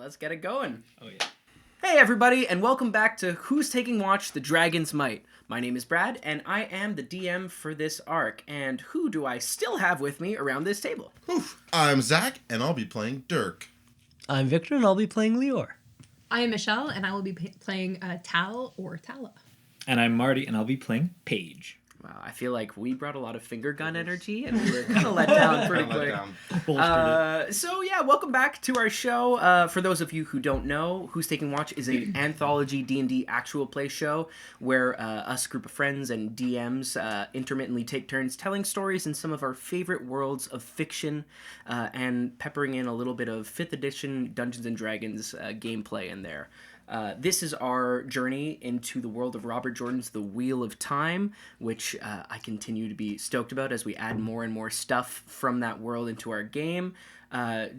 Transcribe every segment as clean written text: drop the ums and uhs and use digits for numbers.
let's get it going. Oh, yeah. Hey, everybody, and welcome back to Who's Taking Watch? The Dragon's Might. My name is Brad, and I am the DM for this arc. And who do I still have with me around this table? Oof. I'm Zach, and I'll be playing Dirk. I'm Victor, and I'll be playing Lior. I am Michelle, and I will be playing Tal or Tala. And I'm Marty, and I'll be playing Paige. Wow, I feel like we brought a lot of finger gun energy, and we were kind of let down pretty quick. So yeah, welcome back to our show. For those of you who don't know, Who's Taking Watch is an anthology D&D actual play show where us group of friends and DMs intermittently take turns telling stories in some of our favorite worlds of fiction and peppering in a little bit of 5th edition Dungeons & Dragons gameplay in there. This is our journey into the world of Robert Jordan's The Wheel of Time, which I continue to be stoked about as we add more and more stuff from that world into our game.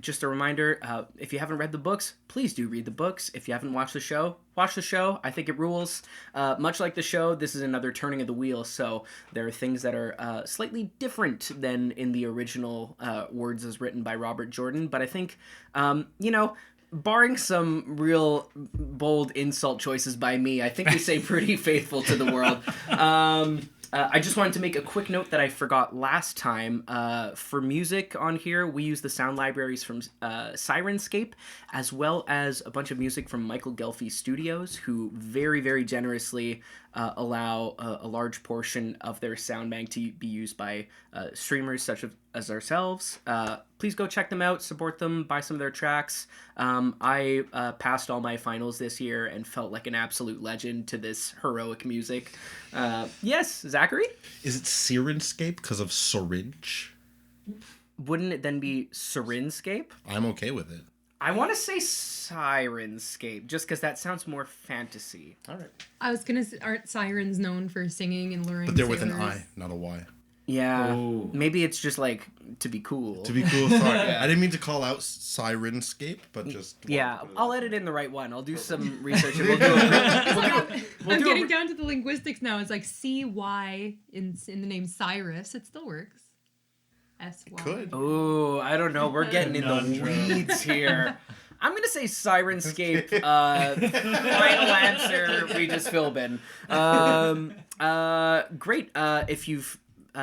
Just a reminder, if you haven't read the books, please do read the books. If you haven't watched the show, watch the show. I think it rules. Much like the show, this is another turning of the wheel, so there are things that are slightly different than in the original words as written by Robert Jordan, but I think, barring some real bold insult choices by me, I think we stay pretty faithful to the world. I just wanted to make a quick note that I forgot last time. For music on here, we use the sound libraries from Sirenscape, as well as a bunch of music from Michael Ghelfi Studios, who very, very generously allow a large portion of their sound bank to be used by streamers such as ourselves. Please go check them out, support them, buy some of their tracks. I passed all my finals this year and felt like an absolute legend to this heroic music. Yes, Zachary? Is it Sirenscape because of syringe? Wouldn't it then be Sirenscape? I'm okay with it. I want to say Sirenscape, just because that sounds more fantasy. All right. I was gonna say, aren't sirens known for singing and luring? But they're with an sailors? I, not a Y. Yeah, Oh. maybe it's just like to be cool. To be cool, sorry. I didn't mean to call out Sirenscape, but just... Yeah, I'll edit in the right one. I'll do some research and I'm getting down to the linguistics now. It's like CY in the name Cyrus. It still works. SY. Could. Oh, I don't know. We're getting in the weeds here. I'm going to say Sirenscape. Final answer, we just fill bin. Great. If you've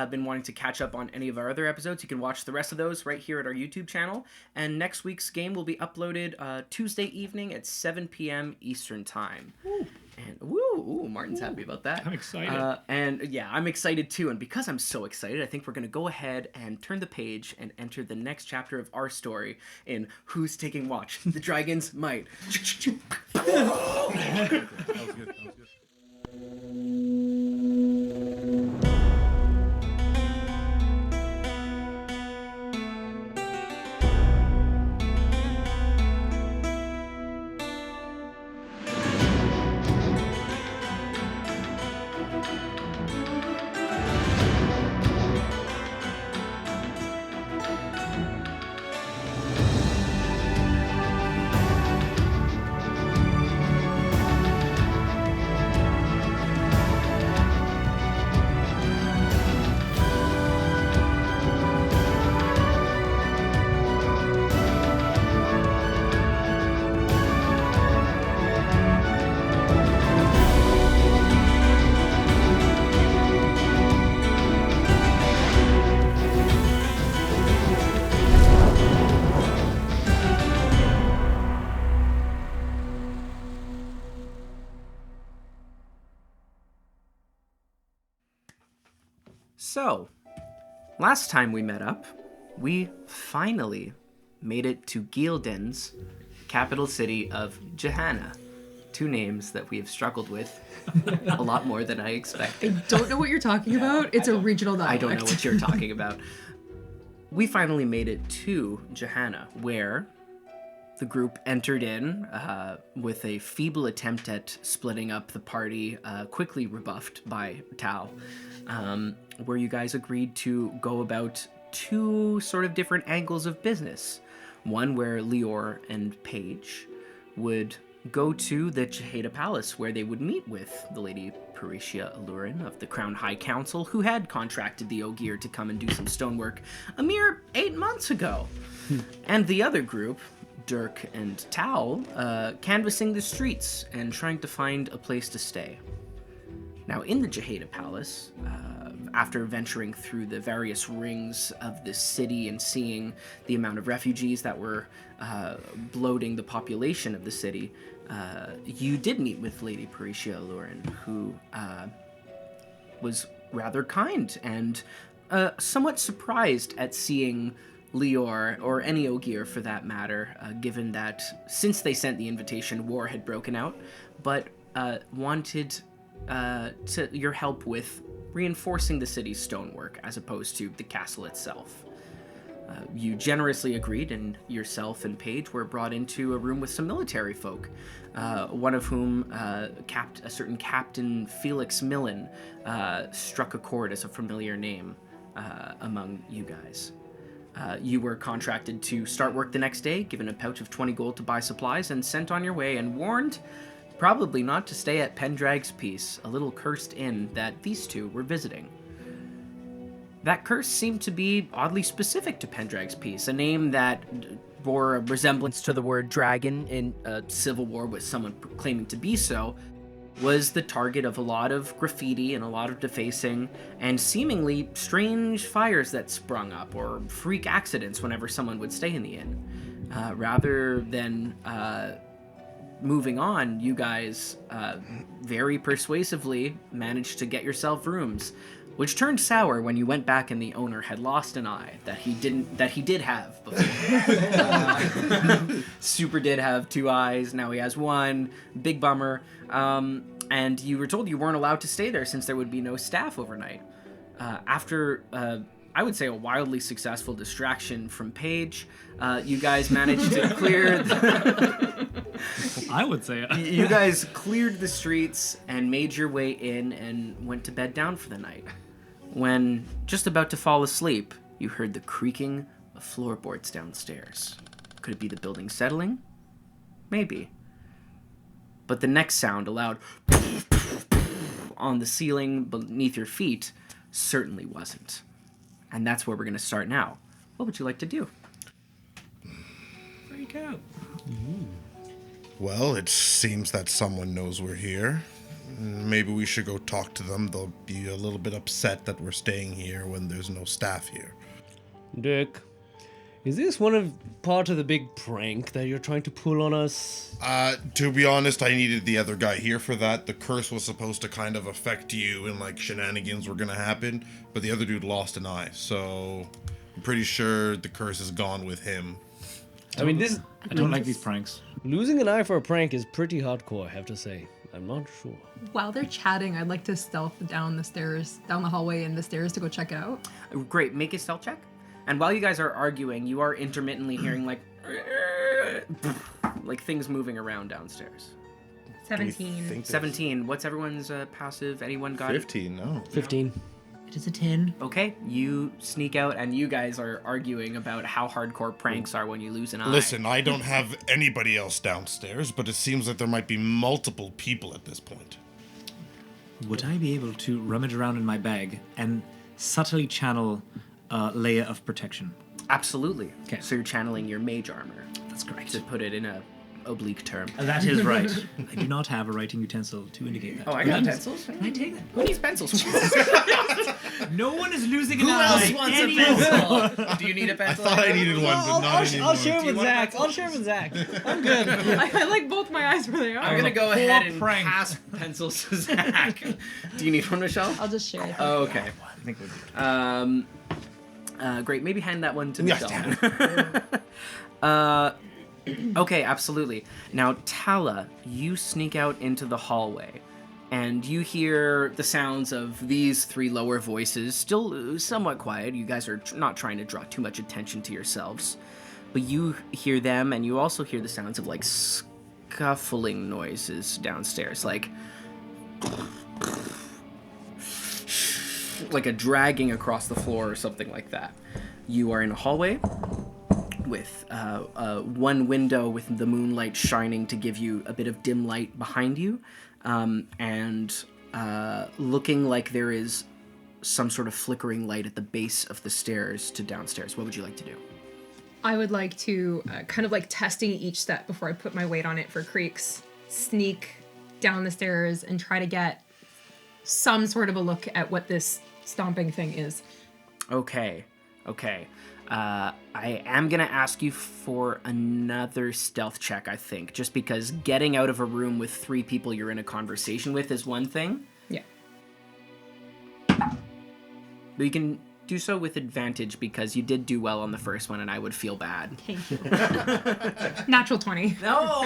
been wanting to catch up on any of our other episodes, you can watch the rest of those right here at our YouTube channel. And next week's game will be uploaded Tuesday evening at 7 p.m. Eastern Time. Ooh. And Martin's happy about that. I'm excited. And yeah, I'm excited too. And because I'm so excited, I think we're going to go ahead and turn the page and enter the next chapter of our story in Who's Taking Watch? The Dragon's Might. That was good. So, last time we met up, we finally made it to Ghealdan's capital city of Jehannah. 2 names that we have struggled with a lot more than I expected. I don't know what you're talking about. It's a regional dialect. I don't know what you're talking about. We finally made it to Jehannah, where the group entered in with a feeble attempt at splitting up the party, quickly rebuffed by Tal, where you guys agreed to go about 2 sort of different angles of business. One where Lior and Paige would go to the Jehannah Palace, where they would meet with the Lady Pericia Alurin of the Crown High Council, who had contracted the Ogier to come and do some stonework a mere 8 months ago. And the other group Dirk, and Tal canvassing the streets and trying to find a place to stay. Now, in the Jehannah Palace, after venturing through the various rings of the city and seeing the amount of refugees that were bloating the population of the city, you did meet with Lady Patricia Lurin, who was rather kind and somewhat surprised at seeing Lior, or any Ogier for that matter, given that since they sent the invitation, war had broken out, but wanted your help with reinforcing the city's stonework as opposed to the castle itself. You generously agreed, and yourself and Paige were brought into a room with some military folk, one of whom, a certain Captain Felix Millen, struck a chord as a familiar name among you guys. You were contracted to start work the next day, given a pouch of 20 gold to buy supplies, and sent on your way, and warned probably not to stay at Paendrag's Peace, a little cursed inn that these two were visiting. That curse seemed to be oddly specific to Paendrag's Peace, a name that bore a resemblance to the word dragon in a civil war with someone claiming to be so, was the target of a lot of graffiti and a lot of defacing, and seemingly strange fires that sprung up, or freak accidents whenever someone would stay in the inn. Rather than moving on, you guys very persuasively managed to get yourself rooms, which turned sour when you went back and the owner had lost an eye that he did have before. Super did have 2 eyes, now he has 1. Big bummer. And you were told you weren't allowed to stay there since there would be no staff overnight. After I would say a wildly successful distraction from Paige, you guys managed to clear I would say you guys cleared the streets and made your way in and went to bed down for the night. When just about to fall asleep, you heard the creaking of floorboards downstairs. Could it be the building settling? Maybe. But the next sound, a loud on the ceiling beneath your feet, certainly wasn't. And that's where we're going to start now. What would you like to do? freak out. Well, it seems that someone knows we're here. Maybe we should go talk to them. They'll be a little bit upset that we're staying here when there's no staff here. Dirk, is this part of the big prank that you're trying to pull on us? To be honest, I needed the other guy here for that. The curse was supposed to kind of affect you and like shenanigans were gonna happen, but the other dude lost an eye, so I'm pretty sure the curse is gone with him. I mean, I don't like these pranks. losing an eye for a prank is pretty hardcore, I have to say. I'm not sure. While they're chatting, I'd like to stealth down the hallway and the stairs to go check it out. Great, make a stealth check. And while you guys are arguing, you are intermittently hearing like things moving around downstairs. 17. 17. What's everyone's passive? Anyone got 15, no. 15. It is a 10. Okay, you sneak out and you guys are arguing about how hardcore pranks are when you lose an eye. Listen, I don't have anybody else downstairs, but it seems like there might be multiple people at this point. Would I be able to rummage around in my bag and subtly channel a layer of protection? Absolutely. Okay. So you're channeling your mage armor. That's correct. To put it in a oblique term. That is right. I do not have a writing utensil to indicate that. Oh, I got pencils. Can I take them? Who needs pencils? No one is losing an Who eye. else wants a pencil? Do you need a I pencil? thought I needed one, but not anymore. I'll share with Zach. I'm good. I like both my eyes where they are. I'm gonna go ahead and prank. pass pencils to Zach. Do you need one, Michelle? I'll just share it. Oh, okay. I think we're good. Great. Maybe hand that one to Yes, Michelle. Okay, absolutely. Now, Tala, you sneak out into the hallway, and you hear the sounds of these 3 lower voices, still somewhat quiet. You guys are not trying to draw too much attention to yourselves, but you hear them, and you also hear the sounds of, like, scuffling noises downstairs, like a dragging across the floor or something like that. You are in a hallway with one window with the moonlight shining to give you a bit of dim light behind you, and looking like there is some sort of flickering light at the base of the stairs to downstairs. What would you like to do? I would like to kind of like testing each step before I put my weight on it for creaks, sneak down the stairs and try to get some sort of a look at what this stomping thing is. Okay. I am going to ask you for another stealth check, I think, just because getting out of a room with 3 people you're in a conversation with is one thing. Yeah. But you can do so with advantage because you did do well on the first one and I would feel bad. Thank you. Natural 20. No!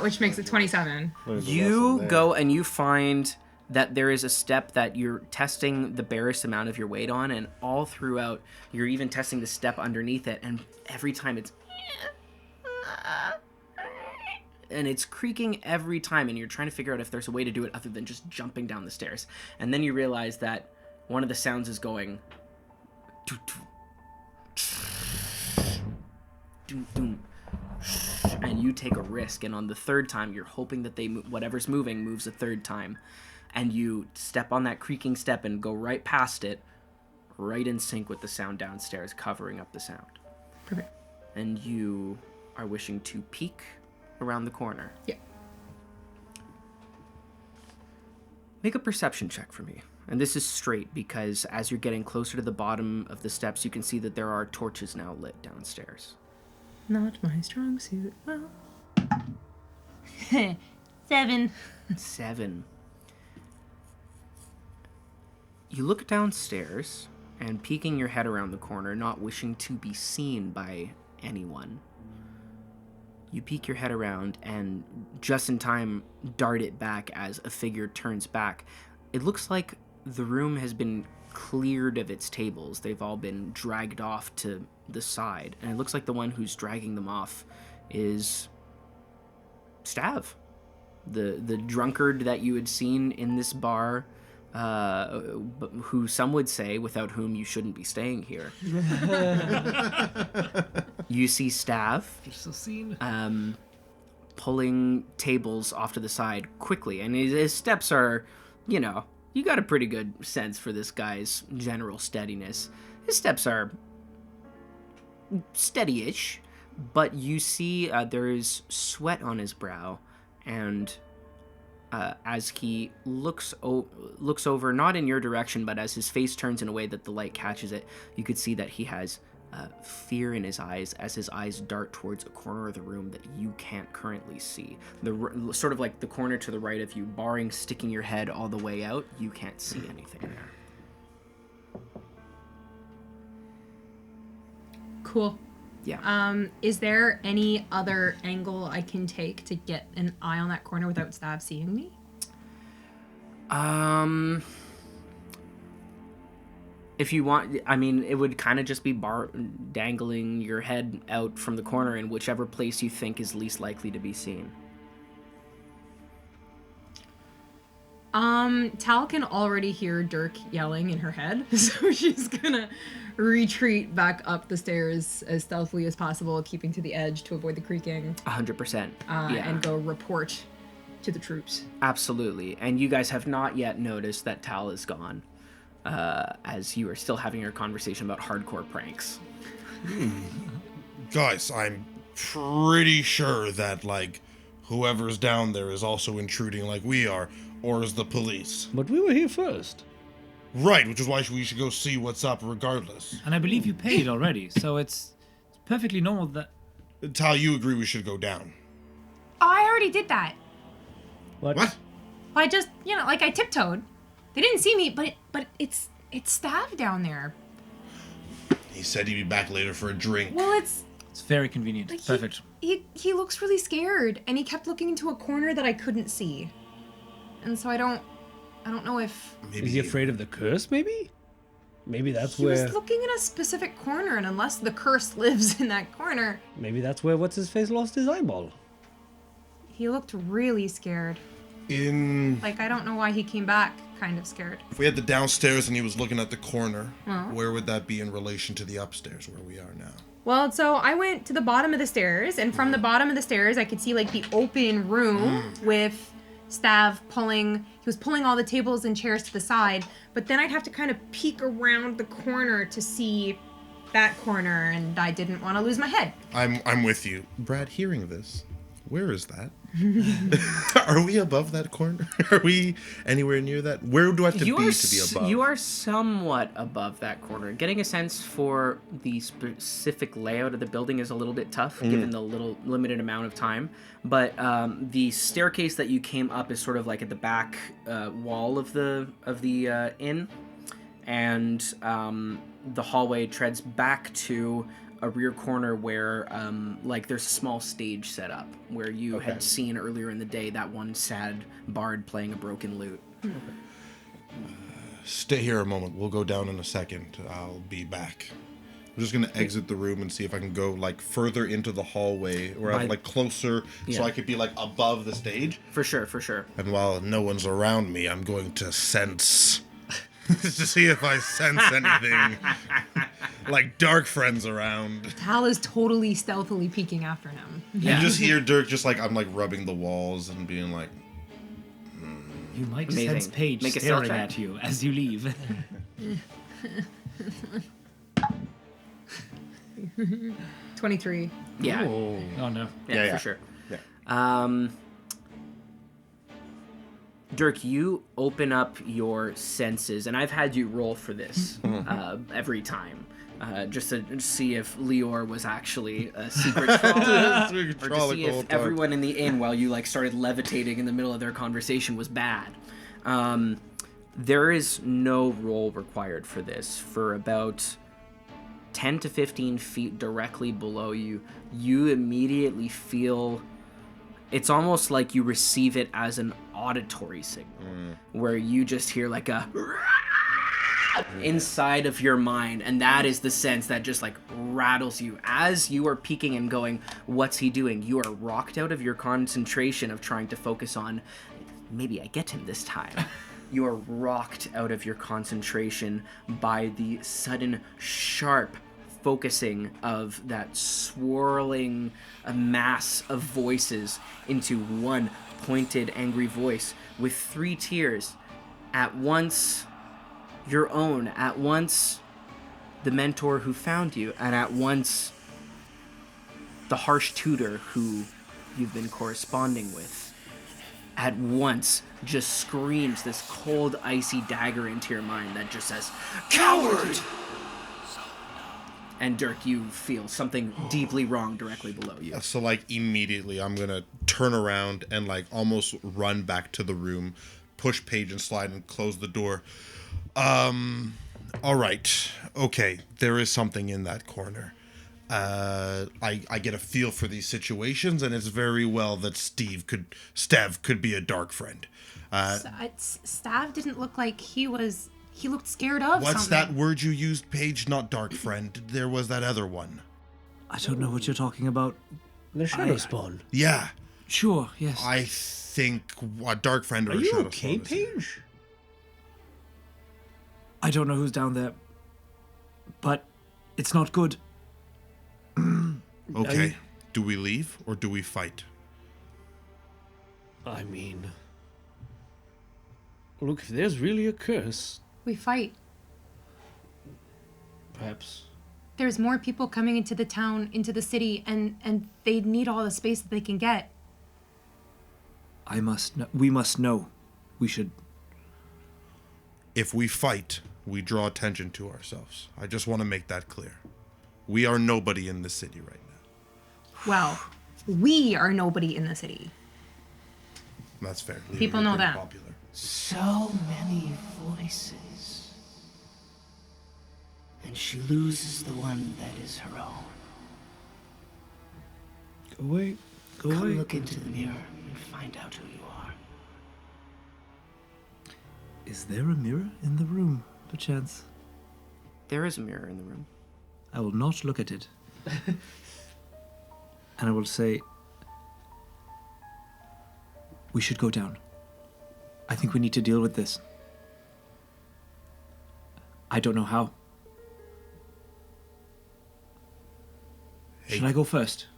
Which makes it 27. You go and you find that there is a step that you're testing the barest amount of your weight on, and all throughout you're even testing the step underneath it, and every time it's creaking every time, and you're trying to figure out if there's a way to do it other than just jumping down the stairs. And then you realize that one of the sounds is going and you take a risk, and on the third time you're hoping that whatever's moving moves a third time, and you step on that creaking step and go right past it, right in sync with the sound downstairs, covering up the sound. Perfect. And you are wishing to peek around the corner. Yeah. Make a perception check for me. And this is straight because as you're getting closer to the bottom of the steps, you can see that there are torches now lit downstairs. Not my strong suit. Well. 7. 7. You look downstairs and peeking your head around the corner, not wishing to be seen by anyone. You peek your head around and just in time dart it back as a figure turns back. It looks like the room has been cleared of its tables. They've all been dragged off to the side. And it looks like the one who's dragging them off is Stav. The drunkard that you had seen in this bar, who some would say without whom you shouldn't be staying here. You see Stav pulling tables off to the side quickly, and his steps are, you got a pretty good sense for this guy's general steadiness. His steps are steady-ish, but you see there is sweat on his brow, and as he looks over, not in your direction, but as his face turns in a way that the light catches it, you could see that he has fear in his eyes as his eyes dart towards a corner of the room that you can't currently see. Sort of like the corner to the right of you, barring sticking your head all the way out, you can't see anything there. Cool. Yeah. Is there any other angle I can take to get an eye on that corner without Stav seeing me? If you want, I mean, it would kind of just be dangling your head out from the corner in whichever place you think is least likely to be seen. Tal can already hear Dirk yelling in her head, so she's gonna retreat back up the stairs as stealthily as possible, keeping to the edge to avoid the creaking. 100%. And go report to the troops. Absolutely. And you guys have not yet noticed that Tal is gone, as you are still having your conversation about hardcore pranks. Guys, I'm pretty sure that, whoever's down there is also intruding like we are, or is the police. But we were here first. Right, which is why we should go see what's up regardless. And I believe you paid already, so it's perfectly normal that... Tal, you agree we should go down. Oh, I already did that. What? What? I just, I tiptoed. They didn't see me, but it's Stav down there. He said he'd be back later for a drink. Well, it's very convenient. Perfect. He looks really scared, and he kept looking into a corner that I couldn't see. And so I don't know if... Maybe Is he afraid of the curse, maybe? Maybe that's He where... was looking in a specific corner, and unless the curse lives in that corner... Maybe that's where What's-His-Face lost his eyeball. He looked really scared. I don't know why he came back kind of scared. If we had the downstairs and he was looking at the corner, where would that be in relation to the upstairs where we are now? Well, so I went to the bottom of the stairs, and from the bottom of the stairs, I could see, the open room with Stav he was pulling all the tables and chairs to the side, but then I'd have to kind of peek around the corner to see that corner, and I didn't want to lose my head. I'm with you. Brad, hearing this, where is that? Are we above that corner? Are we anywhere near that? Where do I have to be above? You are somewhat above that corner. Getting a sense for the specific layout of the building is a little bit tough, given the little limited amount of time. But the staircase that you came up is sort of like at the back wall of the inn, and the hallway treads back to a rear corner where like there's a small stage set up where you had seen earlier in the day that one sad bard playing a broken lute. Stay here a moment. We'll go down in a second. I'll be back. I'm just gonna exit the room and see if I can go like further into the hallway or like closer so I could be like above the stage. For sure. And while no one's around me, I'm going to sense to see if I sense anything like dark friends around. Tal is totally stealthily peeking after him. You just hear Dirk just like I'm like rubbing the walls and being like, You might Amazing. sense Paige Make a stealth staring check. at you as you leave. 23. Yeah. Oh no. Yeah, for sure. Dirk, you open up your senses, and I've had you roll for this every time, just to see if Leor was actually a secret troll, or to see if everyone in the inn, while you like started levitating in the middle of their conversation, was bad. There is no roll required for this. For about 10 to 15 feet directly below you, you immediately feel... It's almost like you receive it as an auditory signal, where you just hear like a inside of your mind, and that is the sense that just like rattles you. As you are peeking and going, what's he doing? You are rocked out of your concentration of trying to focus on, maybe I get him this time. You are rocked out of your concentration by the sudden sharp focusing of that swirling mass of voices into one pointed, angry voice with 3 tiers. At once your own, at once the mentor who found you, and at once the harsh tutor who you've been corresponding with. At once just screams this cold, icy dagger into your mind that just says, "Coward!" And Dirk, you feel something deeply wrong directly below you. So like immediately I'm gonna turn around and like almost run back to the room, push Paige and slide and close the door. All right. Okay, there is something in that corner. I get a feel for these situations, and it's very well that Stev could be a dark friend. Stav didn't look like he looked scared of What's something. that word you used, Paige? Not dark friend. There was that other one. I don't know what you're talking about. The shadow spawn. Yeah. Sure, yes. I think a dark friend or Are a you shadow okay, spawn is here. Paige? I don't know who's down there, but it's not good. Okay. Do we leave or do we fight? I mean... Look, if there's really a curse, We fight. perhaps... There's more people coming into the town, into the city, and they need all the space that they can get. I must know. We must know. We should... If we fight, we draw attention to ourselves. I just want to make that clear. We are nobody in this city right now. Well, we are nobody in the city. That's fair. People You're know pretty that. Popular. So many voices. And she loses the one that is her own. Go away. Go away. Come look into the mirror and find out who you are. Is there a mirror in the room, perchance? There is a mirror in the room. I will not look at it. And I will say, we should go down. I think we need to deal with this. I don't know how. Hey. Should I go first?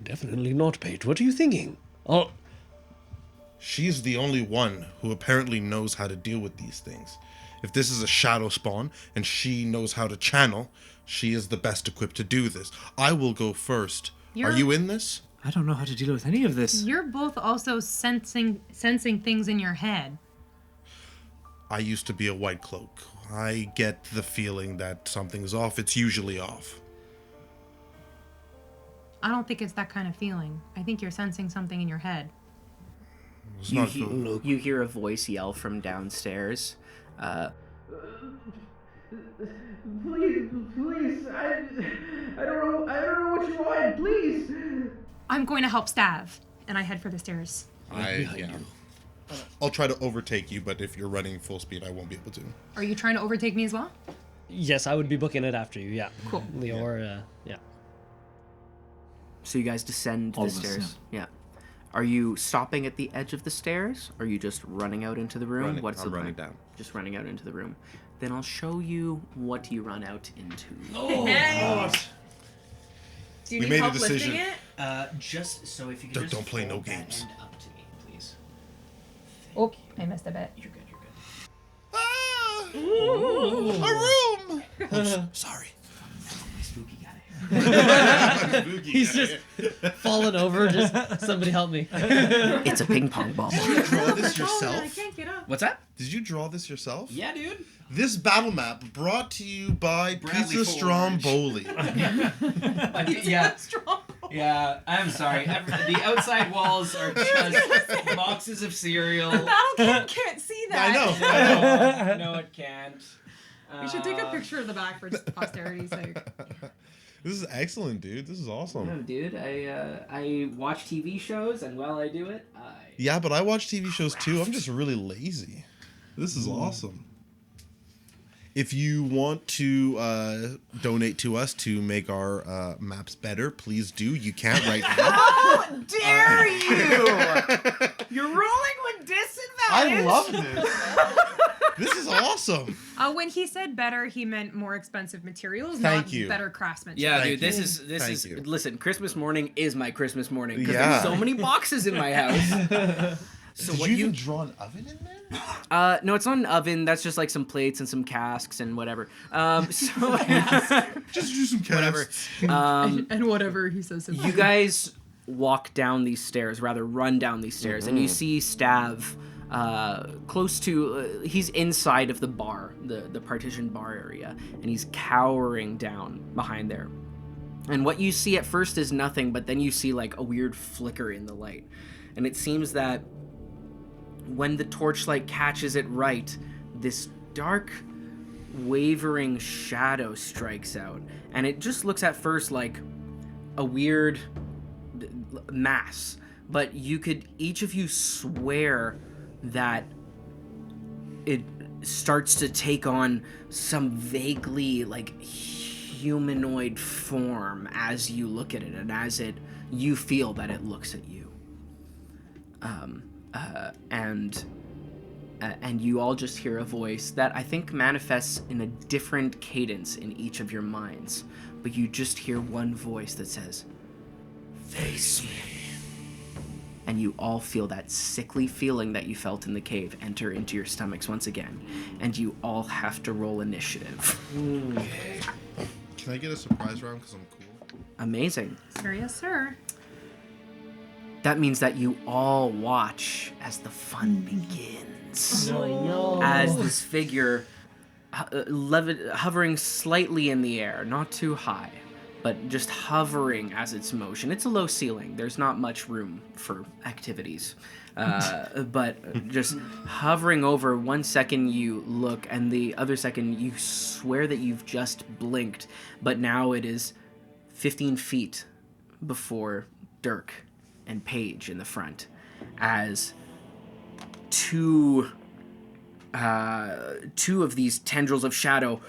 Definitely not, Paige. What are you thinking? Oh, She's the only one who apparently knows how to deal with these things. If this is a shadow spawn and she knows how to channel, She is the best equipped to do this. I will go first. Are You're- you in this? I don't know how to deal with any of this. You're both also sensing things in your head. I used to be a white cloak. I get the feeling that something's off. It's usually off. I don't think it's that kind of feeling. I think you're sensing something in your head. It's not You hear a voice yell from downstairs. Please, I don't know what you want. Please. I'm going to help Stav, and I head for the stairs. I'll try to overtake you, but if you're running full speed, I won't be able to. Are you trying to overtake me as well? Yes, I would be booking it after you. Yeah. Cool. Leora, yeah. So you guys descend All the of us, stairs. Yeah. Are you stopping at the edge of the stairs? Or are you just running out into the room? What's I'm the running plan? down. Just running out into the room. Then I'll show you what you run out into. Do you We need made a help decision. lifting it? Just so if you Don't play no games. up to me, please. Oh, I missed a bit. You're good. Ah! A room! Sorry. Spooky guy. He's just fallen over. Just somebody help me. It's a ping pong ball. Did you draw this I yourself? can't get up. What's that? Did you draw this yourself? Yeah, dude. This battle map brought to you by Bradley Pizza Stromboli. Yeah. Yeah, I'm sorry. The outside walls are just boxes of cereal. Battlecam can't see I that. know. No, it can't. We should take a picture of the back for posterity's sake. This is excellent, dude. This is No, awesome. dude. I watch TV shows, and while I do it, Yeah, but I watch TV shows too. I'm just really lazy. This is awesome. If you want to donate to us to make our maps better, please do. You can't right now. How dare you! You're rolling with disadvantage. I love this. This is awesome. When he said better, he meant more expensive materials, Thank not you. better craftsmanship. Yeah, Thank dude. This you. is Thank you. listen. Christmas morning is my Christmas morning because Yeah. there's so many boxes in my house. So Did what you even draw an oven in there? No, it's not an oven. That's just like some plates and some casks and whatever. So Just do some whatever. casts. And whatever he says. You guys walk down these stairs, rather run down these stairs, and you see Stav close to. He's inside of the bar, the partitioned bar area, and he's cowering down behind there. And what you see at first is nothing, but then you see like a weird flicker in the light, and it seems that when the torchlight catches it right, this dark, wavering shadow strikes out, and it just looks at first like a weird mass, but you could each of you swear that it starts to take on some vaguely like humanoid form as you look at it, and as you feel that it looks at you. And you all just hear a voice that I think manifests in a different cadence in each of your minds, but you just hear one voice that says, "Face me." And you all feel that sickly feeling that you felt in the cave enter into your stomachs once again, and you all have to roll initiative. Can I get a surprise round because I'm cool? Amazing. Sir, yes, sir. That means that you all watch as the fun begins. As this figure, hovering slightly in the air, not too high, but just hovering as its motion. It's a low ceiling. There's not much room for activities. But just hovering over, 1 second you look, and the other second you swear that you've just blinked, but now it is 15 feet before Dirk and Paige in the front, as two of these tendrils of shadow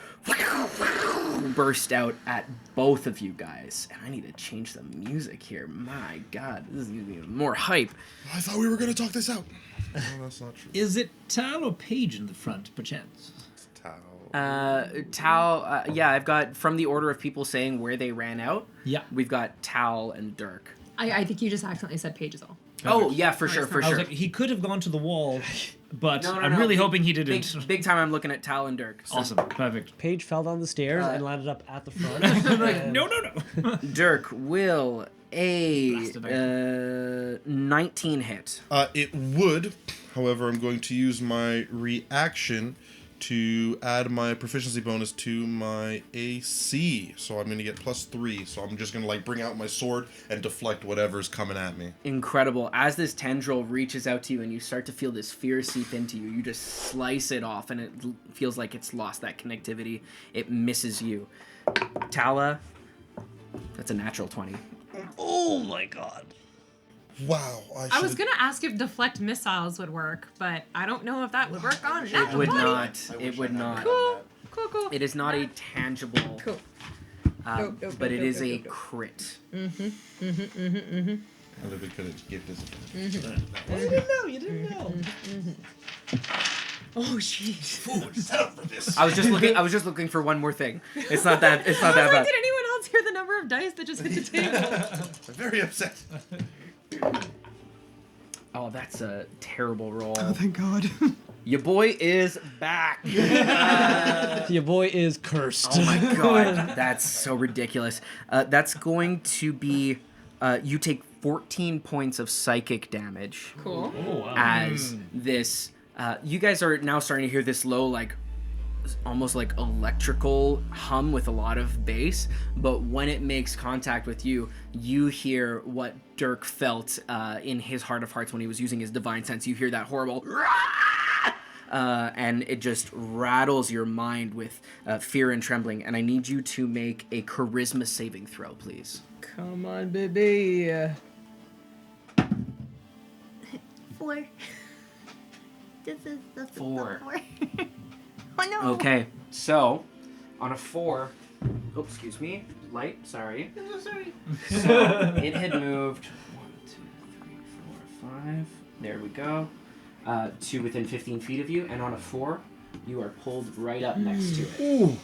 burst out at both of you guys. And I need to change the music here. My God, this is gonna be more hype. I thought we were going to talk this out. No, that's not true. Is it Tal or Paige in the front, perchance? Tau. Yeah, I've got from the order of people saying where they ran out. Yeah. We've got Tal and Dirk. I think you just accidentally said Paige is all. Oh yeah, for sure, for I was sure. like, he could have gone to the wall but No, I'm really hoping he Big, didn't. big time I'm looking at Tal and Dirk. So Awesome, perfect. Paige fell down the stairs and landed up at the front. No. Dirk, will a Blasted 19 hit. It would. However, I'm going to use my reaction to add my proficiency bonus to my AC. So I'm going to get +3. So I'm just going to like bring out my sword and deflect whatever's coming at me. Incredible. As this tendril reaches out to you and you start to feel this fear seep into you, you just slice it off and it feels like it's lost that connectivity. It misses you. Tala, that's a natural 20. Oh my god. Wow. I was gonna ask if deflect missiles would work, but I don't know if that would work on It natural would 20. not. It would not. Cool. It is not a tangible, Cool. but it is a crit. I literally could have given this. You didn't know. Oh jeez. I was just looking for one more thing. It's not that. It's not I that was like, bad. did anyone else hear the number of dice that just hit the table? I'm very upset. Oh, that's a terrible roll. Oh, thank God. Your boy is back. Your boy is cursed. Oh my god, that's so ridiculous. That's going to be, you take 14 points of psychic damage Cool. as this. You guys are now starting to hear this low, like, almost like electrical hum with a lot of bass, but when it makes contact with you, you hear what Dirk felt in his heart of hearts when he was using his divine sense. You hear that horrible and it just rattles your mind with fear and trembling, and I need you to make a charisma saving throw, please. Come on, baby. 4. This is the 4. 4. Oh no. Okay, so on a 4, oh, excuse me, light, sorry. Sorry. So it had moved 1, 2, 3, 4, 5. There we go. To within 15 feet of you, and on a 4, you are pulled right up next to it. Ooh.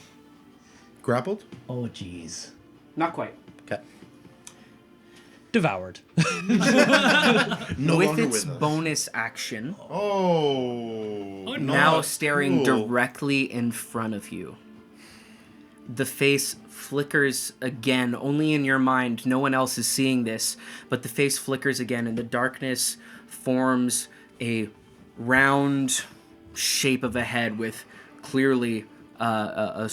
Grappled? Oh jeez. Not quite. Okay. Devoured. No With longer its with us. bonus action, Oh. now not staring cool. directly in front of you. The face flickers again, only in your mind. No one else is seeing this, but the face flickers again, and the darkness forms a round shape of a head with clearly a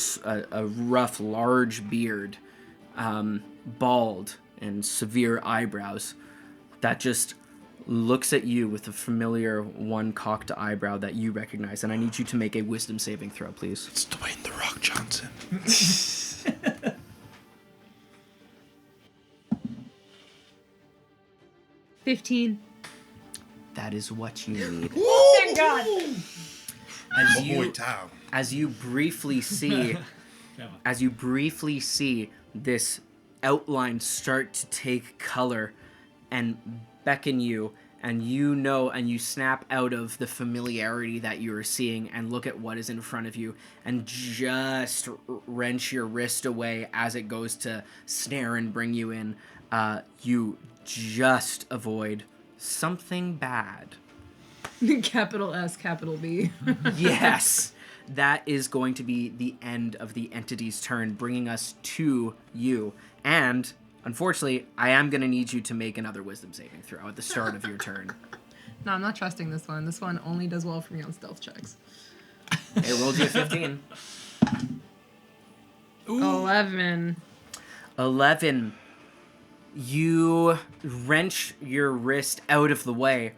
rough, large beard, bald, and severe eyebrows that just looks at you with a familiar one-cocked eyebrow that you recognize. And I need you to make a wisdom saving throw, please. It's Dwayne The Rock Johnson. 15. That is what you need. Thank God. As Oh boy, you, Tao. as you briefly see, this outline start to take color and beckon you, and you know, and you snap out of the familiarity that you are seeing and look at what is in front of you and just wrench your wrist away as it goes to snare and bring you in. You just avoid something bad. Capital S, capital B. Yes, that is going to be the end of the entity's turn, bringing us to you. And unfortunately, I am going to need you to make another wisdom saving throw at the start of your turn. No, I'm not trusting this one. This one only does well for me on stealth checks. It rolled you a 15. 11. 11. You wrench your wrist out of the way,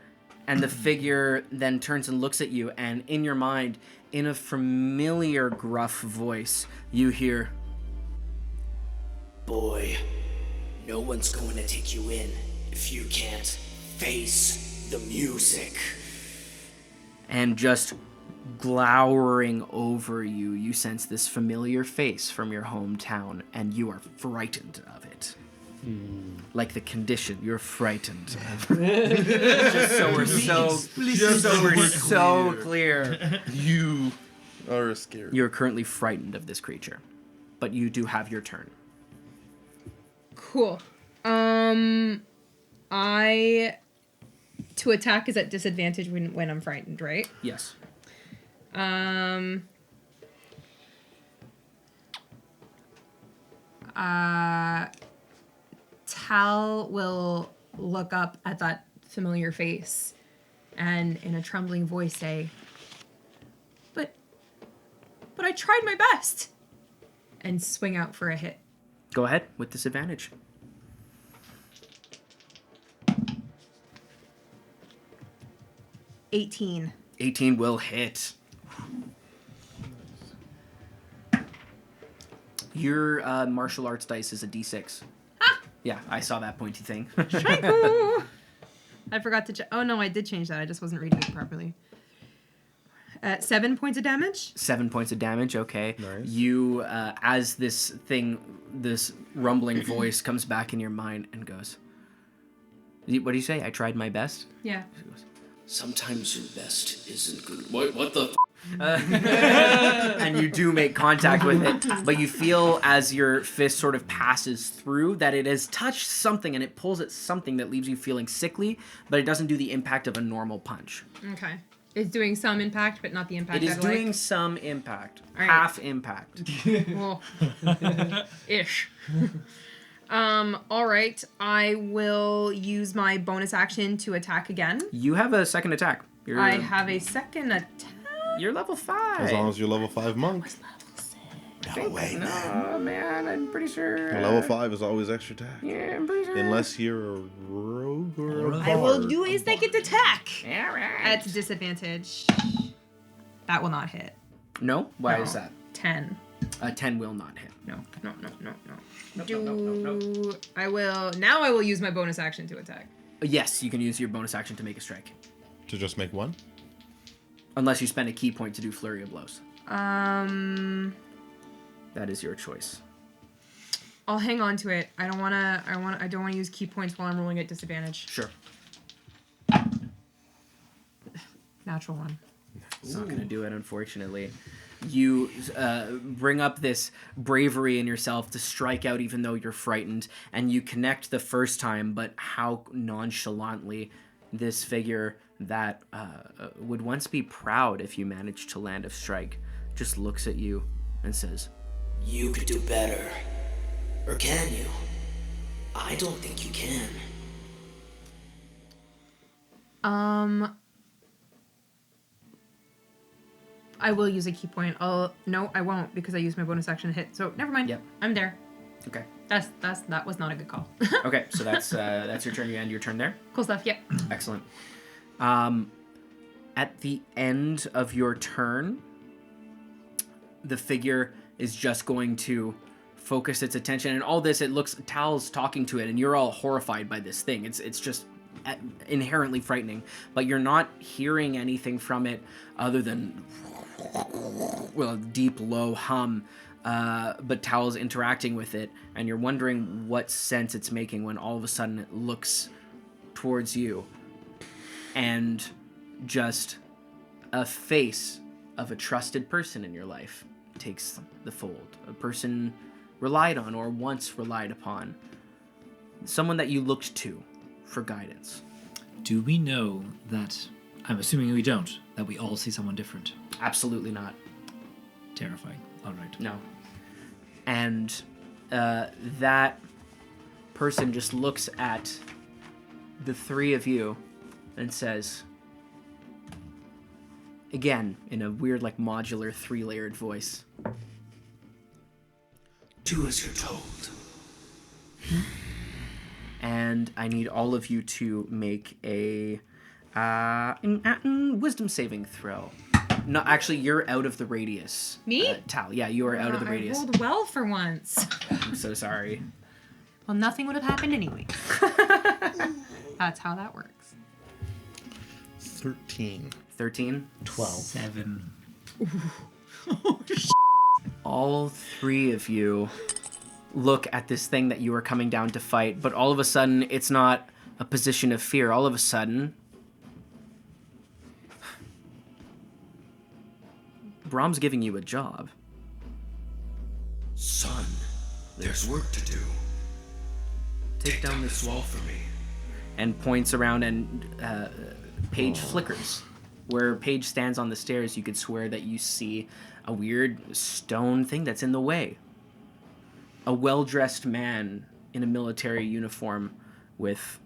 and the figure then turns and looks at you, and in your mind, in a familiar gruff voice, you hear, Boy, no one's going to take you in if you can't face the music. and just glowering over you, you sense this familiar face from your hometown, and you are frightened of it. Like the condition, you're frightened of it. Just so we're so clear. You are scared. You're currently frightened of this creature, but you do have your turn. Cool. I to attack is at disadvantage when I'm frightened, right? Yes. Tal will look up at that familiar face and in a trembling voice say, But I tried my best. And swing out for a hit. Go ahead with disadvantage. 18. 18 will hit. Your martial arts dice is a d6. Ah! Yeah, I saw that pointy thing. I forgot to oh no, I did change that. I just wasn't reading it properly. 7 points of damage. 7 points of damage, okay. Nice. You, as this rumbling voice comes back in your mind and goes, what do you say? I tried my best? Yeah. Sometimes your best isn't good. What the And you do make contact with it, but you feel as your fist sort of passes through that it has touched something and it pulls at something that leaves you feeling sickly, but it doesn't do the impact of a normal punch. Okay. It's doing some impact, but not the impact It is I'd doing like. some impact. All right. Half impact. Well, ish. All right. I will use my bonus action to attack again. You have a second attack. I have a second attack. You're level 5. As long as you're level 5 monk. No way, no, man. I'm pretty sure. Level 5 is always extra attack. Yeah, I'm pretty sure. Unless you're a rogue or a I will bard. do a second attack. Yeah, right. At disadvantage. That will not hit. No? Why No. is that? 10. 10 will not hit. No. No. I will use my bonus action to attack. Yes, you can use your bonus action to make a strike. To just make one? Unless you spend a key point to do flurry of blows. That is your choice. I'll hang on to it. I don't want to use key points while I'm rolling at disadvantage. Sure. Natural one. It's not going to do it, unfortunately. You bring up this bravery in yourself to strike out even though you're frightened, and you connect the first time, but how nonchalantly this figure that would once be proud if you managed to land a strike just looks at you and says, You could do better. Or can you? I don't think you can. I will use a key point. No, I won't because I used my bonus action to hit. So never mind. Yep. I'm there. okay. That was not a good call. Okay, so that's your turn. You end your turn there. Cool stuff. Yep. Excellent. At the end of your turn, the figure is just going to focus its attention, and all this, it looks, Tal's talking to it, and you're all horrified by this thing. It's just inherently frightening, but you're not hearing anything from it other than a deep, low hum. But Tal's interacting with it, and you're wondering what sense it's making when all of a sudden it looks towards you, and just a face of a trusted person in your life takes the fold. A person relied on or once relied upon. Someone that you looked to for guidance. Do we know that, I'm assuming we don't, that we all see someone different? Absolutely not. Terrifying. All right. No. And that person just looks at the three of you and says, again, in a weird, like, modular, 3-layered voice, Do as you're told. and I need all of you to make a wisdom saving throw. No, actually, you're out of the radius. Me? Tal, yeah, you are out of the I radius. rolled well for once. I'm so sorry. Well, nothing would have happened anyway. That's how that works. 13. 13? 12. 7. All three of you look at this thing that you are coming down to fight, but all of a sudden, it's not a position of fear. All of a sudden, Brahm's giving you a job. Son, there's work to do. Take down this wall for me. and points around, and Paige flickers. Where Paige stands on the stairs, you could swear that you see a weird stone thing that's in the way. A well-dressed man in a military uniform with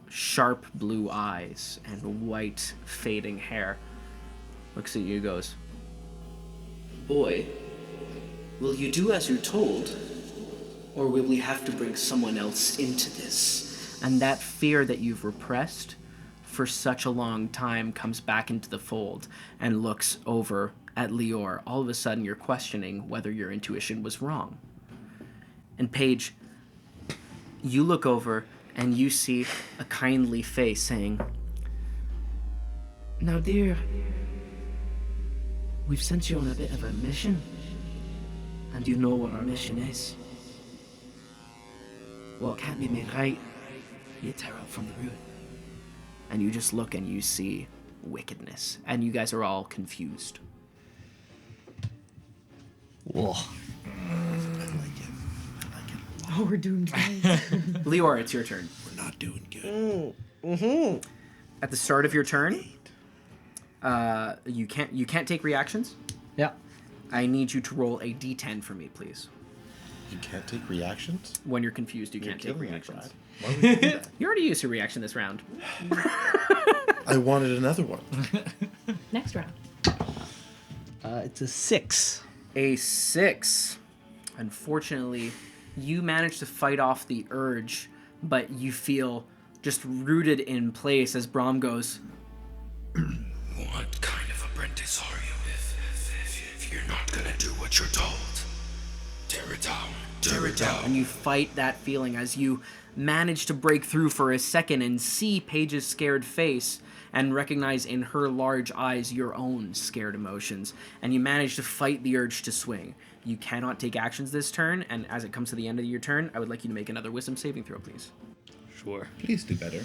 sharp blue eyes and white fading hair looks at you and goes, Boy, will you do as you're told? Or will we have to bring someone else into this? and that fear that you've repressed for such a long time comes back into the fold and looks over at Lior. All of a sudden, you're questioning whether your intuition was wrong. And Paige, you look over and you see a kindly face saying, Now, dear, we've sent you on a bit of a mission, and you know what our mission is. What can't be made right, you tear up from the root. And you just look and you see wickedness, and you guys are all confused. Whoa. Oh, we're doomed. Lior, it's your turn. We're not doing good. At the start of your turn, you can't take reactions. Yeah. I need you to roll a d10 for me, please. You can't take reactions? When you're confused, you can't take killing me, reactions. Brad. Why would you do that? You already used your reaction this round. I wanted another one. Next round. It's a 6. A 6. Unfortunately, you manage to fight off the urge, but you feel just rooted in place as Brahm goes, What kind of apprentice are you if you're not gonna do what you're told? Tear it down. Tear it down. and you fight that feeling as you manage to break through for a second and see Paige's scared face and recognize in her large eyes your own scared emotions, and you manage to fight the urge to swing. You cannot take actions this turn, and as it comes to the end of your turn, I would like you to make another wisdom saving throw, please. Sure. Please do better.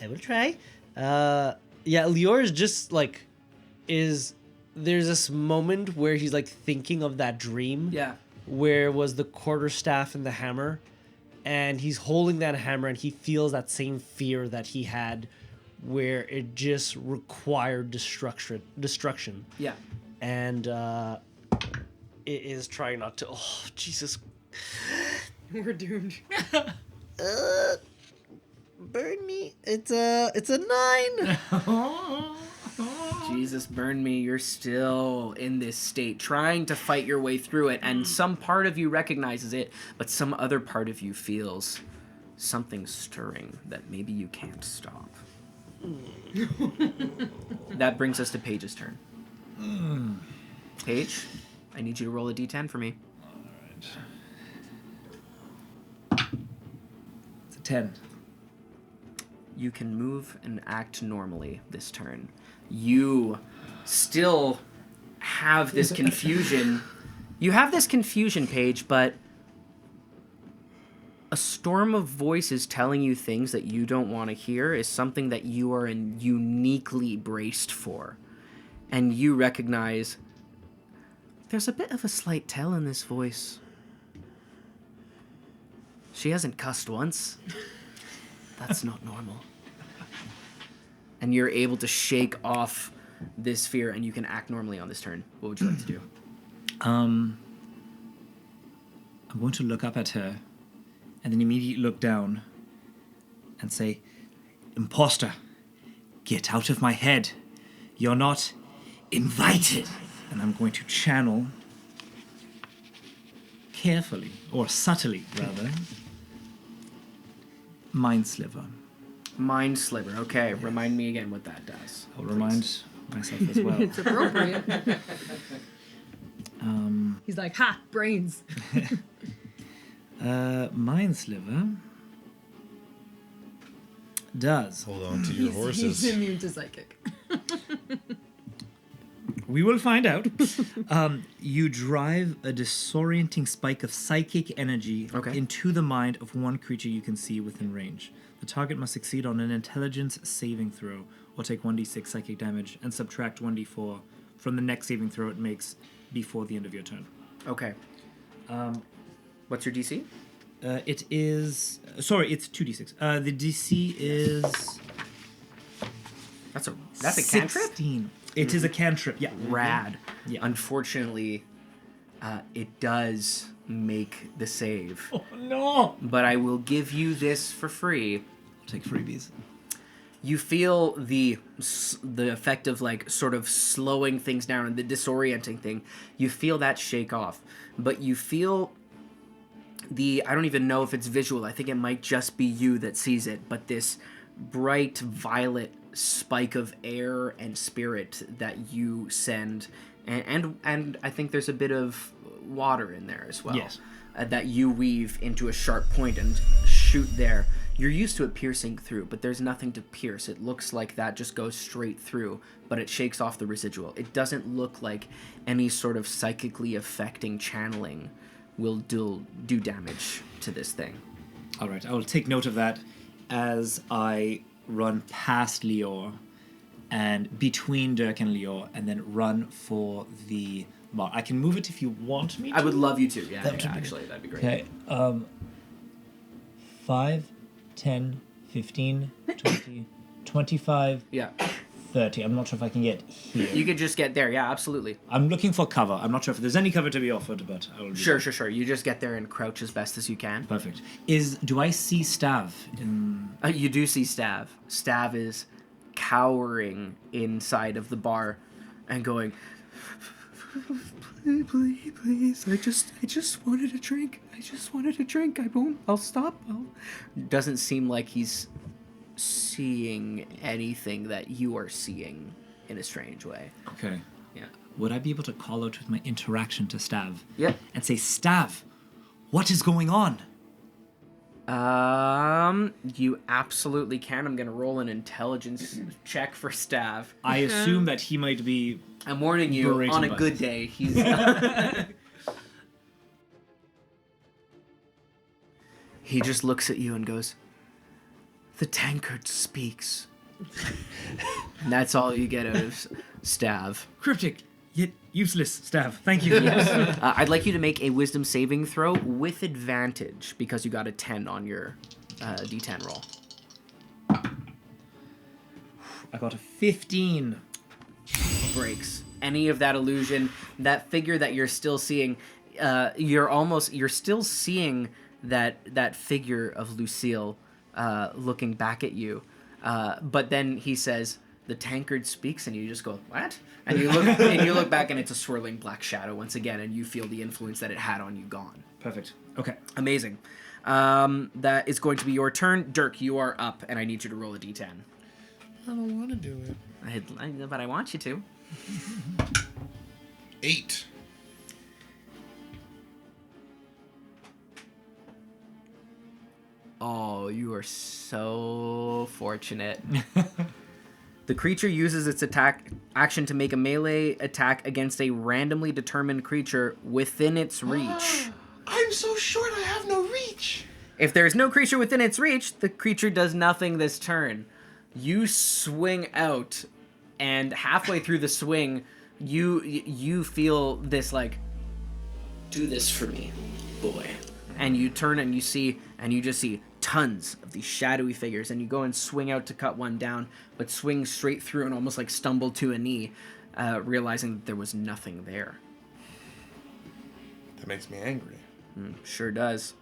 I will try. Yeah, Lior is just like, there's this moment where he's like thinking of that dream. Yeah. Where was the quarterstaff and the hammer, and he's holding that hammer and he feels that same fear that he had where it just required destruction. Yeah. And it is trying not to. Oh, Jesus. We're doomed. Burn me. It's a 9. Jesus, burn me. You're still in this state, trying to fight your way through it, and some part of you recognizes it, but some other part of you feels something stirring that maybe you can't stop. That brings us to Paige's turn. Paige, I need you to roll a d10 for me. It's a 10. You can move and act normally this turn. You still have this confusion. You have this confusion, Paige, but a storm of voices telling you things that you don't want to hear is something that you are uniquely braced for. And you recognize there's a bit of a slight tell in this voice. She hasn't cussed once. That's not normal. And you're able to shake off this fear, and you can act normally on this turn. What would you like to do? I'm going to look up at her and then immediately look down and say, Imposter, get out of my head. You're not invited. And I'm going to channel carefully, or subtly rather, Mind Sliver. Mind Sliver. Okay, remind me again what that does. I'll remind myself as well. It's appropriate. He's like, ha, brains. Mind Sliver does. Hold on to your horses. He's immune to psychic. We will find out. You drive a disorienting spike of psychic energy into the mind of one creature you can see within range. The target must succeed on an intelligence saving throw or take 1d6 psychic damage and subtract 1d4 from the next saving throw it makes before the end of your turn. Okay. What's your DC? It is... Sorry, it's 2d6. The DC is... That's a cantrip? 16. It is a cantrip, yeah. Rad. Yeah. Unfortunately, it does make the save. Oh, no! But I will give you this for free. I'll take freebies. You feel the effect of like sort of slowing things down and the disorienting thing. You feel that shake off, but you feel I don't even know if it's visual. I think it might just be you that sees it, but this bright violet spike of air and spirit that you send, and I think there's a bit of water in there as well. Yes. That you weave into a sharp point and shoot there. You're used to it piercing through, but there's nothing to pierce. It looks like that just goes straight through, but it shakes off the residual. It doesn't look like any sort of psychically affecting channeling will do damage to this thing. All right, I will take note of that as I run past Lior and between Dirk and Lior, and then run for the bar. I can move it if you want me to. I would love you to. Yeah, That would be actually, that'd be great. Okay. 5, 10, 15, 20, 25, Yeah. 30. I'm not sure if I can get here. You could just get there. Yeah, absolutely. I'm looking for cover. I'm not sure if there's any cover to be offered, but I will do Sure. that. You just get there and crouch as best as you can. Perfect. Do I see Stav in... You do see Stav. Stav is cowering inside of the bar and going, please, I just wanted a drink. I'll stop. Doesn't seem like he's seeing anything that you are seeing in a strange way. Okay. Yeah. Would I be able to call out with my interaction to Stav? Yep. And say, Stav, what is going on? You absolutely can. I'm gonna roll an intelligence check for Stav. I assume that he might be... I'm warning you, berated on a by good this. day, he's... He just looks at you and goes, "The tankard speaks." And that's all you get out of Stav. Cryptic, yet useless, Stav. Thank you. I'd like you to make a wisdom saving throw with advantage because you got a 10 on your D10 roll. I got a 15. Breaks any of that illusion. That figure that you're still seeing, you're still seeing that figure of Lucille looking back at you. But then he says, "The tankard speaks," and you just go, "What?" And you look back, and it's a swirling black shadow once again, and you feel the influence that it had on you gone. Perfect. Okay. Amazing. That is going to be your turn. Dirk, you are up, and I need you to roll a d10. I don't want to do it. But I want you to. 8. Oh, you are so fortunate. The creature uses its attack action to make a melee attack against a randomly determined creature within its reach. I'm so short I have no reach. If there is no creature within its reach, the creature does nothing this turn. You swing out, and halfway through the swing, you feel this like, "Do this for me, boy." And you turn and you just see tons of these shadowy figures, and you go and swing out to cut one down, but swing straight through and almost like stumble to a knee, realizing that there was nothing there. That makes me angry. Sure does.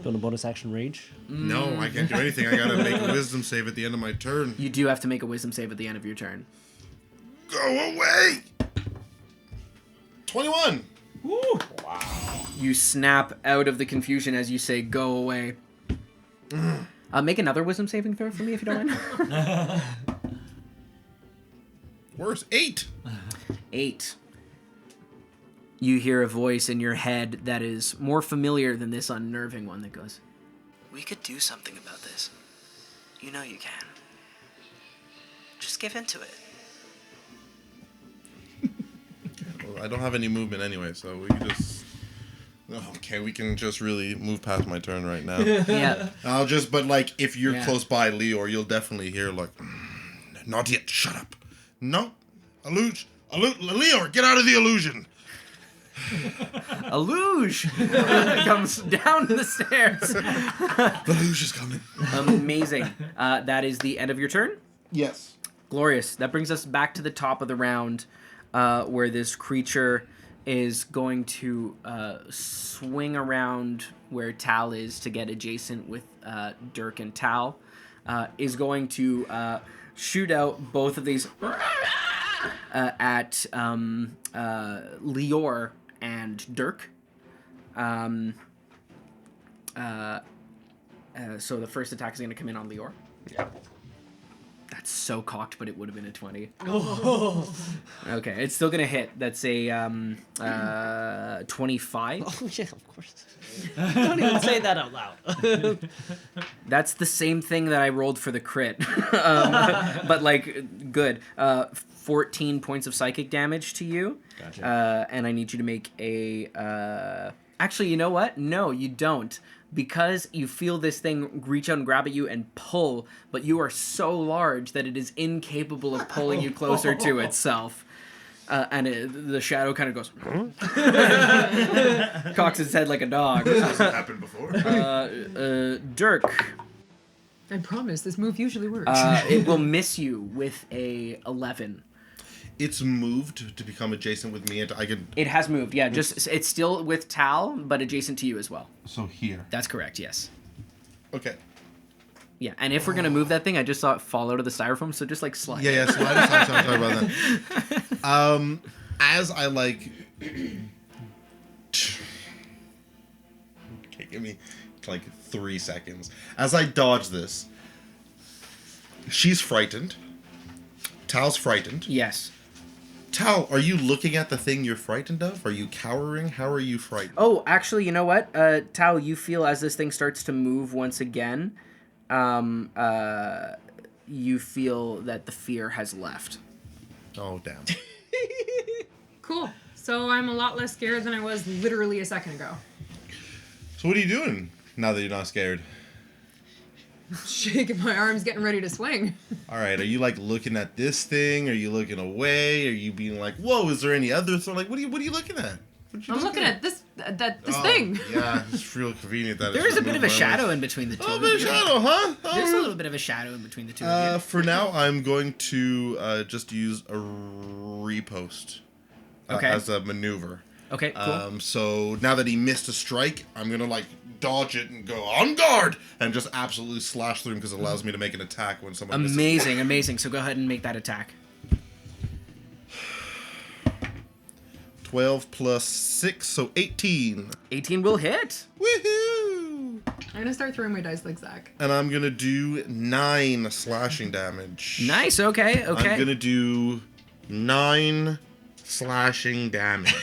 Doing a bonus action rage? No, I can't do anything. I gotta make a wisdom save at the end of my turn. You do have to make a wisdom save at the end of your turn. Go away! 21! Woo! You snap out of the confusion as you say, "Go away." Make another wisdom saving throw for me if you don't mind. Worse, 8! 8. You hear a voice in your head that is more familiar than this unnerving one that goes, "We could do something about this. You know you can. Just give into it." Well, I don't have any movement anyway, so we can just... Okay, we can just really move past my turn right now. Yeah. But like, if you're Yeah. close by Leor, you'll definitely hear like, "Not yet, shut up. No, Leor, get out of the illusion." A luge comes down the stairs. The luge is coming. Amazing. That is the end of your turn. Yes. Glorious. That brings us back to the top of the round, where this creature is going to swing around where Tal is to get adjacent with Dirk and Tal. Is going to shoot out both of these at Lior and Dirk. So the first attack is going to come in on Lior. Yeah. That's so cocked, but it would have been a 20. Oh. Okay, it's still going to hit. That's a 25. Oh, yeah, of course. Don't even say that out loud. That's the same thing that I rolled for the crit. But, like, good. 14 points of psychic damage to you. Gotcha. And I need you to make a... Actually, you know what? No, you don't. Because you feel this thing reach out and grab at you and pull, but you are so large that it is incapable of pulling you closer to itself. And the shadow kind of goes... cocks its head like a dog. This hasn't happened before. Dirk. I promise, this move usually works. It will miss you with a 11. It's moved to become adjacent with me, and I could... It has moved, yeah. Just it's still with Tal, but adjacent to you as well. So here. That's correct, yes. Okay. Yeah, and if we're going to move that thing, I just saw it fall out of the styrofoam, so just, like, slide. Yeah, slide it. I'm sorry about that. As I, like... Okay, give me, like, 3 seconds. As I dodge this, she's frightened. Tal's frightened. Yes. Tal, are you looking at the thing you're frightened of? Are you cowering? How are you frightened? Oh, actually, you know what? Tal, you feel as this thing starts to move once again, you feel that the fear has left. Oh, damn. Cool. So I'm a lot less scared than I was literally a second ago. So what are you doing now that you're not scared? Shaking my arms, getting ready to swing. All right, are you like looking at this thing? Are you looking away? Are you being like, "Whoa, is there any other?" So like, what are you looking at? I'm looking at this thing. Yeah, it's real convenient that There is a bit of a shadow in between the two. Oh, a bit of shadow, huh? There's a little bit of a shadow in between the two of you. For now, I'm going to just use a repost as a maneuver. Okay, cool. So now that he missed a strike, I'm gonna like dodge it and go on guard and just absolutely slash through him because it allows me to make an attack when someone misses. Amazing. So go ahead and make that attack. 12 plus 6, so 18. 18 will hit. Woohoo! I'm gonna start throwing my dice like Zach. And I'm gonna do 9 slashing damage. Nice, okay. I'm gonna do 9 slashing damage.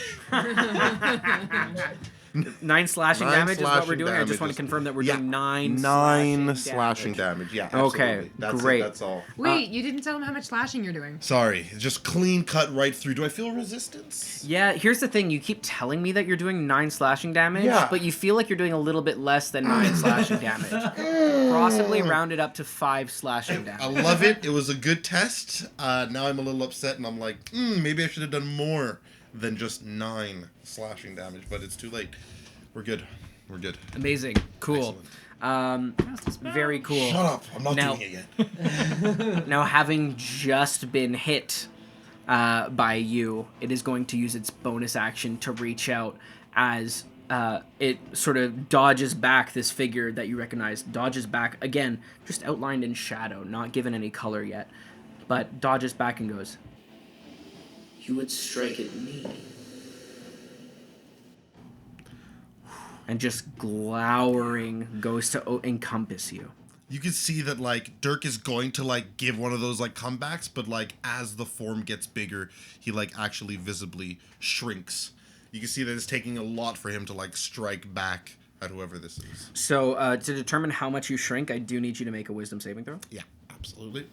9 slashing damage is what we're doing. I just damage want to confirm that we're doing 9 slashing damage. Yeah, absolutely. Okay, That's great. That's all. Wait, you didn't tell him how much slashing you're doing. Sorry, just clean cut right through. Do I feel resistance? Yeah, here's the thing. You keep telling me that you're doing 9 slashing damage, Yeah. but you feel like you're doing a little bit less than 9 slashing damage. Possibly rounded up to 5 slashing damage. I love it. It was a good test. Now I'm a little upset, and I'm like, maybe I should have done more than just 9 slashing damage, but it's too late. We're good. Amazing. Cool. Very cool. Shut up. I'm not doing it yet. Now, having just been hit by you, it is going to use its bonus action to reach out as it sort of dodges back. This figure that you recognize dodges back, again, just outlined in shadow, not given any color yet, but dodges back and goes, "You would strike at me." And just glowering goes to encompass you. You can see that, like, Dirk is going to, like, give one of those, like, comebacks, but, like, as the form gets bigger, he, like, actually visibly shrinks. You can see that it's taking a lot for him to, like, strike back at whoever this is. So, to determine how much you shrink, I do need you to make a wisdom saving throw. Yeah, absolutely.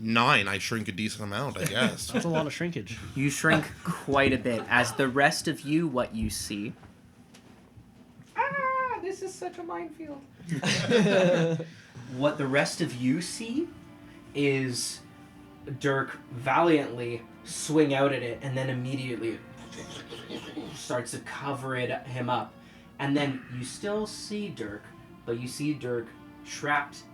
9, I shrink a decent amount, I guess. That's a lot of shrinkage. You shrink quite a bit. As the rest of you, what you see... this is such a minefield. What the rest of you see is Dirk valiantly swing out at it, and then immediately starts to cover him up. And then you still see Dirk, but you see Dirk trapped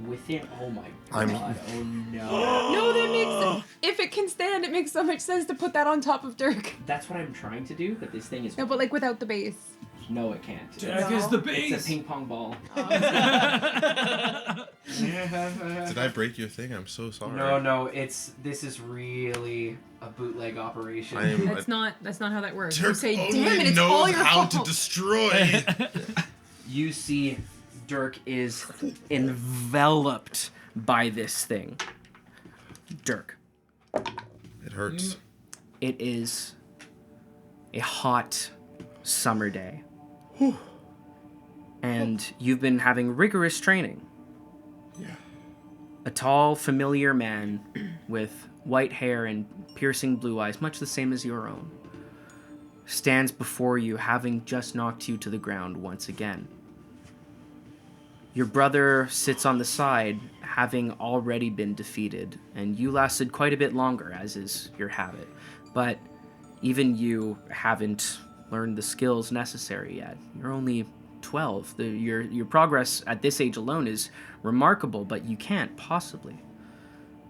within. Oh my god! Oh no! No, that makes if it can stand, it makes so much sense to put that on top of Dirk. That's what I'm trying to do, but this thing is. No, but like without the base. No, it can't. Dirk is the base. It's a ping pong ball. Did I break your thing? I'm so sorry. No. This is really a bootleg operation. That's not how that works. Dirk You say, only damn it, it's knows all your how fault. to destroy. You see Dirk is enveloped by this thing. Dirk. It hurts. It is a hot summer day. And you've been having rigorous training. Yeah. A tall, familiar man with white hair and piercing blue eyes, much the same as your own, stands before you, having just knocked you to the ground once again. Your brother sits on the side, having already been defeated, and you lasted quite a bit longer, as is your habit. But even you haven't learned the skills necessary yet. You're only 12. Your progress at this age alone is remarkable, but you can't possibly.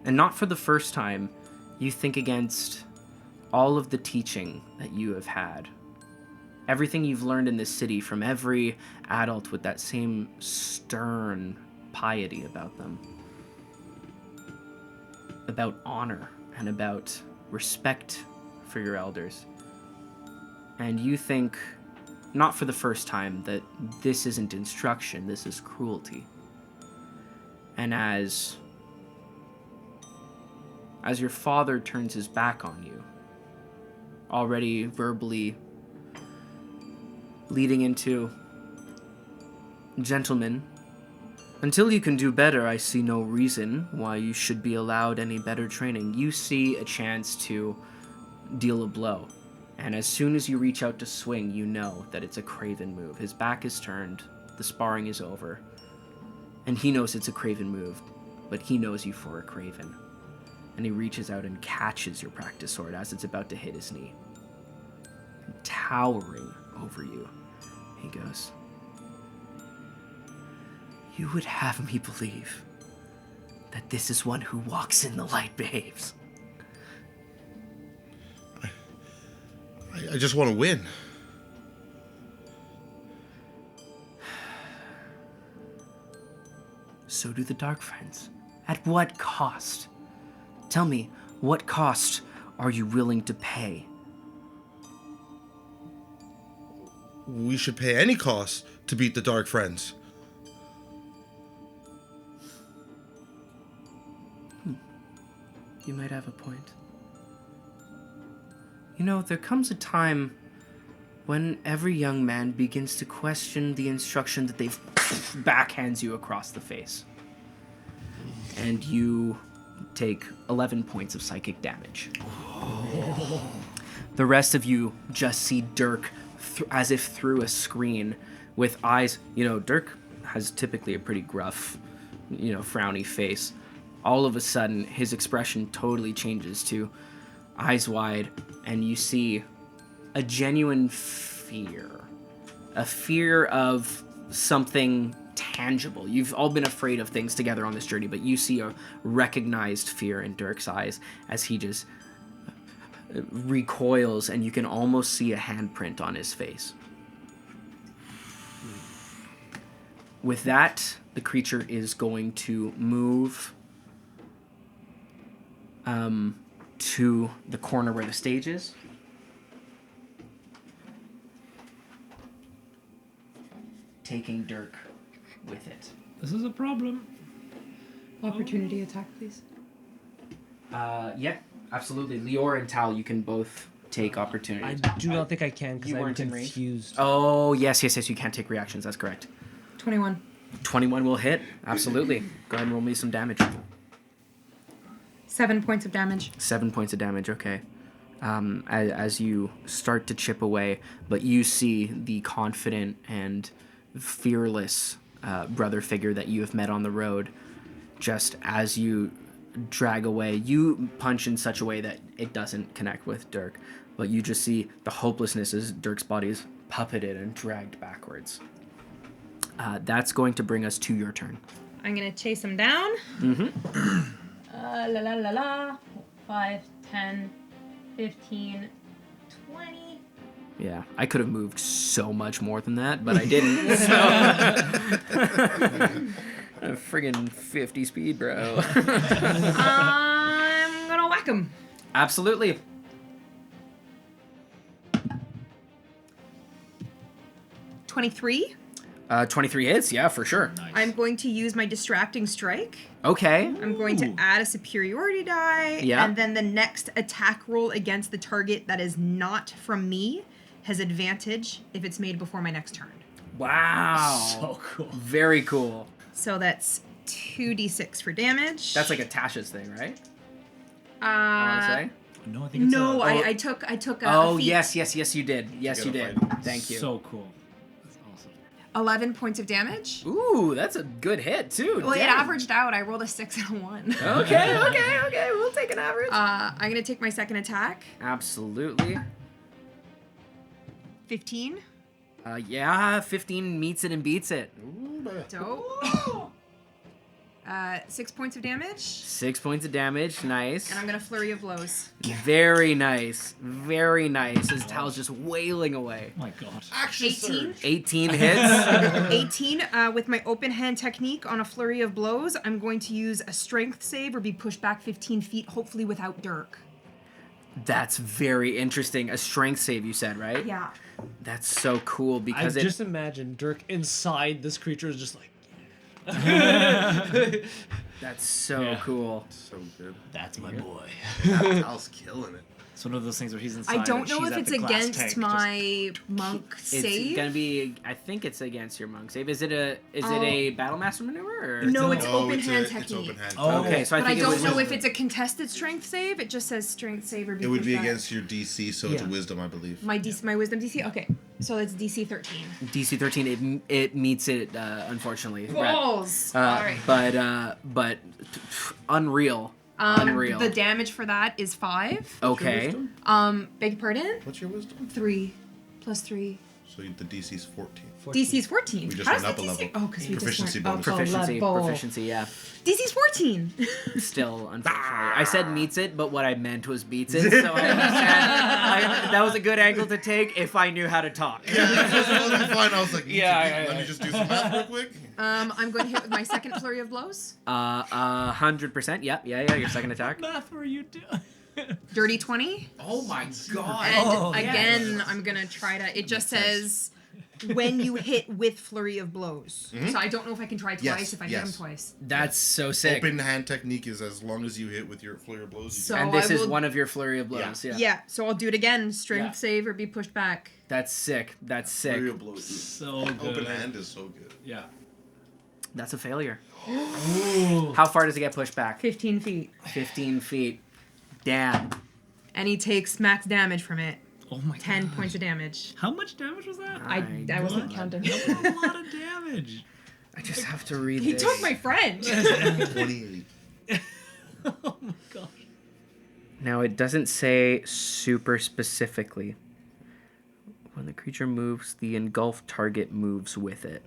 And not for the first time, you think against all of the teaching that you have had. Everything you've learned in this city from every adult with that same stern piety about them. About honor and about respect for your elders. And you think, not for the first time, that this isn't instruction, this is cruelty. And as your father turns his back on you, already verbally leading into, gentlemen, until you can do better, I see no reason why you should be allowed any better training. You see a chance to deal a blow. And as soon as you reach out to swing, you know that it's a craven move. His back is turned, the sparring is over, and he knows it's a craven move, but he knows you for a craven. And he reaches out and catches your practice sword as it's about to hit his knee. And towering over you, he goes, "You would have me believe that this is one who walks in the light behaves." I just want to win. So do the Dark Friends. At what cost? Tell me, what cost are you willing to pay? We should pay any cost to beat the Dark Friends. You might have a point. You know, there comes a time when every young man begins to question the instruction that they've backhands you across the face. And you take 11 points of psychic damage. The rest of you just see Dirk as if through a screen with eyes. You know, Dirk has typically a pretty gruff, frowny face. All of a sudden, his expression totally changes to eyes wide, and you see a genuine fear. A fear of something tangible. You've all been afraid of things together on this journey, but you see a recognized fear in Dirk's eyes as he just recoils, and you can almost see a handprint on his face. With that, the creature is going to move to the corner where the stage is. Taking Dirk with it. This is a problem. Opportunity attack, please. Yeah, absolutely. Lior and Tal, you can both take opportunity. I do not think I can because You I'm weren't in range? confused. Oh, yes, you can't take reactions. That's correct. 21. 21 will hit. Absolutely. Go ahead and roll me some damage. 7 points of damage. 7 points of damage, okay. As you start to chip away, but you see the confident and fearless brother figure that you have met on the road, just as you drag away. You punch in such a way that it doesn't connect with Dirk, but you just see the hopelessness as Dirk's body is puppeted and dragged backwards. That's going to bring us to your turn. I'm gonna chase him down. La la la la. 5, 10, 15, 20. Yeah, I could have moved so much more than that, but I didn't. So a friggin' 50 speed, bro. I'm gonna whack him. Absolutely. 23. 23 hits, yeah, for sure. I'm going to use my distracting strike. Okay. I'm going to add a superiority die. Yeah. And then the next attack roll against the target that is not from me has advantage if it's made before my next turn. Wow. So cool. Very cool. So that's 2d6 for damage. That's like a Tasha's thing, right? I want to say. No, I think it's No, a, I took a Oh, feat. yes, you did. Yes, you get a did. fight. Thank you. So cool. That's awesome. 11 points of damage. Ooh, that's a good hit, too. Well, it Damn. averaged out. I rolled a 6 and a 1. Okay. We'll take an average. I'm going to take my second attack. Absolutely. 15. Yeah, 15 meets it and beats it. Dope. 6 points of damage. 6 points of damage. Nice. And I'm going to flurry of blows. Very nice. Very nice. His towel's just wailing away. Oh my god. 18. 18 hits. 18. With my open hand technique on a flurry of blows, I'm going to use a strength save or be pushed back 15 feet, hopefully without Dirk. That's very interesting. A strength save, you said, right? Yeah. That's so cool I because just imagine Dirk inside this creature is just like, that's so Yeah. cool. So good. That's my boy. Al's killing it. It's one of those things where he's inside. I don't and know she's if at it's the glass against tank, my monk It's save. gonna be. I think it's against your monk save. Is it a battle master maneuver? Or? No, it's Oh, open hand it's technique. open hand. Oh. Okay, so I But I think it don't was. know if it's a contested strength save. It just says strength save or be It would pushed be back. against your DC, so it's a Yeah. wisdom, I believe. my wisdom DC. Okay, so it's DC 13. DC 13. It meets it. Unfortunately. Balls. All right. But unreal. Unreal. The damage for that is 5. Okay. Beg your pardon? What's your wisdom? 3 plus 3. So the DC's 14. DC's 14. We just How went does up a the DC? level. Oh, because we Proficiency just bonus. Proficiency. level. Proficiency. Yeah. DC's 14. Still, unfortunately, I said meets it, but what I meant was beats it. So I understand. That was a good angle to take if I knew how to talk. Yeah, that was fine. I was like, Yeah. let me just do some math real quick. I'm going to hit with my second flurry of blows. 100%. Yeah. Your second attack. math were you doing? Dirty 20. Oh my god. And again, I'm going to try to... It just says when you hit with flurry of blows. So I don't know if I can try twice Yes, if I hit yes. him twice. That's so sick. Open hand technique is as long as you hit with your flare blows. You So And this I is will- one of your flurry of blows. Yeah. Yeah, so I'll do it again. Strength Yeah. save or be pushed back. That's sick. That's sick. flare blows. So good. Open hand is so good. Yeah. That's a failure. How far does it get pushed back? 15 feet. 15 feet. Damn. And he takes max damage from it. Oh my 10 god. points of damage. How much damage was that? I wasn't God. counting. That's a lot of damage. I just have to read He this. took my friend. 28. Oh my gosh. Now, it doesn't say super specifically. When the creature moves, the engulfed target moves with it.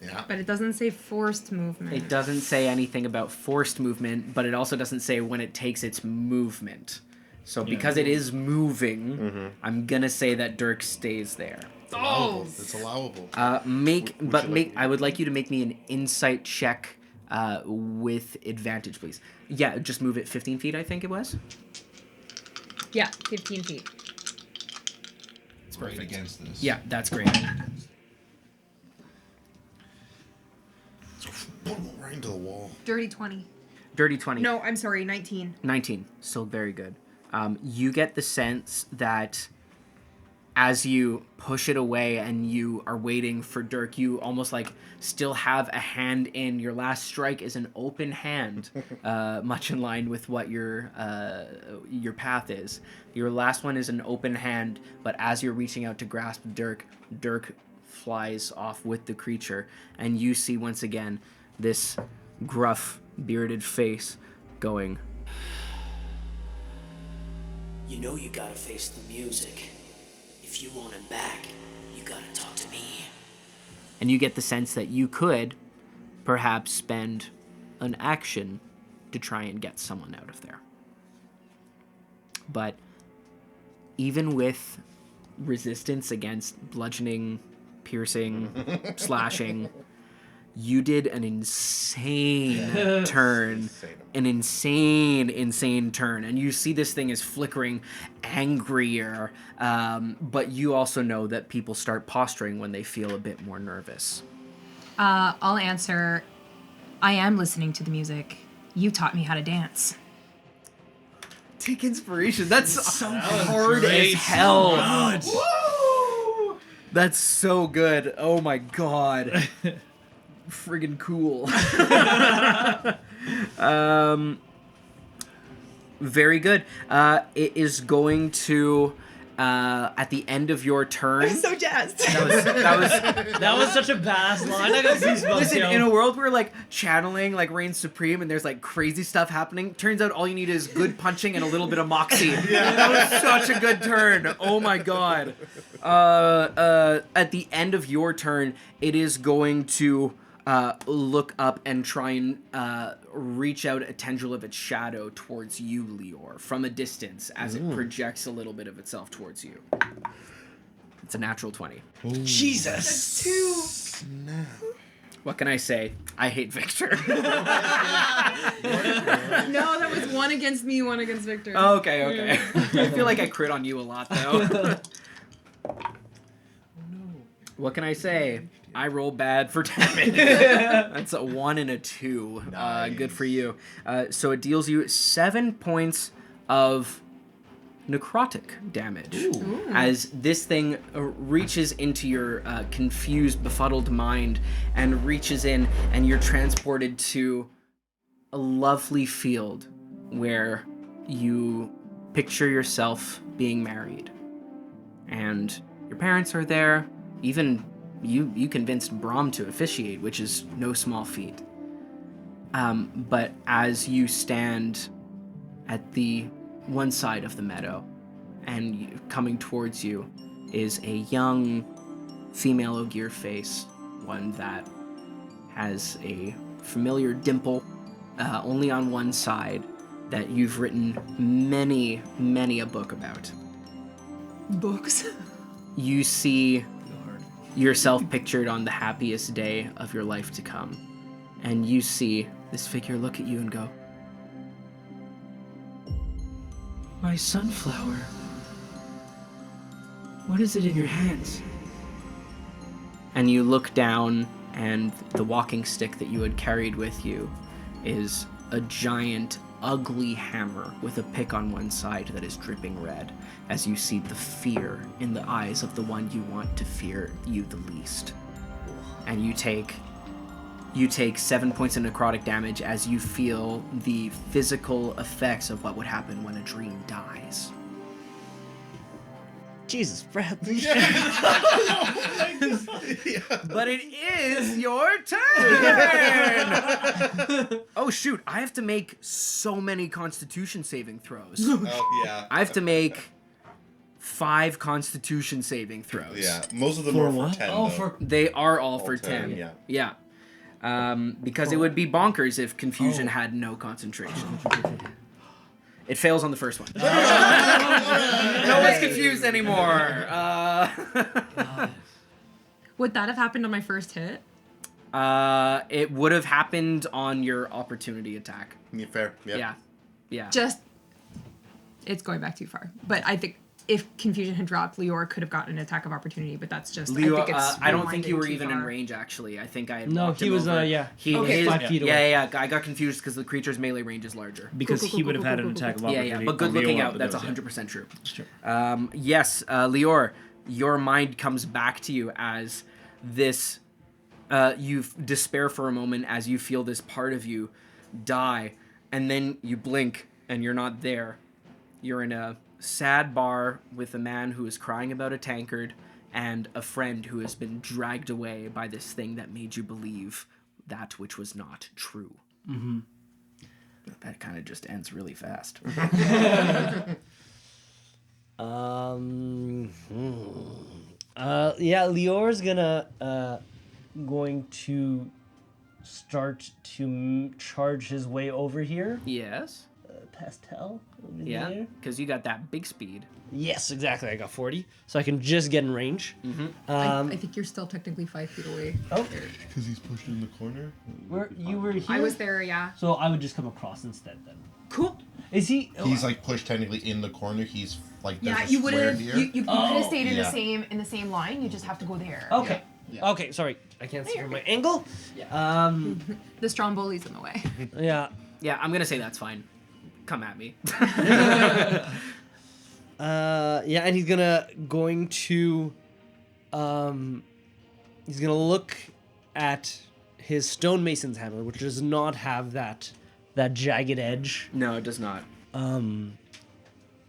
Yeah. But it doesn't say forced movement. It doesn't say anything about forced movement, but it also doesn't say when it takes its movement. So because it is moving, I'm gonna say that Dirk stays there. Allowable. It's allowable. I would like you to make me an insight check with advantage, please. Yeah, just move it 15 feet, I think it was. Yeah, 15 feet. It's right against this. Yeah, that's great. Boom, right into the wall. Dirty 20. Dirty 20. No, I'm sorry, 19. 19. Still very good. You get the sense that as you push it away and you are waiting for Dirk, you almost like still have a hand in. Your last strike is an open hand, much in line with what your path is. Your last one is an open hand, but as you're reaching out to grasp Dirk, Dirk flies off with the creature, and you see once again this gruff, bearded face going, You know you gotta face the music. If you want him back, you gotta talk to me. and you get the sense that you could perhaps spend an action to try and get someone out of there. But even with resistance against bludgeoning, piercing, slashing, you did an insane turn. An insane turn. And you see this thing is flickering angrier, but you also know that people start posturing when they feel a bit more nervous. I'll answer. I am listening to the music. You taught me how to dance. Take inspiration. That's so hard as hell. Woo! That's so good. Oh my god. Friggin' cool. Very good. It is going to at the end of your turn. I'm so jazzed. That was such a badass line. I got goosebumps. Listen, in a world where like channeling like reigns supreme and there's like crazy stuff happening, turns out all you need is good punching and a little bit of moxie. That was such a good turn. Oh my god. At the end of your turn, it is going to look up and try and reach out a tendril of its shadow towards you, Lior, from a distance as it projects a little bit of itself towards you. It's a natural 20. Jesus. Snap. What can I say? I hate Victor. No, that was one against me, one against Victor. Okay. I feel like I crit on you a lot, though. What can I say? I roll bad for damage. That's a 1 and a 2. Nice. Good for you. So it deals you 7 points of necrotic damage as this thing reaches into your confused, befuddled mind and reaches in, and you're transported to a lovely field where you picture yourself being married. And your parents are there. Even you convinced Brahm to officiate, which is no small feat. But as you stand at the one side of the meadow, and coming towards you is a young female Ogier face, one that has a familiar dimple only on one side that you've written many a book about. Books. You see yourself pictured on the happiest day of your life to come, and you see this figure look at you and go, "My sunflower, what is it in your hands?" And you look down, and the walking stick that you had carried with you is a giant, ugly hammer with a pick on one side that is dripping red, as you see the fear in the eyes of the one you want to fear you the least. And you take 7 points of necrotic damage as you feel the physical effects of what would happen when a dream dies. Jesus, Bradley. But it is your turn! Oh shoot, I have to make so many Constitution saving throws. Oh, yeah. I have to make 5 Constitution saving throws. Yeah, most of them For are what? for 10. Oh, though. for They are all for 10, 10. yeah. Because it would be bonkers if Confusion had no concentration. It fails on the first one. No one's confused anymore. Would that have happened on my first hit? It would have happened on your opportunity attack. Yeah, fair. Yep. Yeah. Just, it's going back too far. But I think if Confusion had dropped, Lior could have gotten an attack of opportunity, but that's just, Leo, I think it's I don't think you were rewinding too even in far. range, actually. I think I had No, walked he him was, over. yeah. He Okay, is, 5 feet away. Yeah, I got confused because the creature's melee range is larger. Because he would have had an attack of opportunity. Yeah, but good on looking Leor, out. but That's that was- 100% true. Sure. Yes, Lior, your mind comes back to you as this, you despair for a moment as you feel this part of you die, and then you blink and you're not there. You're in a sad bar with a man who is crying about a tankard and a friend who has been dragged away by this thing that made you believe that which was not true. That kind of just ends really fast. Lior's going to start to charge his way over here. Yes. Pastel over Yeah, there. because you got that big speed. Yes, exactly. I got 40, so I can just get in range. I think you're still technically 5 feet away. Oh, Because he's pushed in the corner. you were here. I was there, yeah. So I would just come across instead then. Cool. Is he? He's like pushed technically in the corner. He's like there's Yeah, a you would square have. here. You could have stayed in Yeah. the same line. You just have to go there. Okay. Yeah. Okay. Sorry, I can't see from my angle. The Stromboli's in the way. Yeah. Yeah, I'm gonna say that's fine. Come at me. Yeah, and he's going to he's gonna look at his stonemason's hammer, which does not have that jagged edge. No, it does not. And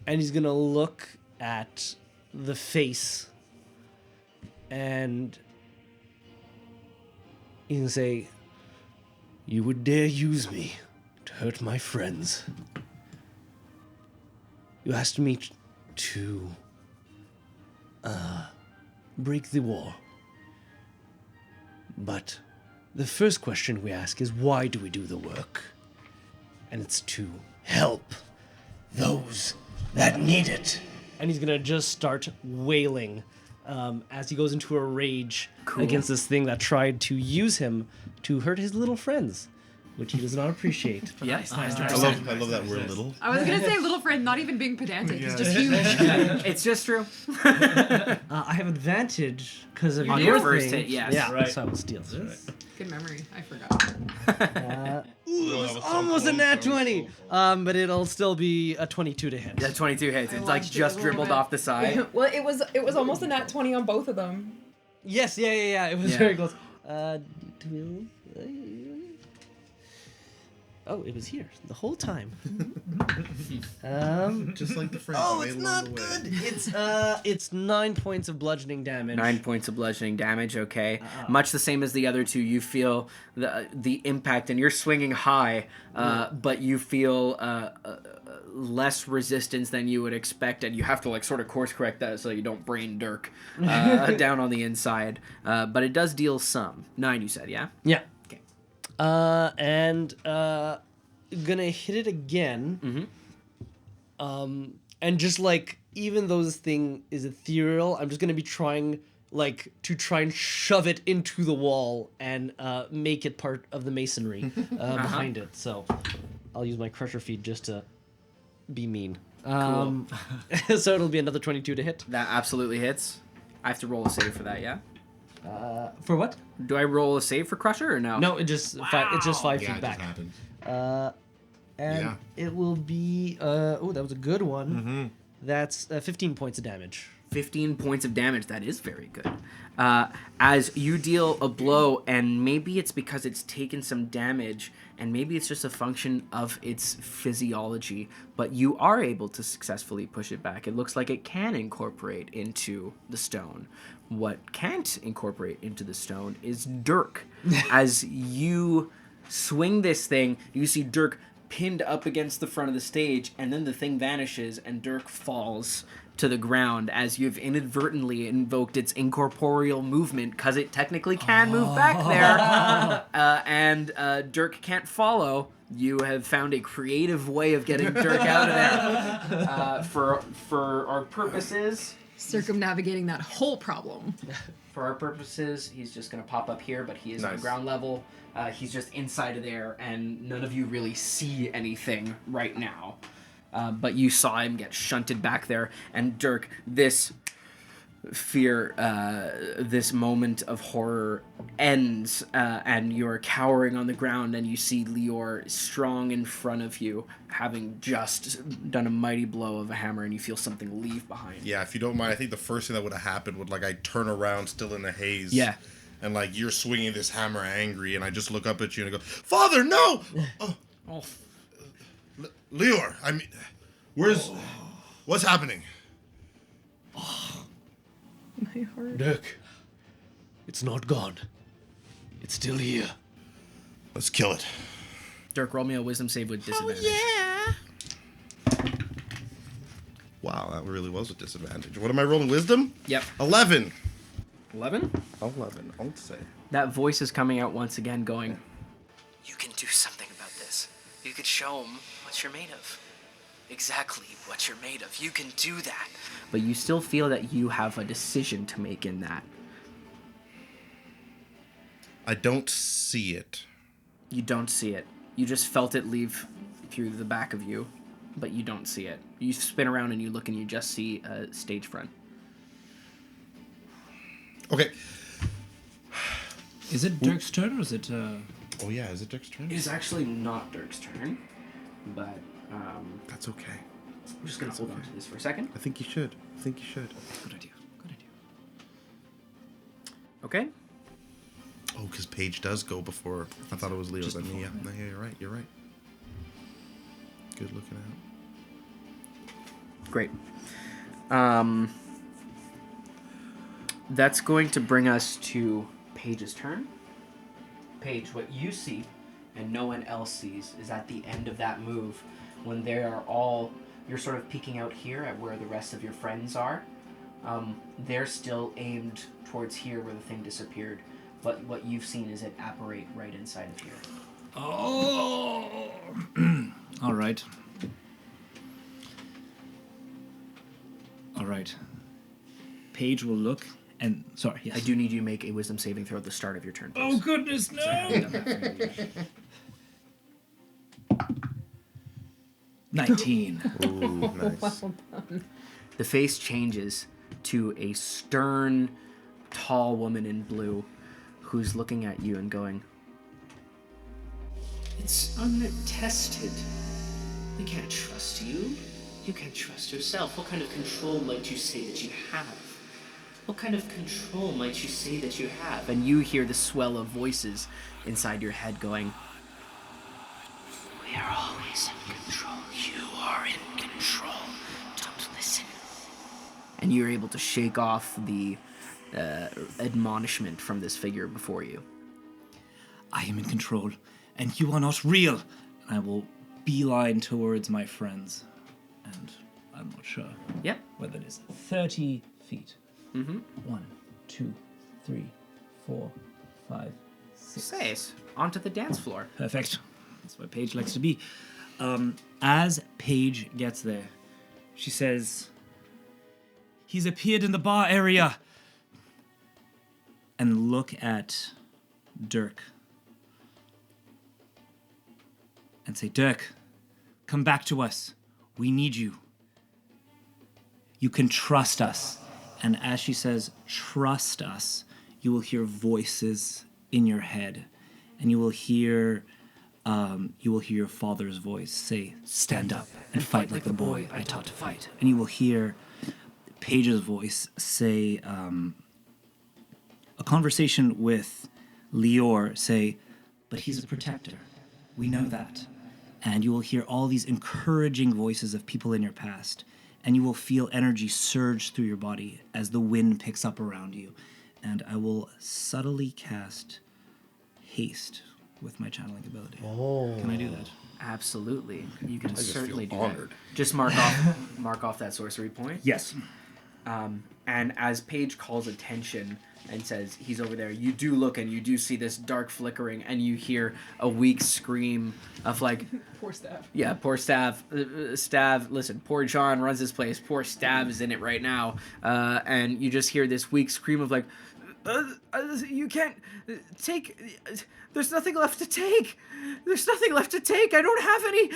he's gonna look at the face, and he's gonna say, "You would dare use me to hurt my friends. You asked me to break the wall. But the first question we ask is, why do we do the work? And it's to help those that need it." And he's gonna just start wailing as he goes into a rage against this thing that tried to use him to hurt his little friends, which he does not appreciate. Yes. I love that word little. I was gonna say little friend, not even being pedantic. He's just huge. It's just true. I have advantage because of On your your first thing. hit, yes. Yeah, Right. so I will steal this. Good memory. I forgot. Almost a nat 20, but it'll still be a 22 to hit. Yeah, 22 hits. It's like watched it just a little dribbled bit. off the side. Well, it was almost a nat 20 on both of them. Yes, yeah. It was Yeah. very close. 12. Oh, it was here the whole time. Just like the friends. Oh, made it's along not the way. good. It's 9 points of bludgeoning damage. 9 points of bludgeoning damage, okay. Much the same as the other two. You feel the impact, and you're swinging high, but you feel less resistance than you would expect, and you have to like sort of course correct that so you don't brain Dirk down on the inside. But it does deal some. 9, you said, yeah? Yeah. Okay. And gonna hit it again. And just like, even though this thing is ethereal, I'm just gonna be trying to try and shove it into the wall and make it part of the masonry behind it. So I'll use my crusher feed just to be mean. So it'll be another 22 to hit. That absolutely hits. I have to roll a save for that, yeah? For what? Do I roll a save for Crusher or no? No, it's just 5 Yeah, feet it back. just happened. And Yeah. it will be that was a good one. That's 15 points of damage. 15 points of damage. That is very good. As you deal a blow, and maybe it's because it's taken some damage, and maybe it's just a function of its physiology, but you are able to successfully push it back. It looks like it can incorporate into the stone. What can't incorporate into the stone is Dirk. As you swing this thing, you see Dirk pinned up against the front of the stage, and then the thing vanishes, and Dirk falls to the ground as you've inadvertently invoked its incorporeal movement, because it technically can move back there, and Dirk can't follow. You have found a creative way of getting Dirk out of there. For our purposes, Circumnavigating that whole problem. he's just going to pop up here, but he is on Nice. ground level. He's just inside of there, and none of you really see anything right now. But you saw him get shunted back there, and Dirk, this fear, this moment of horror ends, and you're cowering on the ground, and you see Lior strong in front of you, having just done a mighty blow of a hammer, and you feel something leave behind. Yeah, if you don't mind, I think the first thing that would have happened would I turn around still in the haze. Yeah. And you're swinging this hammer angry, and I just look up at you and I go, "Father, no!" Lior, I mean, what's happening? My heart. Dirk, it's not gone. It's still here. Let's kill it. Dirk, roll me a wisdom save with disadvantage. Wow, that really was a disadvantage. What am I rolling? Wisdom? Yep. 11. 11? 11, I'll say. That voice is coming out once again going, you can do something about this. You could show them what you're made of. Exactly what you're made of. You can do that. But you still feel that you have a decision to make in that. I don't see it. You don't see it. You just felt it leave through the back of you, but you don't see it. You spin around and you look and you just see a stage front. Okay. Is it Dirk's turn or is it... Oh yeah, is it Dirk's turn? It is actually not Dirk's turn, but That's okay. I'm just going to hold on to this for a second. I think you should. Good idea. Okay. Oh, because Paige does go before. I thought it was Leo. Then yeah, no, yeah, you're right. Good looking out. Great. That's going to bring us to Paige's turn. Paige, what you see and no one else sees is at the end of that move when they are all, you're sort of peeking out here at where the rest of your friends are. They're still aimed towards here where the thing disappeared, but what you've seen is it apparate right inside of here. Oh! All right. Paige will look and... Sorry, yes. I do need you to make a wisdom saving throw at the start of your turn, please. Oh, goodness, no! 19. Ooh, nice. The face changes to a stern, tall woman in blue who's looking at you and going, It's untested. We can't trust you. You can't trust yourself. What kind of control might you say that you have? What kind of control might you say that you have? and you hear the swell of voices inside your head going, We are always in control. You are in control. Don't listen. and you're able to shake off the admonishment from this figure before you. I am in control, and you are not real. I will beeline towards my friends, and I'm not sure Yep. whether it is 30 feet. Mm-hmm. 1, 2, 3, 4, 5, 6. Says, onto the dance floor. Perfect. That's where Paige likes to be. As Paige gets there, she says, "He's appeared in the bar area." And look at Dirk. And say, "Dirk, come back to us. We need you. You can trust us." And as she says, "Trust us," you will hear voices in your head. And you will hear your father's voice say, "Stand up and fight like the boy I taught to fight." And you will hear Paige's voice say, a conversation with Lior say, "But he's a protector. We know that." And you will hear all these encouraging voices of people in your past. And you will feel energy surge through your body as the wind picks up around you. And I will subtly cast haste with my channeling ability. Oh. Can I do that? Absolutely. You can certainly do honored. that. Just mark off that sorcery point. Yes. And as Paige calls attention and says, "He's over there," you do look and you do see this dark flickering and you hear a weak scream of like... Poor Stav. Yeah, poor Stav. Stav, listen, poor John runs this place. Poor Stav is in it right now. And you just hear this weak scream of like, "You can't take... There's nothing left to take. There's nothing left to take. I don't have any..."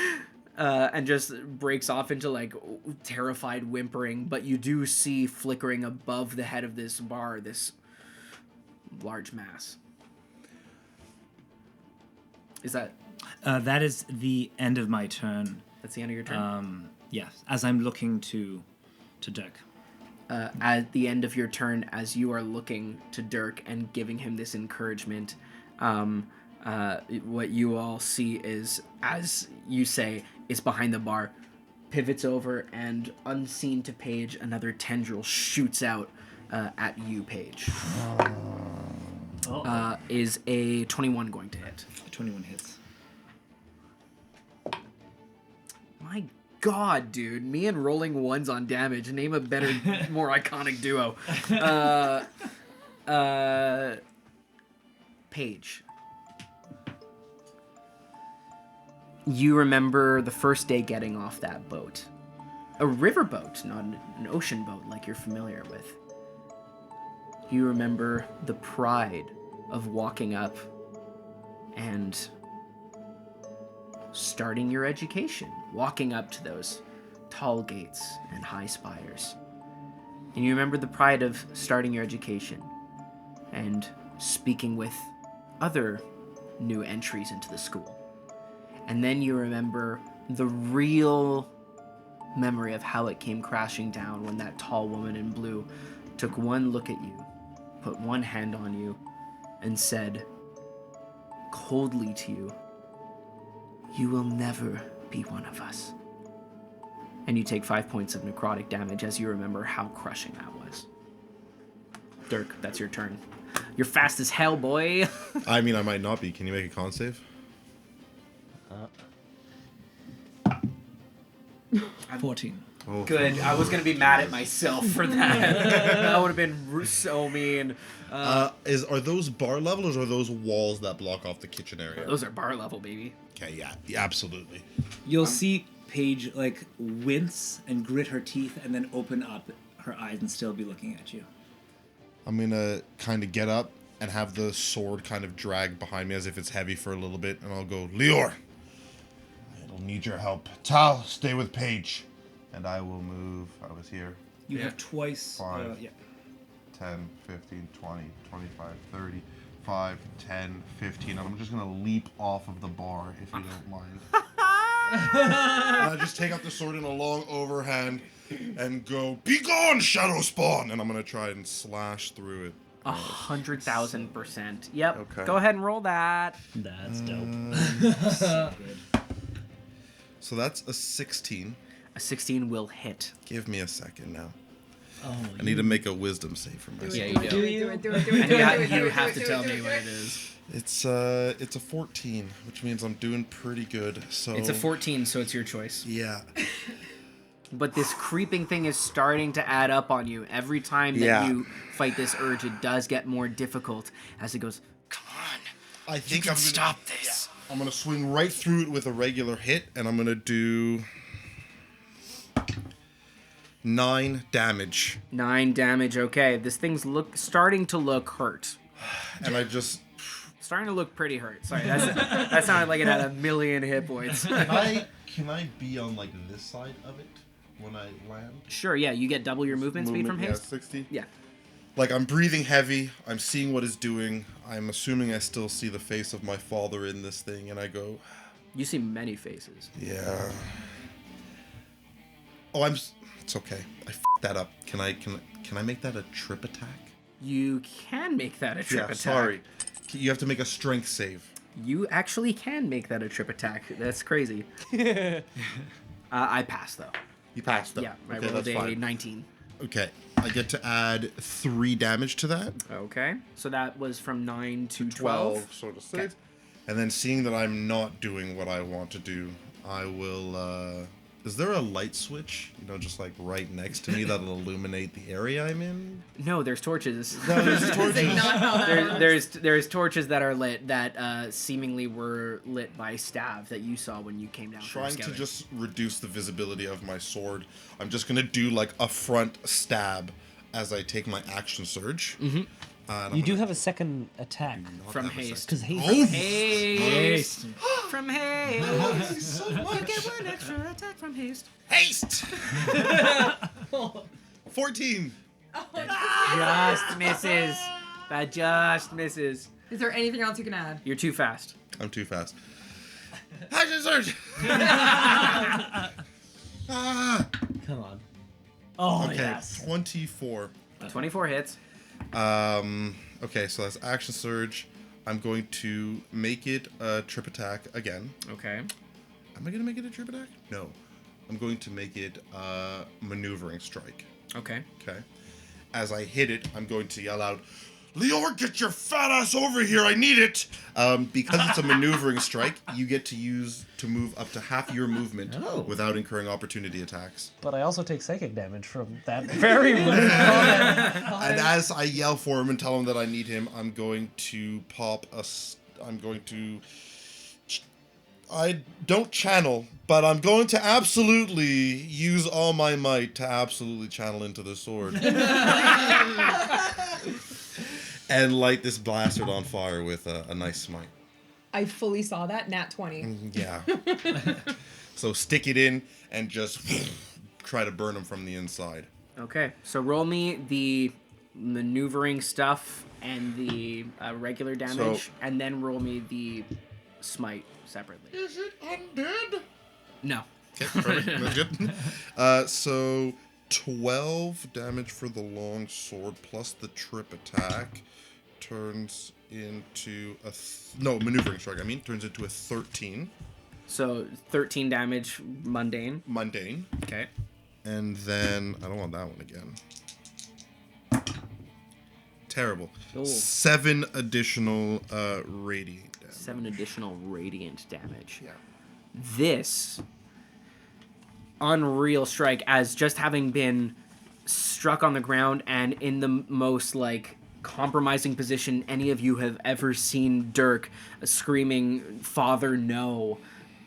And just breaks off into like terrified whimpering. But you do see flickering above the head of this bar, this large mass. Is that... That is the end of my turn. That's the end of your turn? Yes, as I'm looking to Dirk. At the end of your turn, as you are looking to Dirk and giving him this encouragement, what you all see is, as you say, is behind the bar, pivots over, and unseen to Paige, another tendril shoots out at you, Paige. Is a 21 going to hit? 21 hits. My God, dude. Me and rolling ones on damage. Name a better, more iconic duo. Paige. You remember the first day getting off that boat. A river boat, not an ocean boat like you're familiar with. You remember the pride of walking up and starting your education, walking up to those tall gates and high spires. And you remember the pride of starting your education and speaking with other new entries into the school. And then you remember the real memory of how it came crashing down when that tall woman in blue took one look at you, put one hand on you, and said coldly to you, "You will never be one of us." And you take 5 points of necrotic damage as you remember how crushing that was. Dirk, that's your turn. You're fast as hell, boy. I mean, I might not be. Can you make a con save? 14. Oh. Good. I was going to be mad at myself for that. That would have been so mean. Are those bar levels or are those walls that block off the kitchen area? Those are bar level, baby. Okay, yeah, absolutely. You'll see Paige like wince and grit her teeth and then open up her eyes and still be looking at you. I'm gonna kind of get up and have the sword kind of drag behind me as if it's heavy for a little bit, and I'll go, Lior, I don't need your help. Tal, stay with Paige. And I will move, I was here. You have twice. 5, Yeah. 10, 15, 20, 25, 30, 5, 10, 15. And I'm just gonna leap off of the bar, if you don't mind. And I just take out the sword in a long overhand and go, be gone, Shadow Spawn! And I'm gonna try and slash through it. 100,000%. Yep. Okay. Go ahead and roll that. That's dope. So good. So that's a 16. A 16 will hit. Give me a second now. Oh, I need to make a wisdom save for myself. Yeah, you do. Do it. And you have to tell me what it is. It's a 14, which means I'm doing pretty good. So It's a 14, so it's your choice. Yeah. But this creeping thing is starting to add up on you. Every time that you fight this urge, it does get more difficult as it goes, come on. I think you I'm can gonna stop this. Yeah, I'm gonna swing right through it with a regular hit, and I'm gonna do 9 damage. 9 damage, okay. This thing's starting to look hurt. And I just Starting to look pretty hurt. Sorry, that sounded like it had a million hit points. can I be on like this side of it when I land? Sure, yeah, you get double your movement speed from haste. Yeah, 60. Yeah. Like I'm breathing heavy. I'm seeing what it's doing. I'm assuming I still see the face of my father in this thing, and I go, You see many faces. yeah. Oh, it's okay. I that up. Can I make that a trip attack? You can make that a trip attack. Sorry. You have to make a strength save. You actually can make that a trip attack. That's crazy. I passed, though. You passed though. Yeah, I Okay, rolled that's a fine. 19. Okay, I get to add 3 damage to that. Okay. So that was from 9 to 12. sort of save. And then seeing that I'm not doing what I want to do, I will, is there a light switch, just like right next to me that'll illuminate the area I'm in? No, there's torches. No, there's torches. Not how that works. There's torches that are lit that seemingly were lit by Stav that you saw when you came down. Trying from to scouting. just reduce the visibility of my sword, I'm just gonna do like a front stab as I take my action surge. Mm-hmm. You do have a second attack. From haste. Because haste. Haste. From haste. You get one extra attack from haste. Haste! 14! Just misses. That just misses. Is there anything else you can add? You're too fast. I'm too fast. Action surge! Ah! Come on. Oh, Okay, yes. 24. 24 hits. Okay, so that's action surge. I'm going to make it a trip attack again. Okay. Am I going to make it a trip attack? No. I'm going to make it a maneuvering strike. Okay. Okay. As I hit it, I'm going to yell out, Lior, get your fat ass over here. I need it. Because it's a maneuvering strike, you get to move up to half your movement without incurring opportunity attacks. But I also take psychic damage from that very rude comment. And as I yell for him and tell him that I need him, I'm going to I don't channel, but I'm going to absolutely use all my might to absolutely channel into the sword. And light this bastard on fire with a nice smite. I fully saw that. Nat 20. Yeah. So stick it in and just try to burn him from the inside. Okay, so roll me the maneuvering stuff and the regular damage, and then roll me the smite separately. Is it undead? No. Okay, perfect. That's good. So 12 damage for the long sword plus the trip attack turns into maneuvering strike. Turns into a 13. So 13 damage, mundane. Okay. And then I don't want that one again. Terrible. Ooh. 7 additional radiant damage. 7 additional radiant damage. Yeah. This unreal strike, as just having been struck on the ground and in the most compromising position any of you have ever seen Dirk screaming, "Father, no."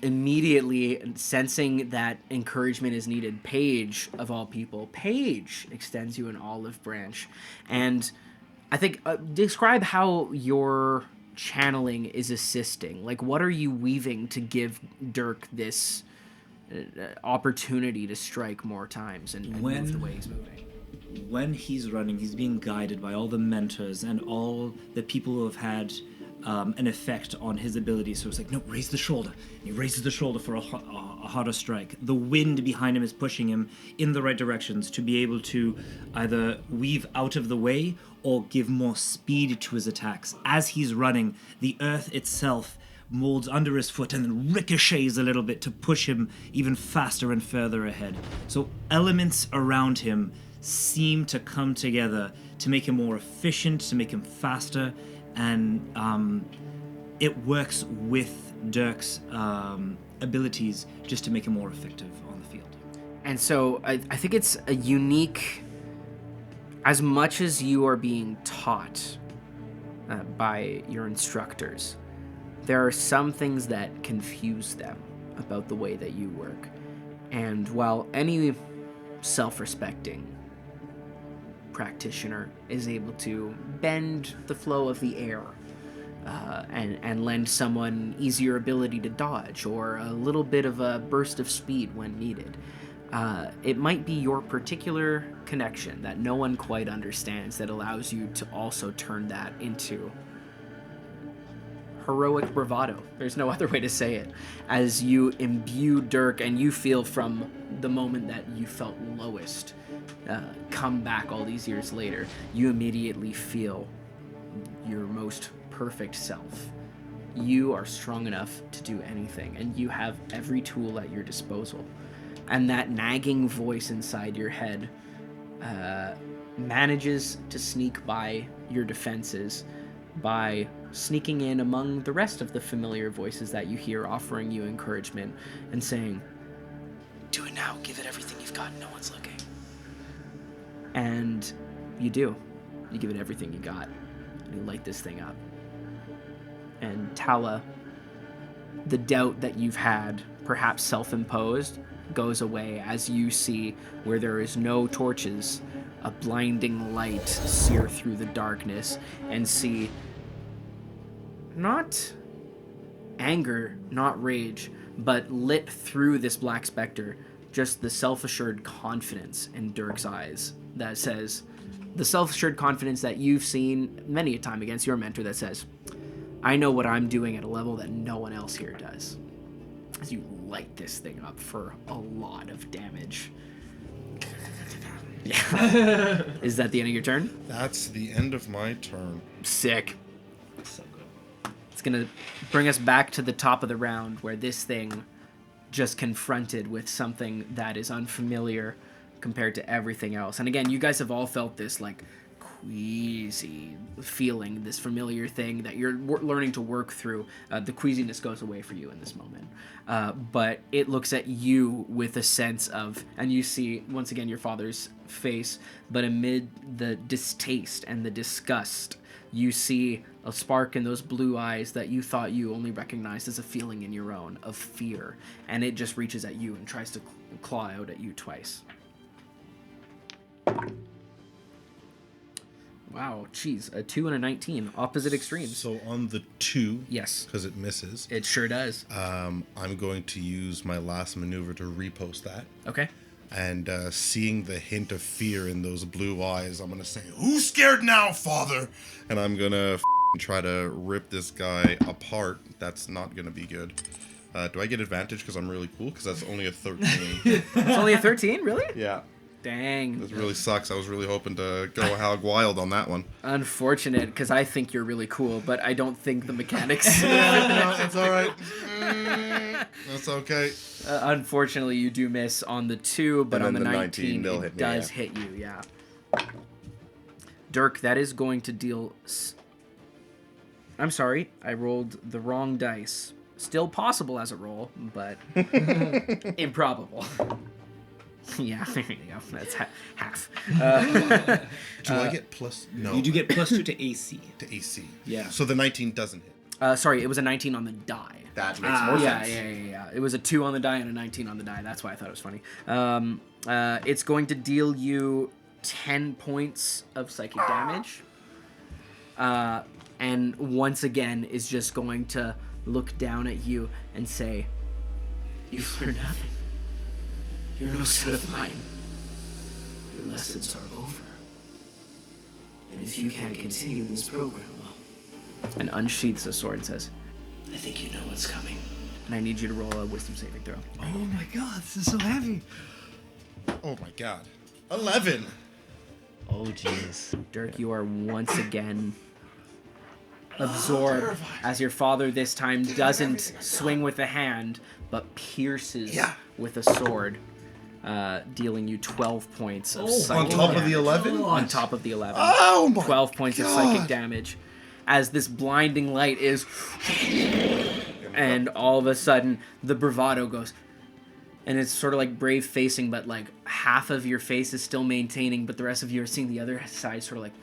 Immediately sensing that encouragement is needed, Paige, of all people, Paige extends you an olive branch. And I think, describe how your channeling is assisting. What are you weaving to give Dirk this opportunity to strike more times and move the way he's moving? When he's running, he's being guided by all the mentors and all the people who have had an effect on his ability. So it's no, raise the shoulder. And he raises the shoulder for a harder strike. The wind behind him is pushing him in the right directions to be able to either weave out of the way or give more speed to his attacks. As he's running, the earth itself molds under his foot and then ricochets a little bit to push him even faster and further ahead. So elements around him seem to come together to make him more efficient, to make him faster, and it works with Dirk's abilities just to make him more effective on the field. And so I think it's a unique, as much as you are being taught by your instructors, there are some things that confuse them about the way that you work. And while any self-respecting practitioner is able to bend the flow of the air and lend someone easier ability to dodge or a little bit of a burst of speed when needed, it might be your particular connection that no one quite understands that allows you to also turn that into heroic bravado. There's no other way to say it. As you imbue Dirk and you feel from the moment that you felt lowest come back all these years later, you immediately feel your most perfect self. You are strong enough to do anything, and you have every tool at your disposal. And that nagging voice inside your head manages to sneak by your defenses by sneaking in among the rest of the familiar voices that you hear offering you encouragement and saying, "Do it now, give it everything you've got, no one's looking." And you do. You give it everything you got, and you light this thing up. And Tala, the doubt that you've had, perhaps self-imposed, goes away as you see where there is no torches, a blinding light sear through the darkness, and see not anger, not rage, but lit through this black specter, just the self-assured confidence in Dirk's eyes that says, the self-assured confidence that you've seen many a time against your mentor that says, "I know what I'm doing at a level that no one else here does." As you light this thing up for a lot of damage. Yeah. Is that the end of your turn? That's the end of my turn. Sick. So good. It's gonna bring us back to the top of the round where this thing just confronted with something that is unfamiliar compared to everything else. And again, you guys have all felt this queasy feeling, this familiar thing that you're learning to work through. The queasiness goes away for you in this moment. But it looks at you with a sense of, and you see, once again, your father's face, but amid the distaste and the disgust, you see a spark in those blue eyes that you thought you only recognized as a feeling in your own of fear. And it just reaches at you and tries to claw out at you twice. Wow, geez, a 2 and a 19, opposite extremes. So on the 2, yes, because it misses. It sure does. I'm going to use my last maneuver to repost that. Okay. And seeing the hint of fear in those blue eyes, I'm going to say, "Who's scared now, father?" And I'm going to try to rip this guy apart. That's not going to be good. Do I get advantage because I'm really cool? Because that's only a 13. It's only a 13, really? Yeah. Dang. This really sucks. I was really hoping to go hog wild on that one. Unfortunate, because I think you're really cool, but I don't think the mechanics... No, it's all right. That's okay. Unfortunately, you do miss on the 2, but on the 19 they'll it hit me, does hit you, yeah. Dirk, that is going to deal... I'm sorry, I rolled the wrong dice. Still possible as a roll, but improbable. Yeah, there you go. That's half. Do I get plus? No. You do get +2 to AC. To AC. Yeah. So the 19 doesn't hit. Sorry, it was a 19 on the die. That makes more sense. Yeah. It was a 2 on the die and a 19 on the die. That's why I thought it was funny. It's going to deal you 10 points of psychic damage. And once again is just going to look down at you and say, "You've learned nothing. You're no son of mine. Your lessons are over. And if you can't continue this program, well..." And unsheaths a sword and says, I think you know what's coming. and I need you to roll a wisdom saving throw. Oh my god, this is so heavy. Oh my god. 11. Oh, jeez. Dirk, you are once again absorbed as your father this time doesn't swing with a hand, but pierces with a sword, dealing you 12 points of psychic On top damage. of the 11? On top of the 11. Oh my 12 points of psychic damage. As this blinding light is... And all of a sudden, the bravado goes... And it's sort of like brave facing, but like half of your face is still maintaining, but the rest of you are seeing the other side sort of like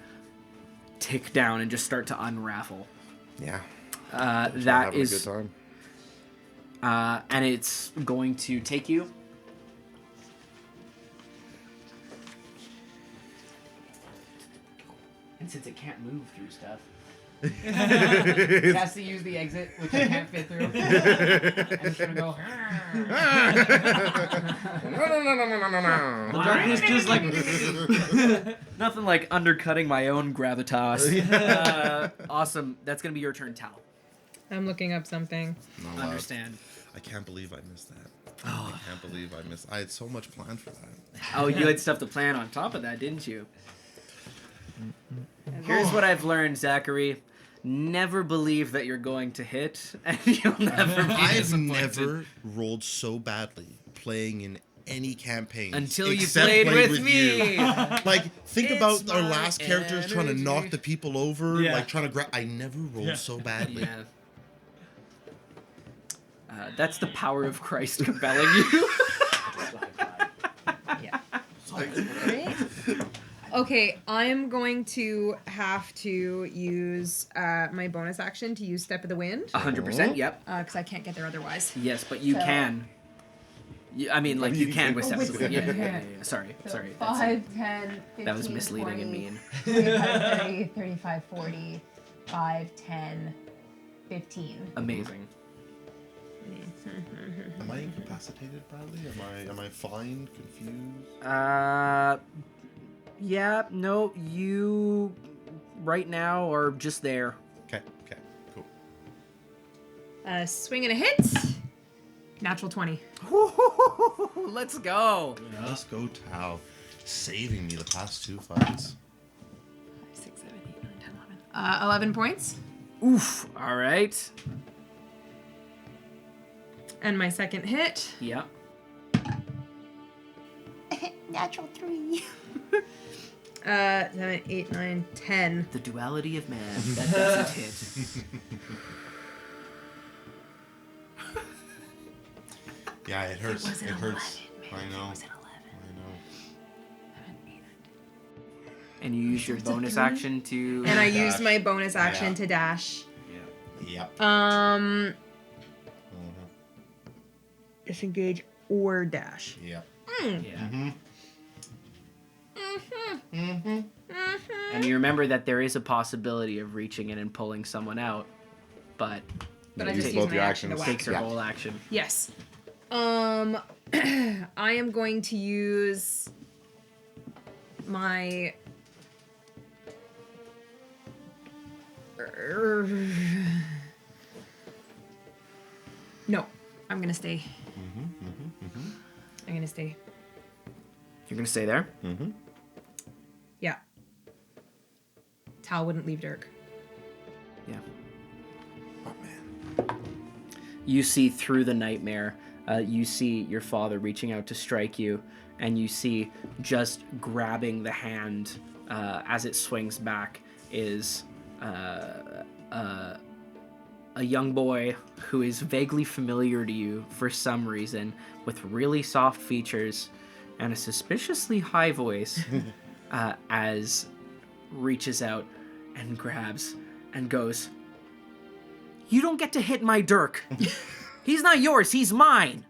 tick down and just start to unravel. Yeah. That is... a good time. And it's going to take you... And since it can't move through stuff... it has to use the exit, which I can't fit through. I'm just gonna go... The darkness just like... Nothing like undercutting my own gravitas. Awesome. That's gonna be your turn, Tal. I'm looking up something. Understand. I can't believe I missed that. I can't believe I missed. I had so much planned for that. Oh, you had stuff to plan on top of that, didn't you? Here's what I've learned, Zachary. Never believe that you're going to hit, and you'll never be I've disappointed. never rolled so badly playing in any campaign Until you played with me. Like, think It's about our my last characters trying to energy. knock the people over, Yeah. like trying to grab. I never rolled so badly. Yeah. That's the power of Christ compelling you. Okay, I'm going to have to use my bonus action to use Step of the Wind. 100%, yep. Because I can't get there otherwise. Yes, but you So- can. I mean, like, you can with Oh, Step with of the Wind. Yeah, Step of the yeah, Wind. yeah. Sorry. That's 5, 10, 15, That was misleading 20, and mean. 25, 30, 35, 40, 5, 10, 15. Amazing. Am I incapacitated, Bradley? Am I fine? Confused? Yeah, no, you right now are just there. Okay, cool. Swing and a hit. Natural 20. Let's go. Let's go, Tao. Saving me the past 2 fights. 6, 7, 8, 9, 10, 11. 11 points. Oof. All right. And my second hit. Yeah. Natural 3. 7, 8, 9, 10. The duality of man. That doesn't hit. Yeah, it hurts. It hurts. I know. And you use your bonus action to... And I used my bonus action to dash. Yep. Disengage or dash. Yep. Yeah. And you remember that there is a possibility of reaching in and pulling someone out, but But I use just both used my your action to actions. whack. takes her whole action. Yes. I am going to use my no, I'm gonna stay. I'm gonna stay. You're gonna stay there? Yeah. Tal wouldn't leave Dirk. Yeah. You see through the nightmare, you see your father reaching out to strike you, and you see just grabbing the hand as it swings back is a young boy who is vaguely familiar to you for some reason, with really soft features and a suspiciously high voice, as reaches out and grabs and goes, "You don't get to hit my Dirk. He's not yours, he's mine."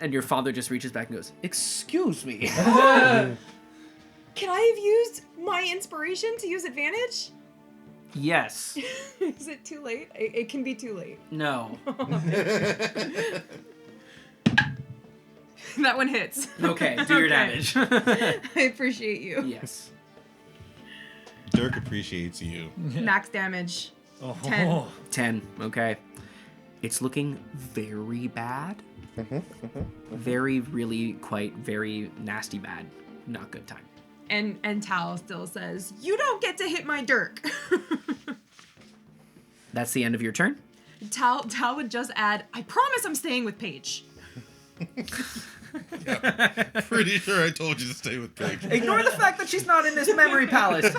And your father just reaches back and goes, "Excuse me." Can I have used my inspiration to use advantage? Yes. Is it too late? It can be too late. No. That one hits. Okay, do your damage. I appreciate you. Yes. Dirk appreciates you. Max damage. Oh. 10. 10, okay. It's looking very bad. Very, really, quite, very nasty bad. Not good time. And Tal still says, "You don't get to hit my Dirk." That's the end of your turn? Tal would just add, "I promise I'm staying with Paige." Pretty sure I told you to stay with Pig. Ignore the fact that she's not in this memory palace.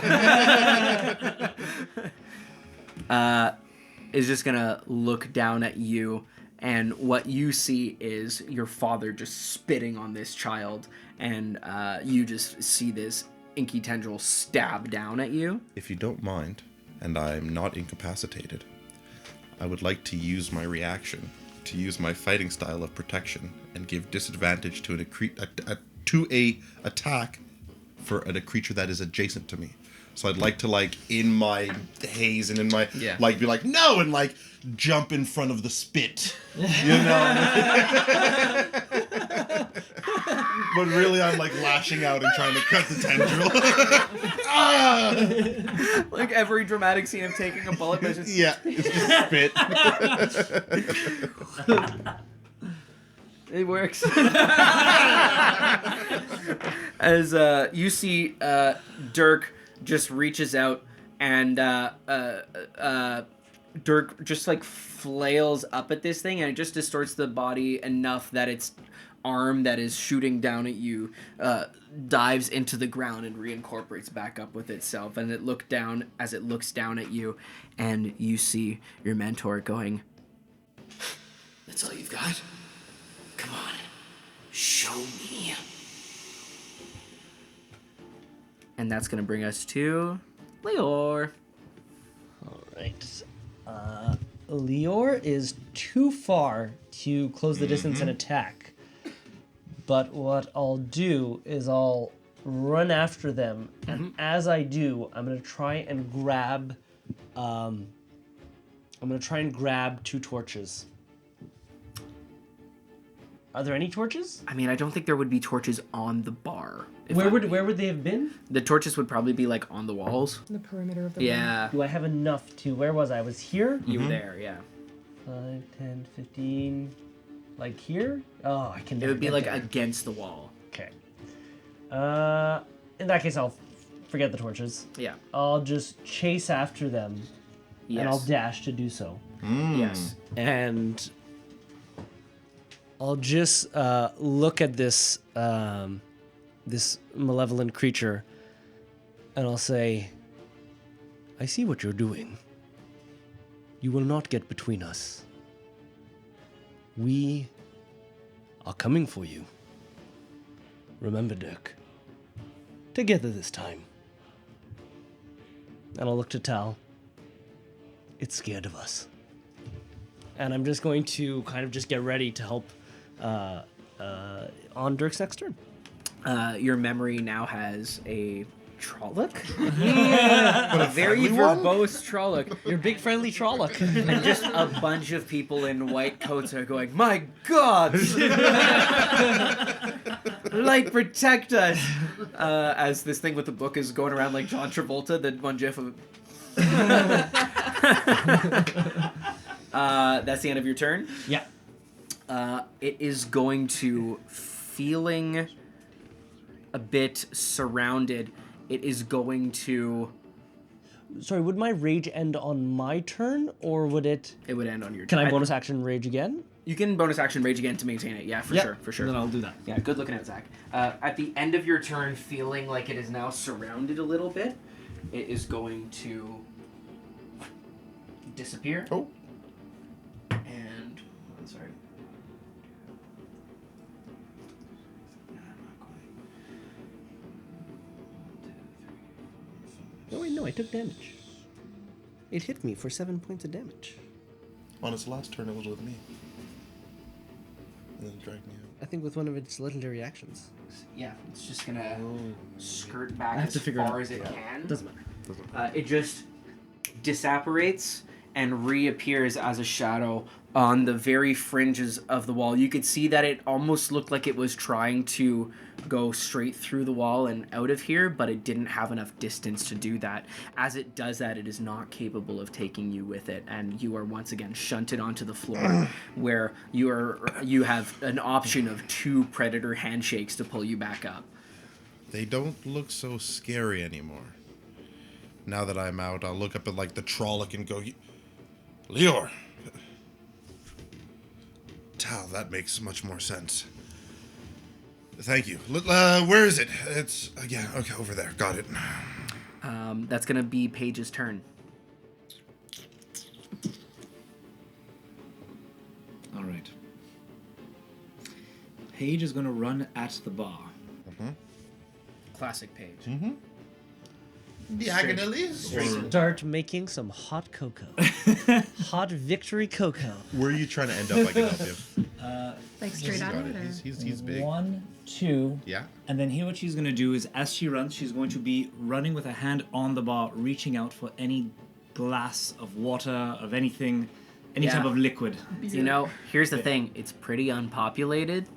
Is just gonna look down at you, and what you see is your father just spitting on this child, and you just see this inky tendril stab down at you. If you don't mind, and I'm not incapacitated, I would like to use my reaction to use my fighting style of protection and give disadvantage to a attack for a creature that is adjacent to me. So I'd like to, in my haze and in my be like, "No," and jump in front of the spit, you know. But really, I'm lashing out and trying to cut the tendril. Like every dramatic scene of taking a bullet, but just it's just spit. It works. As you see, Dirk just reaches out, and Dirk just flails up at this thing, and it just distorts the body enough that its arm that is shooting down at you dives into the ground and reincorporates back up with itself. And it looks down at you, and you see your mentor going, That's all you've got? Come on. Show me. and that's gonna bring us to Leor. All right. Leor is too far to close the distance and attack. But what I'll do is I'll run after them, and as I do, I'm gonna try and grab. I'm gonna try and grab 2 torches. Are there any torches? I mean, I don't think there would be torches on the bar. Where would they have been? The torches would probably be on the walls. The perimeter of the room. Yeah. Do I have enough to? Where was I? I was here. You were there, yeah. 5, 10, 15. Like here? Oh, I can. It would be get there. against the wall. Okay. In that case, I'll forget the torches. Yeah. I'll just chase after them, Yes. and I'll dash to do so. Yes. And I'll just look at this this malevolent creature, And I'll say, I see what you're doing. You will not get between us. We are coming for you. Remember, Dirk. Together this time. And I'll look to Tal. It's scared of us. And I'm just going to kind of just get ready to help on Dirk's next turn. Your memory now has a Trolloc. Yeah, a very verbose Trolloc. Your big friendly Trolloc. And just a bunch of people in white coats are going, my God! Light, protect us! As this thing with the book is going around like John Travolta, the one gif of... That's the end of your turn? Yeah. It is going to, feeling a bit surrounded, it is going to... Sorry, would my rage end on my turn, or would it... It would end on your Can turn. I bonus action rage again? You can bonus action rage again to maintain it, yeah, for sure. Then I'll do that. Yeah, good looking at Zach. At the end of your turn, feeling like it is now surrounded a little bit, it is going to disappear. Oh. And, sorry. Oh wait, no, I took damage. It hit me for 7 points of damage. On its last turn, it was with me. And then it dragged me out. I think with one of its legendary actions. Yeah, it's just gonna skirt back have as to figure it far out. as it can. Doesn't matter. It just disapparates and reappears as a shadow on the very fringes of the wall. You could see that it almost looked like it was trying to go straight through the wall and out of here, but it didn't have enough distance to do that. As it does that, it is not capable of taking you with it, and you are once again shunted onto the floor, where you have an option of 2 predator handshakes to pull you back up. They don't look so scary anymore. Now that I'm out, I'll look up at like the Trolloc and go, Lior! Tal, that makes much more sense. Thank you. Where is it? It's, yeah, okay, over there. Got it. That's gonna be Paige's turn. All right. Paige is going to run at the bar. Classic Paige. Diagonally? Start making some hot cocoa. Hot victory cocoa. Where are you trying to end up, I can help you? Like straight out Got of it. there. He's big. 1, 2. Yeah? And then here what she's going to do is, as she runs, she's going to be running with a hand on the bar, reaching out for any glass of water, of anything, any Yeah. type of liquid. You know, here's the thing. It's pretty unpopulated,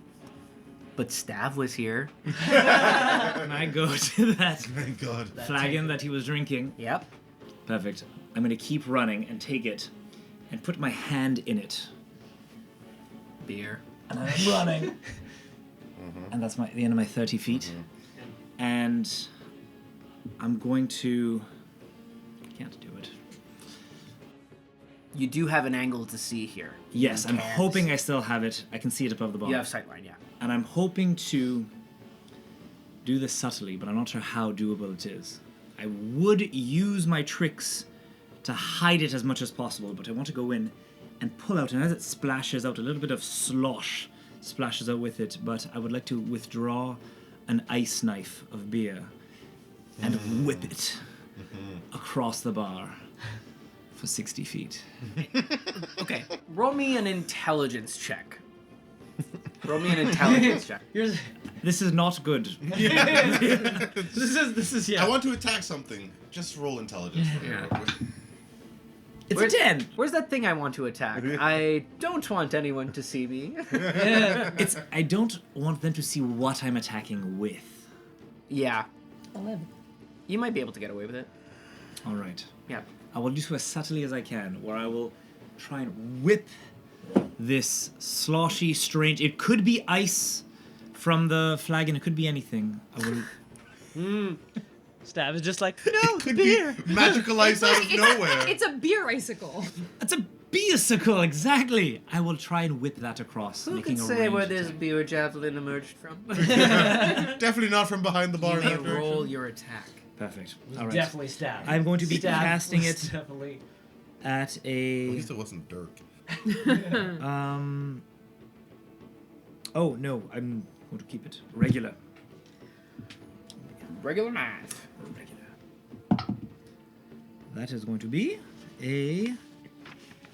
but Stav was here. And I go to that Thank God. flagon that he was drinking. Yep. Perfect. I'm going to keep running and take it and put my hand in it. Beer. And I'm running. And that's the end of my 30 feet. And I'm going to... I can't do it. You do have an angle to see here. Yes, I'm can't. hoping I still have it. I can see it above the bar. You have sightline, yeah. And I'm hoping to do this subtly, but I'm not sure how doable it is. I would use my tricks to hide it as much as possible, but I want to go in and pull out, and as it splashes out, a little bit of slosh splashes out with it, but I would like to withdraw an ice knife of beer and whip it across the bar for 60 feet. Okay, roll me an intelligence check. Roll me an intelligence check. This is not good. This is I want to attack something. Just roll intelligence for me. Yeah. real quick. It's a 10. Where's that thing I want to attack? I don't want anyone to see me. I don't want them to see what I'm attacking with. Yeah, 11. you might be able to get away with it. All right. Yeah. I will do so as subtly as I can, where I will try and whip this sloshy, strange... It could be ice from the flagon. It could be anything. I will... Stab is just like, no, It could be magical ice out of nowhere. It's a beer icicle. That's a beersicle, exactly! I will try and whip that across, Who making can a say where ranged this attack. beer javelin emerged from? Definitely not from behind the bar. You may in that direction. roll your attack. Perfect. All right. Definitely stab. I'm going to be Stab casting was it Definitely. at At a. least it wasn't Dirk. Oh no, I'm going to keep it regular. Regular math. Regular. That is going to be I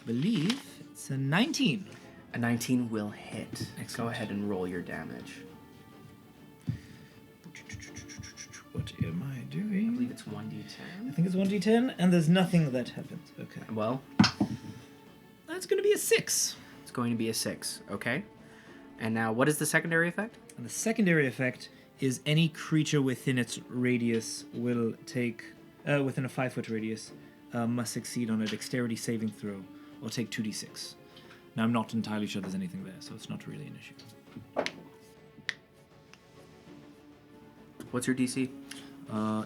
believe it's a 19. A 19 will hit. Go Excellent. ahead and roll your damage. What am I I doing? believe it's I 1d10. think it's 1d10, and there's nothing that happens. Okay. Well, That's going to be a 6. it's going to be a 6. Okay. And now, what is the secondary effect? And the secondary effect is any creature within its radius will take, within a 5-foot radius, must succeed on a dexterity saving throw or take 2d6. Now, I'm not entirely sure there's anything there, so it's not really an issue. What's your DC?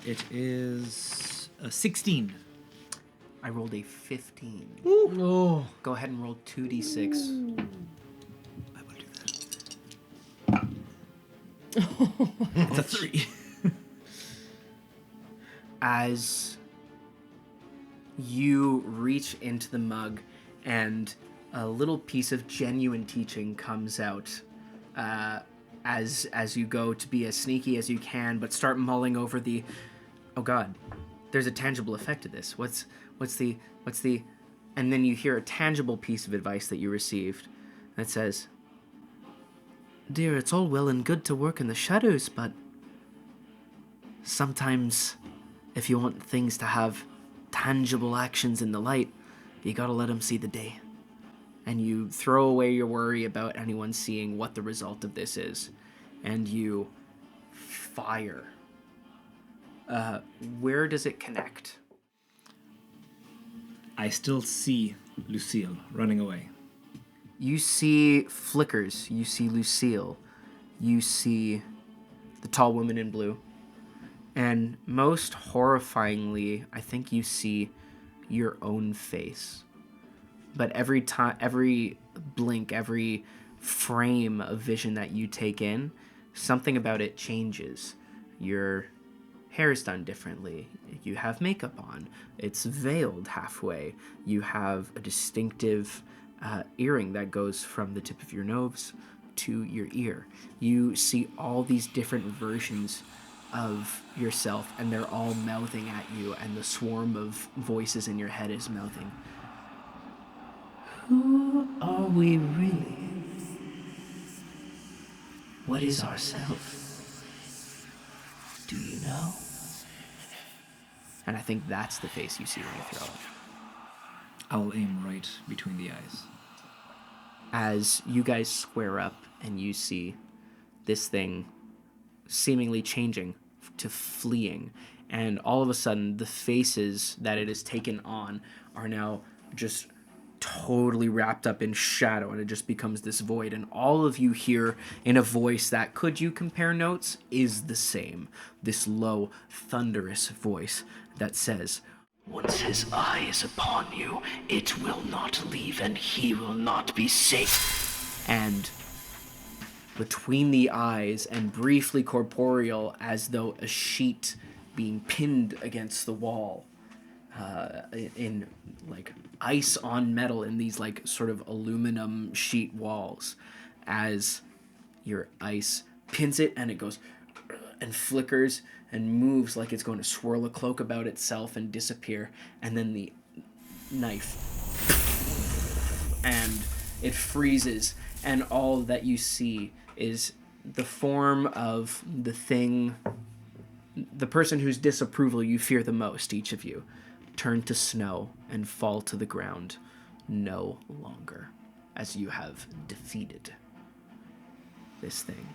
It is a 16. I rolled a 15. Oh. Go ahead and roll 2d6. I will do that. It's a 3. As you reach into the mug and a little piece of genuine teaching comes out as you go to be as sneaky as you can, but start mulling over the, oh god, there's a tangible effect to this. What's the, and then you hear a tangible piece of advice that you received that says, dear, it's all well and good to work in the shadows, but sometimes if you want things to have tangible actions in the light, you gotta let them see the day. And you throw away your worry about anyone seeing what the result of this is, and you fire. Where does it connect? I still see Lucille running away. You see flickers. You see Lucille. You see the tall woman in blue. And most horrifyingly, I think you see your own face. But every time, every blink, every frame of vision that you take in, something about it changes. Your hair is done differently. You have makeup on. It's veiled halfway. You have a distinctive earring that goes from the tip of your nose to your ear. You see all these different versions of yourself, and they're all mouthing at you, and the swarm of voices in your head is mouthing. Who are we really? What is ourself? Do you know? And I think that's the face you see when you throw it. I'll aim right between the eyes. As you guys square up and you see this thing seemingly changing to fleeing, and all of a sudden the faces that it has taken on are now just totally wrapped up in shadow, and it just becomes this void, and all of you hear in a voice that, could you compare notes, is the same. This low, thunderous voice that says, Once his eye is upon you, it will not leave, and he will not be safe. and between the eyes and briefly corporeal, as though a sheet being pinned against the wall, in like ice on metal in these like sort of aluminum sheet walls, as your ice pins it and it goes and flickers and moves like it's going to swirl a cloak about itself and disappear, and then the knife and it freezes, and all that you see is the form of the thing, the person whose disapproval you fear the most, each of you, turn to snow and fall to the ground no longer, as you have defeated this thing.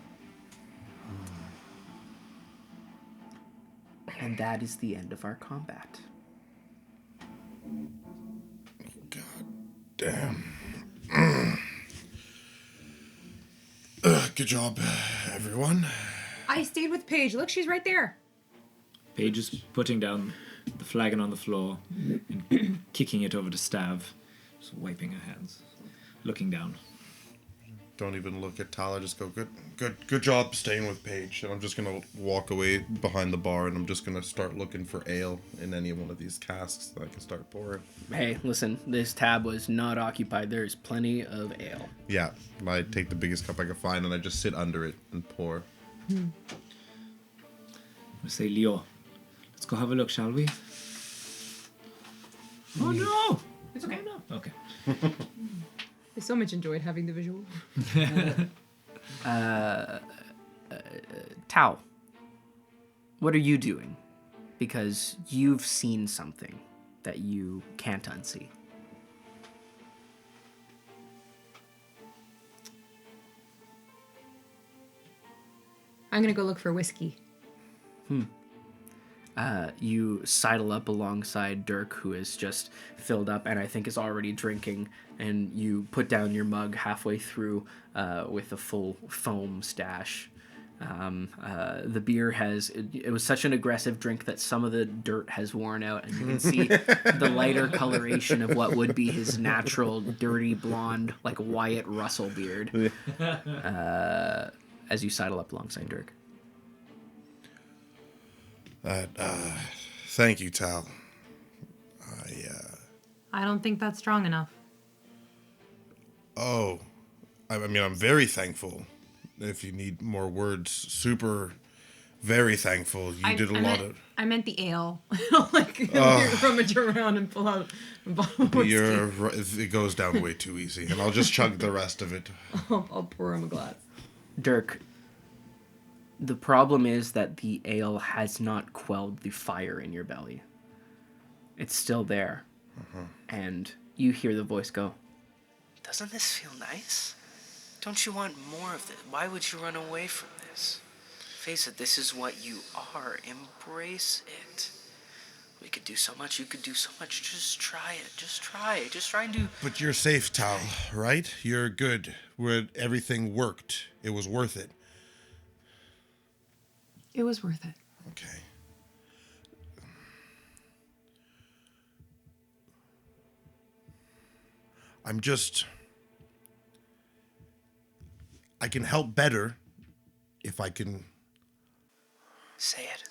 And that is the end of our combat. God damn. Good job, everyone. I stayed with Paige. Look, she's right there. Paige is putting down the flagon on the floor and kicking it over to Stav, just wiping her hands, looking down. don't even look at Tal. I just go, good job staying with Paige. And I'm just going to walk away behind the bar, and I'm just going to start looking for ale in any one of these casks that I can start pouring. Hey, listen, this tab was not occupied. There's plenty of ale. Yeah, I take the biggest cup I can find, and I just sit under it and pour. I say, Leo, let's go have a look, shall we? Oh, no! It's okay. Oh, no. Okay. I so much enjoyed having the visual. Tao, what are you doing? Because you've seen something that you can't unsee. I'm gonna go look for whiskey. You sidle up alongside Dirk, who is just filled up and I think is already drinking, and you put down your mug halfway through with a full foam stash. The beer it was such an aggressive drink that some of the dirt has worn out, and you can see the lighter coloration of what would be his natural dirty blonde, like Wyatt Russell beard, as you sidle up alongside Dirk. Thank you, Tal. I don't think that's strong enough. Oh, I mean, I'm very thankful. If you need more words, super, very thankful. You did a lot of... I meant the ale. Like, rummage around and pull out a bottle of whiskey. It goes down way too easy, and I'll just chug the rest of it. I'll pour him a glass. Dirk, the problem is that the ale has not quelled the fire in your belly. It's still there. And you hear the voice go, Doesn't this feel nice? Don't you want more of this? Why would you run away from this? Face it, this is what you are. Embrace it. We could do so much. You could do so much. Just try it. Just try it. Just try and do... But you're safe, Tal, right? You're good. Everything worked. It was worth it. It was worth it. Okay. I can help better if I can... Say it.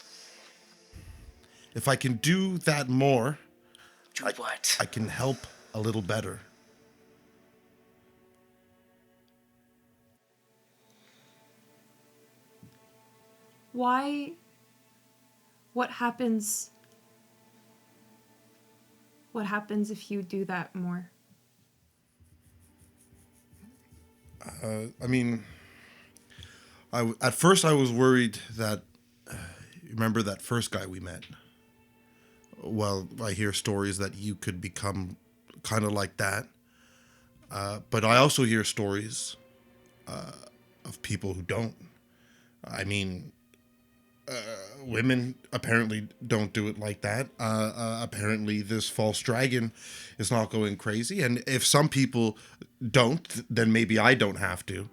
If I can do that more... Do what? I can help a little better. Why? What happens? What happens if you do that more? I mean, at first I was worried that, remember that first guy we met? Well, I hear stories that you could become kind of like that. But I also hear stories of people who don't. I mean, women apparently don't do it like that. Apparently this false dragon is not going crazy. And if some people don't, then maybe I don't have to.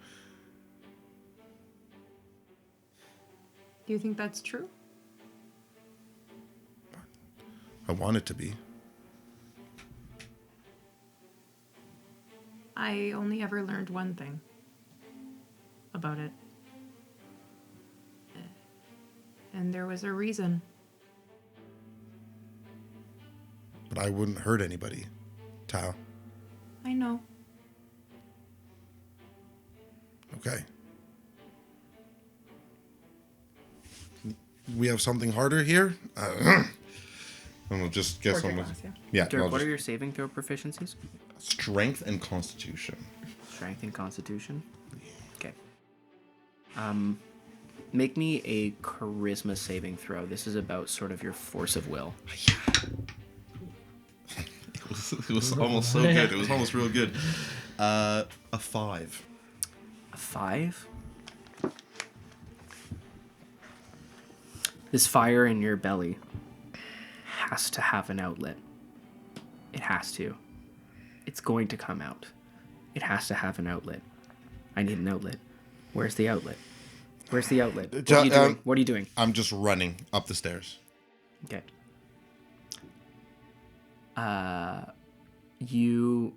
Do you think that's true? I want it to be. I only ever learned one thing about it. And there was a reason. But I wouldn't hurt anybody, Tao. I know. Okay. We have something harder here? And we'll just get someone. Yeah. Dirk, what are your saving throw proficiencies? Strength and Constitution. Strength and Constitution? Okay. Make me a charisma saving throw. This is about sort of your force of will. It was almost so good. It was almost real good. A 5. A 5? This fire in your belly has to have an outlet. It has to. It's going to come out. It has to have an outlet. I need an outlet. Where's the outlet? Where's the outlet? What are you doing? What are you doing? I'm just running up the stairs. Okay. You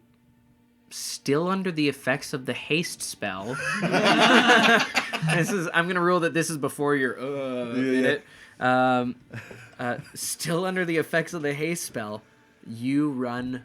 still under the effects of the haste spell. I'm gonna rule that this is before your minute. Still under the effects of the haste spell, you run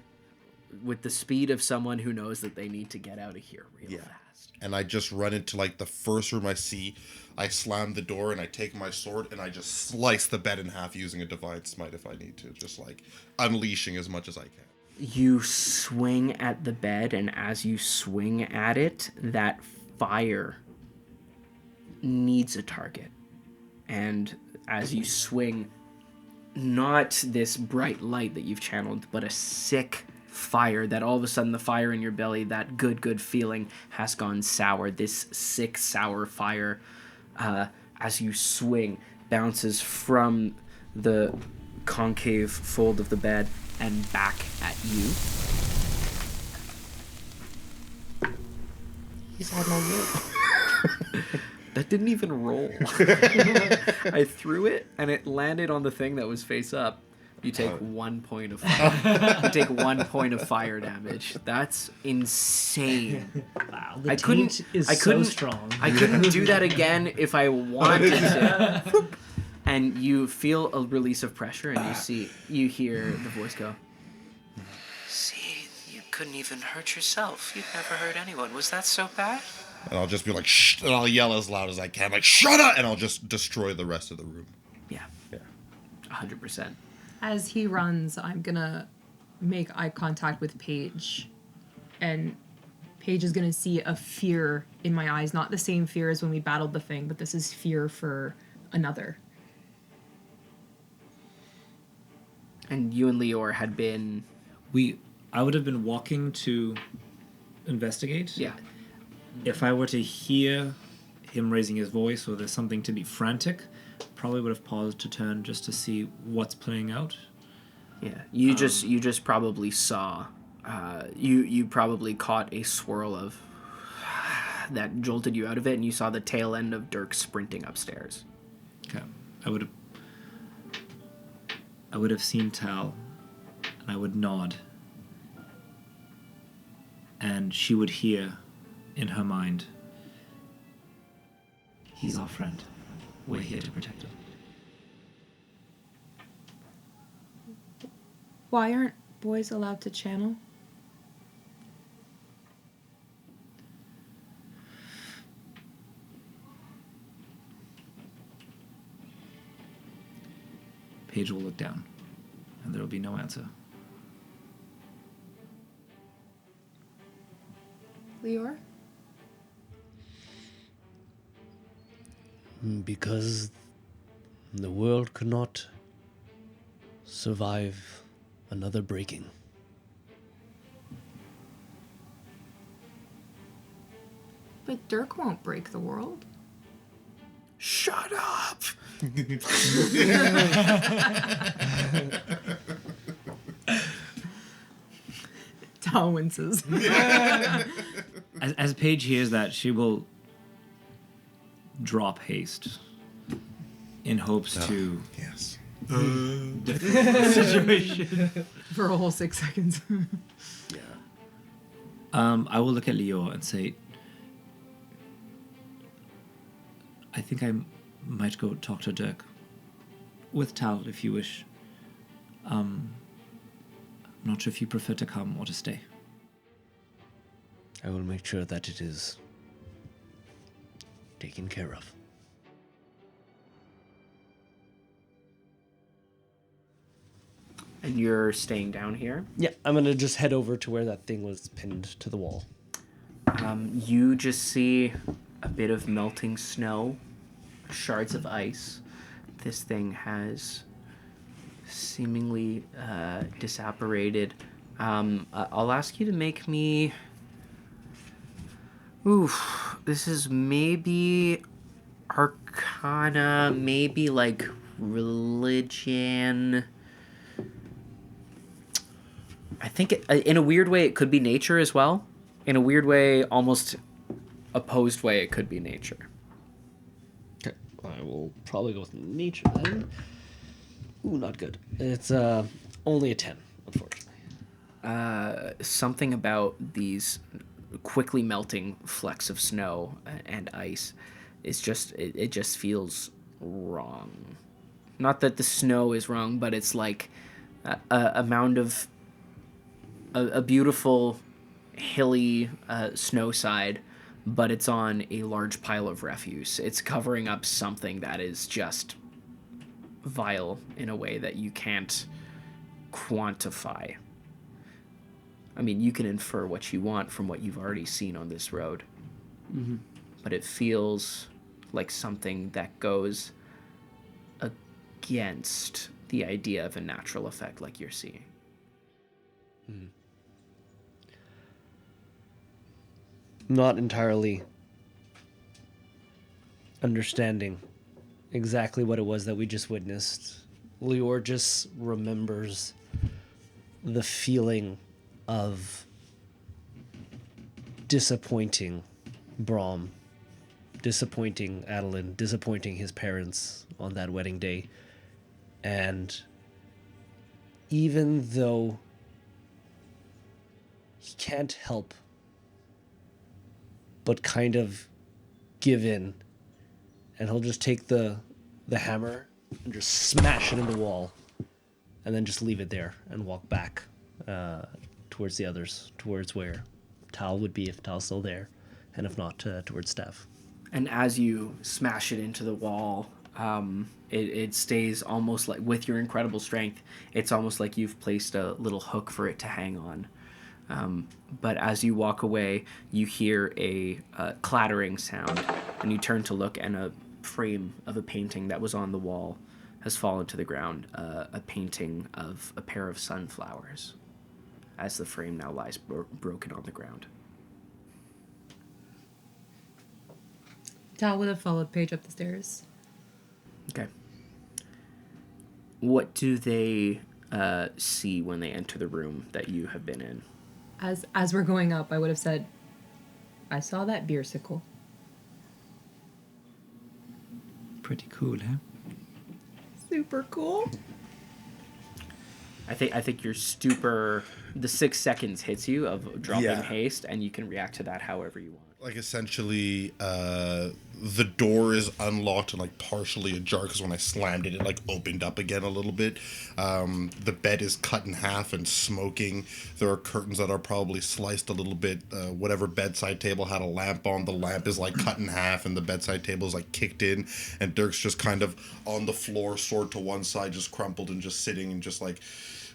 with the speed of someone who knows that they need to get out of here real fast. And I just run into like the first room I see. I slam the door and I take my sword and I just slice the bed in half using a divine smite if I need to, just like unleashing as much as I can. You swing at the bed, and as you swing at it, that fire needs a target. And as you swing, not this bright light that you've channeled, but a sick fire that all of a sudden the fire in your belly, that good feeling, has gone sour. This sick, sour fire, as you swing, bounces from the concave fold of the bed and back at you. He's had no room. That didn't even roll. I threw it and it landed on the thing that was face up. You take 1 point of fire. You take 1 point of fire damage. That's insane. Wow, the taint is so strong. I couldn't do that again if I wanted to. And you feel a release of pressure, and you hear the voice go, See, you couldn't even hurt yourself. You've never hurt anyone. Was that so bad? And I'll just be like, shh, and I'll yell as loud as I can, like, shut up! And I'll just destroy the rest of the room. Yeah. 100%. As he runs, I'm gonna make eye contact with Paige. And Paige is gonna see a fear in my eyes. Not the same fear as when we battled the thing, but this is fear for another. And you and Lior had been... I would have been walking to investigate. Yeah. If I were to hear him raising his voice or there's something to be frantic, probably would have paused to turn just to see what's playing out. Yeah. You just probably saw... you probably caught a swirl of... that jolted you out of it, and you saw the tail end of Dirk sprinting upstairs. Okay. I would have seen Tal, and I would nod. And she would hear in her mind, he's our friend. We're here to protect him. Why aren't boys allowed to channel? Paige will look down, and there will be no answer. Lior? Because the world could not survive another breaking. But Dirk won't break the world. Shut up! Tal winces. As Paige hears that, she will drop haste in hopes to Yes. the situation. For a whole 6 seconds. I will look at Lior and say, I think I might go talk to Dirk. With Tal, if you wish. I'm not sure if you prefer to come or to stay. I will make sure that it is taken care of. And you're staying down here? Yeah, I'm gonna just head over to where that thing was pinned to the wall. You just see a bit of melting snow, shards of ice. This thing has seemingly disapparated. I'll ask you to make me... Oof, this is maybe Arcana, maybe like religion. I think in a weird way it could be nature as well. In a weird way, almost opposed way, it could be nature. Okay, I will probably go with nature then. Ooh, not good. It's only a 10, unfortunately. something about these quickly melting flecks of snow and ice is just it just feels wrong. Not that the snow is wrong, but it's like a mound of a beautiful hilly snowside, but it's on a large pile of refuse. It's covering up something that is just vile in a way that you can't quantify. I mean, you can infer what you want from what you've already seen on this road. Mm-hmm. But it feels like something that goes against the idea of a natural effect like you're seeing. Mm. Not entirely understanding exactly what it was that we just witnessed. Lior just remembers the feeling of disappointing Brahm, disappointing Adeline, disappointing his parents on that wedding day. And even though he can't help but kind of give in, and he'll just take the hammer and just smash it in the wall and then just leave it there and walk back towards the others, towards where Tal would be if Tal's still there, and if not, towards Steph. And as you smash it into the wall, it stays almost like, with your incredible strength, it's almost like you've placed a little hook for it to hang on. But as you walk away, you hear a clattering sound, and you turn to look, and a frame of a painting that was on the wall has fallen to the ground, a painting of a pair of sunflowers, as the frame now lies broken on the ground. Tal would have followed Paige up the stairs. Okay. What do they see when they enter the room that you have been in? As we're going up, I would have said, I saw that beer sickle. Pretty cool, huh? Super cool. I think your stupor, the 6 seconds hits you of dropping haste, and you can react to that however you want. Like, essentially, the door is unlocked and, like, partially ajar, because when I slammed it, it, like, opened up again a little bit. The bed is cut in half and smoking. There are curtains that are probably sliced a little bit. Whatever bedside table had a lamp on, the lamp is, like, cut in half, and the bedside table is, like, kicked in, and Dirk's just kind of on the floor, sword to one side, just crumpled and just sitting and just, like,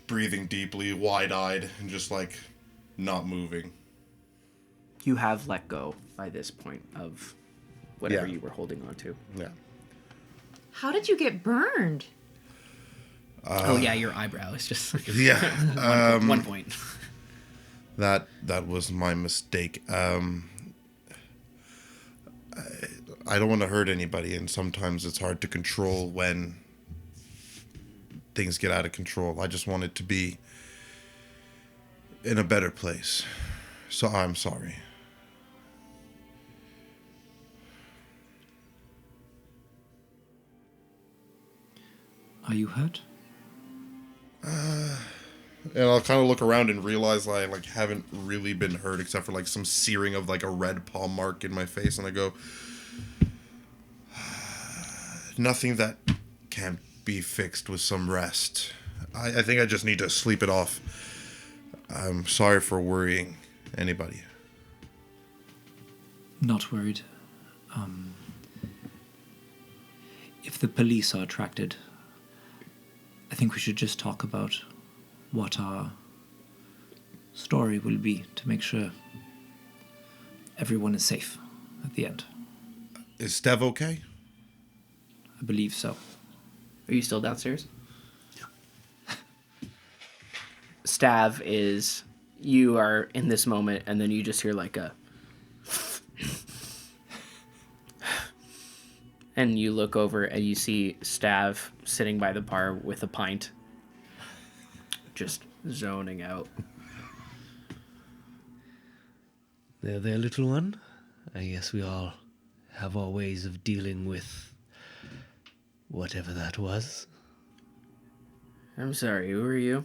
breathing deeply, wide-eyed, and just, like, not moving. You have let go by this point of whatever you were holding on to. Yeah. How did you get burned? Your eyebrow is just one point. That was my mistake. I don't want to hurt anybody, and sometimes it's hard to control when things get out of control. I just wanted to be in a better place. So I'm sorry. Are you hurt? And I'll kind of look around and realize I like haven't really been hurt except for like some searing of like a red palm mark in my face, and I go, nothing that can't be fixed with some rest. I think I just need to sleep it off. I'm sorry for worrying anybody. Not worried. If the police are attracted, I think we should just talk about what our story will be to make sure everyone is safe at the end. Is Stev okay? I believe so. Are you still downstairs? Stav is, you are in this moment, and then you just hear like a and you look over and you see Stav sitting by the bar with a pint, just zoning out. There, little one. I guess we all have our ways of dealing with whatever that was. I'm sorry, who are you?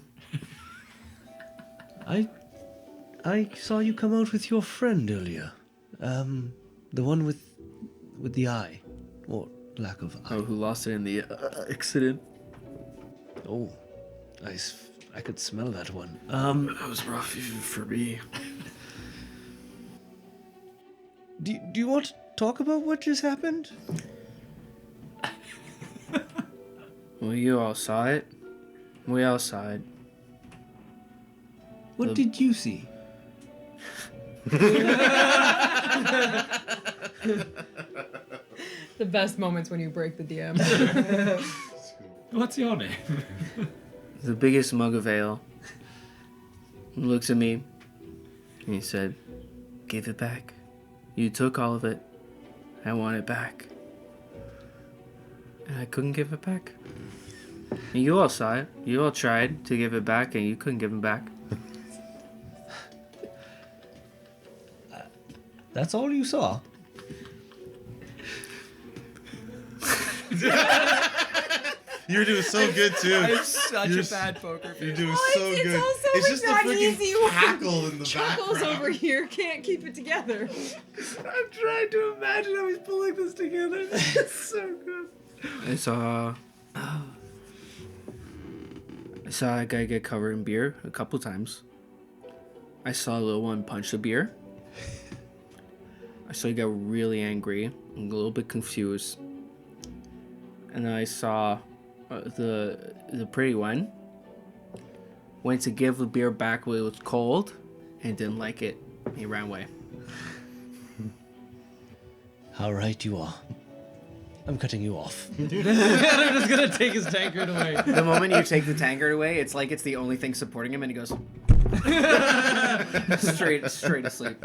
I saw you come out with your friend earlier. The one with the eye. Or lack of eye. Oh, who lost it in the accident? Oh, I could smell that one. That was rough even for me. Do you want to talk about what just happened? Well, you all saw it. We all saw it. What did you see? The best moments when you break the DM. What's your name? The biggest mug of ale. He looks at me. And he said, "Give it back. You took all of it. I want it back." And I couldn't give it back. And you all saw it. You all tried to give it back, and you couldn't give it back. That's all you saw? You're doing so good too. I'm such a bad poker You're face. doing Oh, so it's good. also It's like just the not freaking easy. cackle in the Chuckles background. over here can't keep it together. I'm trying to imagine how he's pulling this together. It's so good. I saw a guy get covered in beer a couple times. I saw a little one punch the beer. I saw he got really angry and a little bit confused. And then I saw the pretty one went to give the beer back when it was cold and didn't like it. He ran away. How right you are. I'm cutting you off. I'm just gonna take his tankard away. The moment you take the tankard away, it's like it's the only thing supporting him, and he goes straight asleep.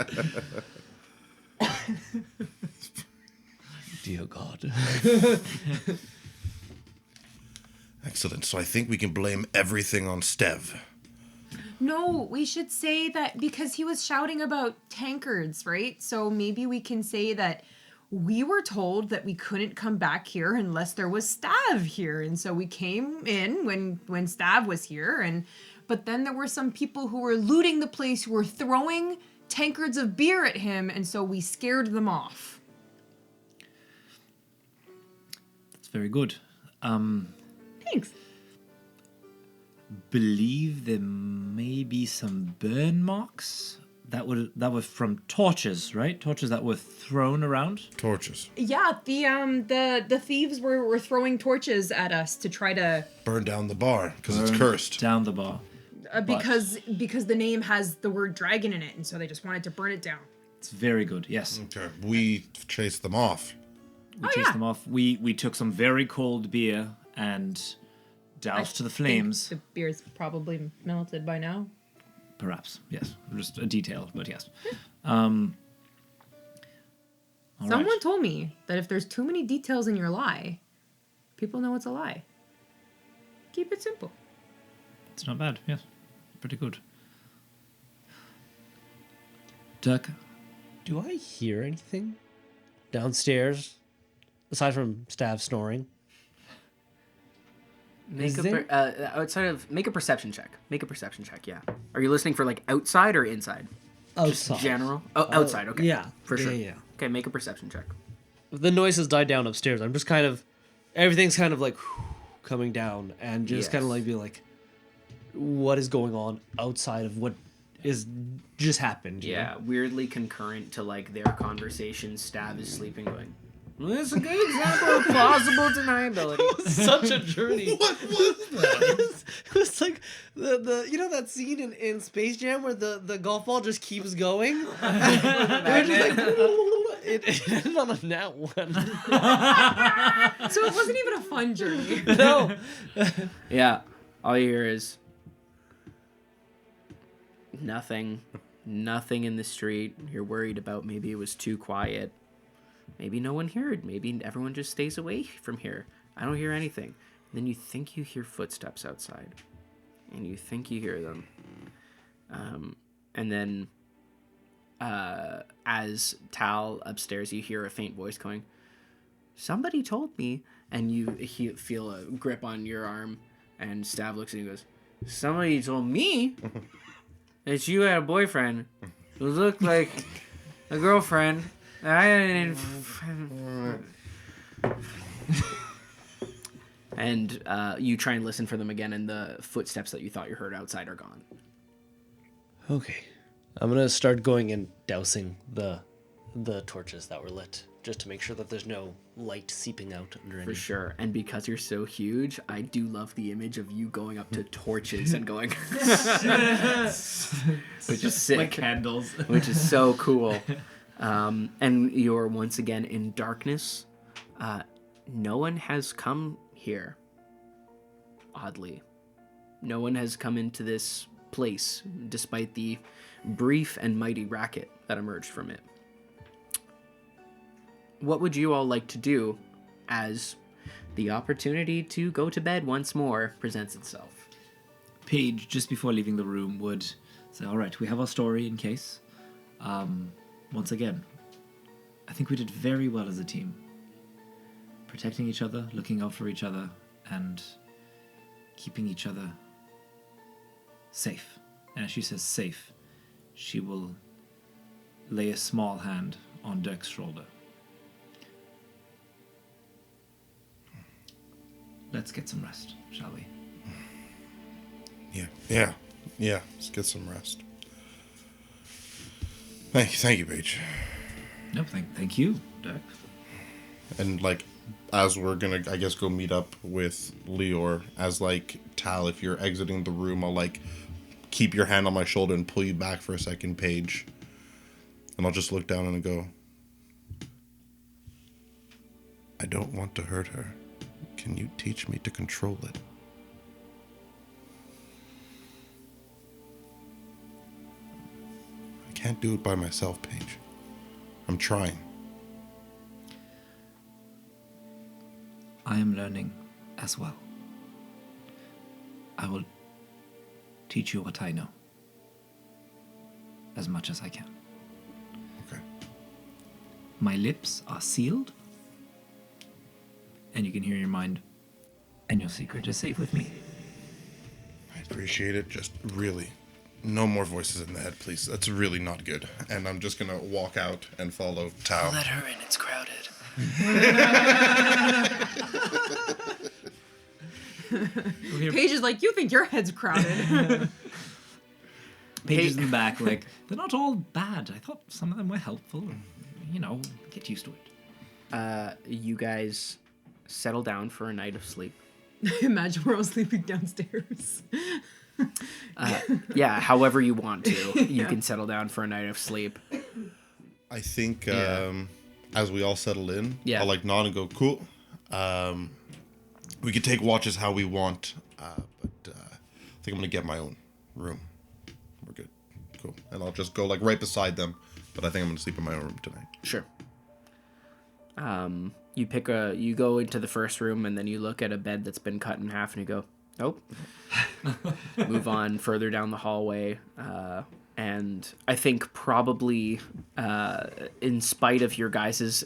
Dear God. Excellent. So I think we can blame everything on Stev. No, we should say that because he was shouting about tankards, right? So maybe we can say that we were told that we couldn't come back here unless there was Stav here. And so we came in when Stav was here. But then there were some people who were looting the place who were throwing tankards of beer at him. And so we scared them off. That's very good. Thanks. Believe there may be some burn marks that were from torches, right? Torches that were thrown around. Torches. Yeah, the thieves were throwing torches at us to try to Burn down the bar because it's cursed. Down the bar. because the name has the word dragon in it, and so they just wanted to burn it down. It's very good. Yes. Okay. We chased them off. We chased them off. We took some very cold beer and doused to the flames. The beer's probably melted by now. Perhaps, yes. Just a detail, but yes. Someone right. told me that if there's too many details in your lie, people know it's a lie. Keep it simple. It's not bad, yes. Pretty good. Dirk? Do I hear anything downstairs aside from Stav snoring? Make a perception check. Make a perception check. Yeah. Are you listening for like outside or inside? Outside. Just general. Oh, outside. Okay. Yeah. For sure. Yeah. Okay. Make a perception check. The noise has died down upstairs. I'm just kind of, everything's kind of like coming down and just kind of like be like, what is going on outside of what is just happened? You know? Weirdly concurrent to like their conversation. Stav is sleeping, going. Well, this is a good example of plausible deniability. It was such a journey. What was that? It was like the you know that scene in Space Jam where the golf ball just keeps going? It ended on a nat one. So it wasn't even a fun journey. No. Yeah. All you hear is nothing. Nothing in the street. You're worried about maybe it was too quiet. Maybe no one heard. Maybe everyone just stays away from here. I don't hear anything. And then you think you hear footsteps outside. And you think you hear them. And then as Tal upstairs, you hear a faint voice going, "Somebody told me." And you feel a grip on your arm. And Stav looks at you and goes, "Somebody told me." that you had a boyfriend who looked like a girlfriend. And you try and listen for them again, and the footsteps that you thought you heard outside are gone. Okay. I'm going to start going and dousing the torches that were lit, just to make sure that there's no light seeping out under any. For sure. And because you're so huge, I do love the image of you going up to torches and going... which is sick. Like candles. Which is so cool. And you're once again in darkness. No one has come here. Oddly. No one has come into this place, despite the brief and mighty racket that emerged from it. What would you all like to do as the opportunity to go to bed once more presents itself? Paige, just before leaving the room, would say, all right, we have our story in case. Once again, I think we did very well as a team. Protecting each other, looking out for each other, and keeping each other safe. And as she says safe, she will lay a small hand on Dirk's shoulder. Let's get some rest, shall we? Yeah. Let's get some rest. Thank you, Paige. No, thank you, Dirk. And as we're gonna, I guess, go meet up with Lior, as Tal, if you're exiting the room, I'll keep your hand on my shoulder and pull you back for a second, Paige. And I'll just look down and go, I don't want to hurt her. Can you teach me to control it? I can't do it by myself, Paige. I'm trying. I am learning as well. I will teach you what I know. As much as I can. Okay. My lips are sealed. And you can hear your mind. And your secret is safe with me. I appreciate it. Just really, no more voices in the head, please. That's really not good. And I'm just gonna walk out and follow Tao. Let her in, it's crowded. Paige is like, you think your head's crowded. Paige is in the back, they're not all bad. I thought some of them were helpful. Get used to it. You guys settle down for a night of sleep. Imagine we're all sleeping downstairs. Yeah, however you want to. You can settle down for a night of sleep. I think as we all settle in, Yeah. I'll nod and go, cool. We could take watches how we want, but I think I'm gonna get my own room. We're good. Cool. And I'll just go right beside them, but I think I'm gonna sleep in my own room tonight. Sure. You go into the first room and then you look at a bed that's been cut in half and you go, nope. Move on further down the hallway. And I think probably in spite of your guys'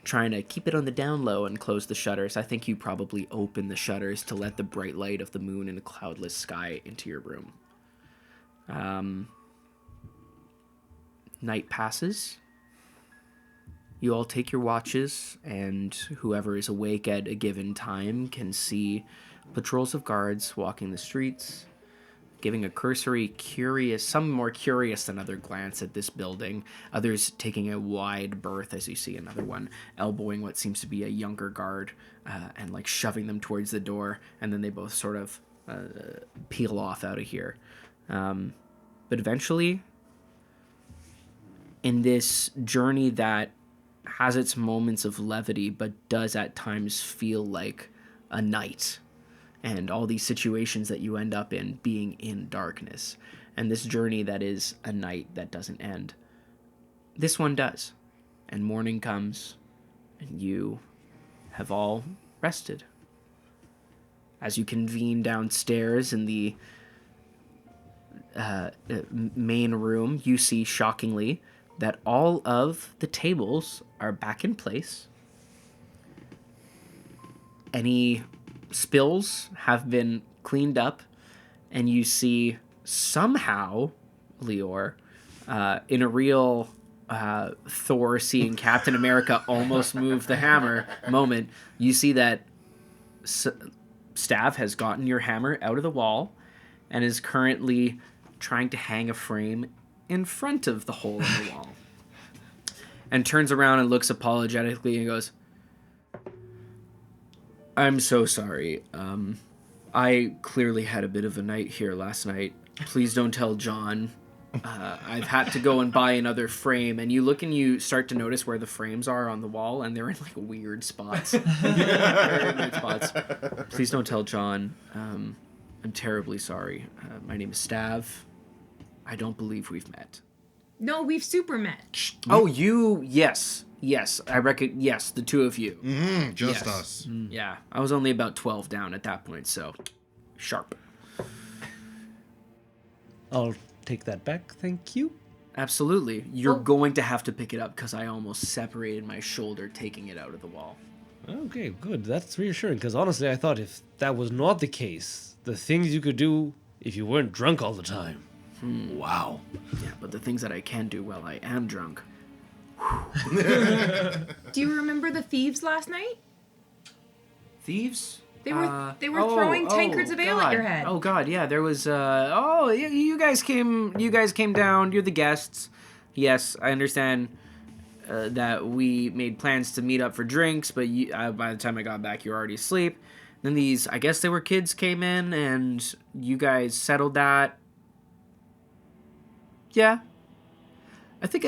trying to keep it on the down low and close the shutters, I think you probably open the shutters to let the bright light of the moon and a cloudless sky into your room. Night passes. You all take your watches, and whoever is awake at a given time can see patrols of guards walking the streets, giving a cursory, some more curious than other glance at this building, others taking a wide berth as you see another one elbowing what seems to be a younger guard and shoving them towards the door, and then they both sort of peel off out of here. But eventually, in this journey that has its moments of levity, but does at times feel like a night, and all these situations that you end up in being in darkness, and this journey that is a night that doesn't end. This one does, and morning comes, and you have all rested. As you convene downstairs in the main room, you see, shockingly, that all of the tables are back in place. Any spills have been cleaned up, and you see somehow Lior, in a real Thor seeing Captain America almost move the hammer moment, you see that Stav has gotten your hammer out of the wall and is currently trying to hang a frame in front of the hole in the wall. And turns around and looks apologetically and goes, I'm so sorry. I clearly had a bit of a night here last night. Please don't tell John. I've had to go and buy another frame. And you look and you start to notice where the frames are on the wall, and they're in like weird spots. Very weird spots. Please don't tell John. I'm terribly sorry. My name is Stav. I don't believe we've met. No, we've super met. Oh, you? Yes. Yes, I reckon. Yes, the two of you. Just us. Yeah, I was only about 12 down at that point, so sharp. I'll take that back, thank you. Absolutely. You're going to have to pick it up because I almost separated my shoulder taking it out of the wall. Okay, good. That's reassuring, because honestly, I thought if that was not the case, the things you could do if you weren't drunk all the time. Wow. Yeah, but the things that I can do while I am drunk. Do you remember the thieves last night? Thieves? They were throwing tankards of ale at your head. Oh God, yeah, there was you guys came down, you're the guests. Yes, I understand that we made plans to meet up for drinks, but by the time I got back you were already asleep. Then these, I guess they were kids, came in and you guys settled that. Yeah. I think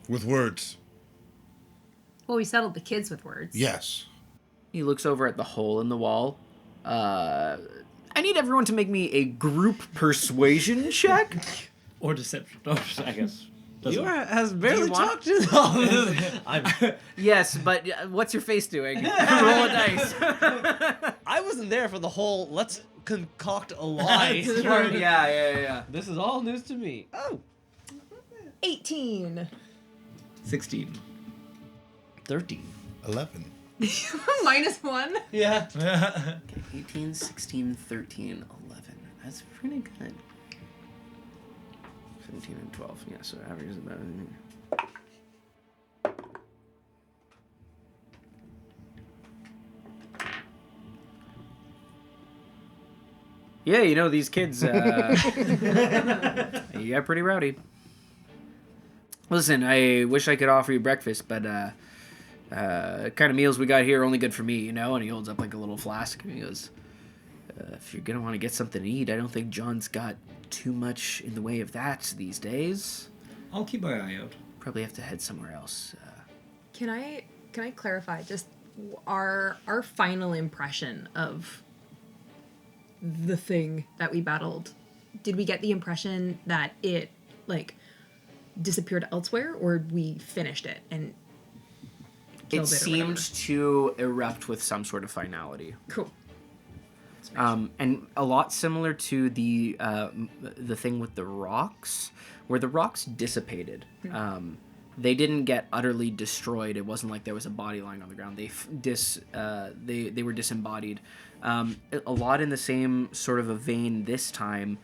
With words. Well, we settled the kids with words. Yes. He looks over at the hole in the wall. I need everyone to make me a group persuasion check. Or deception. Oh, I guess. Has barely talked in all this. Yes, but what's your face doing? Roll a dice. I wasn't there for the whole let's concoct a lie. Yeah. This is all news to me. Oh. 18. 16. 13. 11. -1. Yeah. 18, 16, 13, 11. That's pretty good. 17 and 12. Yeah, so average is about... Yeah, you know, these kids, you got pretty rowdy. Listen, I wish I could offer you breakfast, but kind of meals we got here are only good for me, you know? And he holds up like a little flask and he goes, if you're going to want to get something to eat, I don't think John's got too much in the way of that these days. I'll keep my eye out. Probably have to head somewhere else. Can I clarify just our final impression of the thing that we battled? Did we get the impression that it like disappeared elsewhere, or we finished it and killed it? It seemed to erupt with some sort of finality. Cool. And a lot similar to the thing with the rocks, where the rocks dissipated. They didn't get utterly destroyed. It wasn't like there was a body lying on the ground. They were disembodied. A lot in the same sort of a vein this time.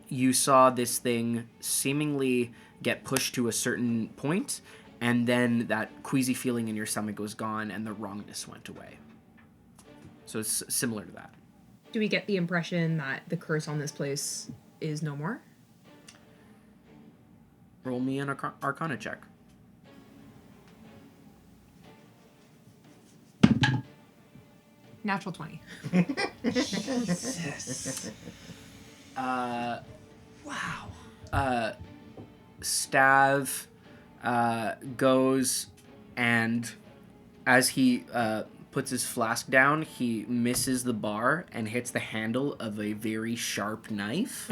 You saw this thing seemingly get pushed to a certain point, and then that queasy feeling in your stomach was gone, and the wrongness went away. So it's similar to that. Do we get the impression that the curse on this place is no more? Roll me an Arcana check. Natural 20. Wow. Stav goes, and as he puts his flask down, he misses the bar and hits the handle of a very sharp knife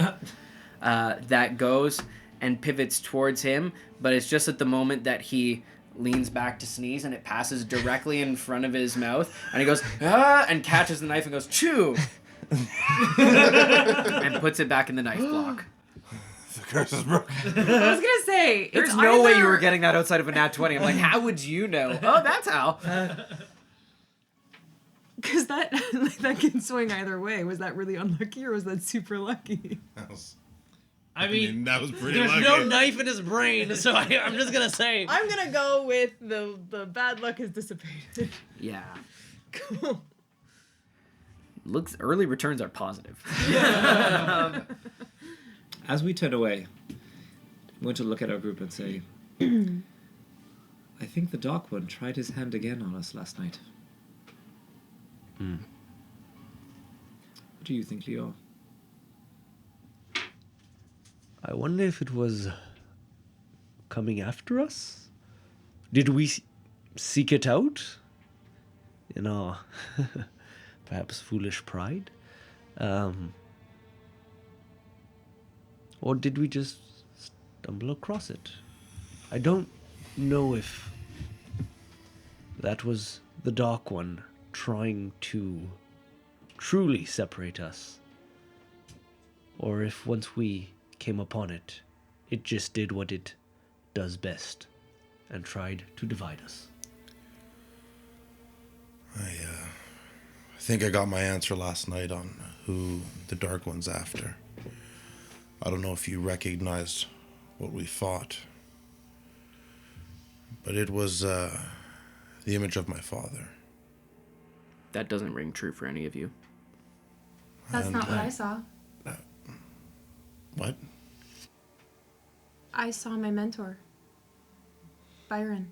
that goes and pivots towards him, but it's just at the moment that he leans back to sneeze and it passes directly in front of his mouth, and he goes, ah, and catches the knife and goes, chew, and puts it back in the knife block. The curse is broken. I was gonna say, There's no way you were getting that outside of a nat 20. I'm like, how would you know? Oh, that's how. Because that can swing either way. Was that really unlucky or was that super lucky? I mean, that was pretty there's lucky. no knife in his brain, so I'm just gonna say. I'm gonna go with the bad luck has dissipated. Yeah. Cool. Looks early returns are positive. As we turn away, I'm going to look at our group and say, I think the Dark One tried his hand again on us last night. What do you think, Leo? I wonder if it was coming after us? Did we seek it out? In our perhaps foolish pride? Or did we just stumble across it? I don't know if that was the Dark One trying to truly separate us, or if once we came upon it, it just did what it does best and tried to divide us. I think I got my answer last night on who the Dark One's after. I don't know if you recognized what we fought, but it was the image of my father. That doesn't ring true for any of you. That's not what I saw. What? I saw my mentor, Byron.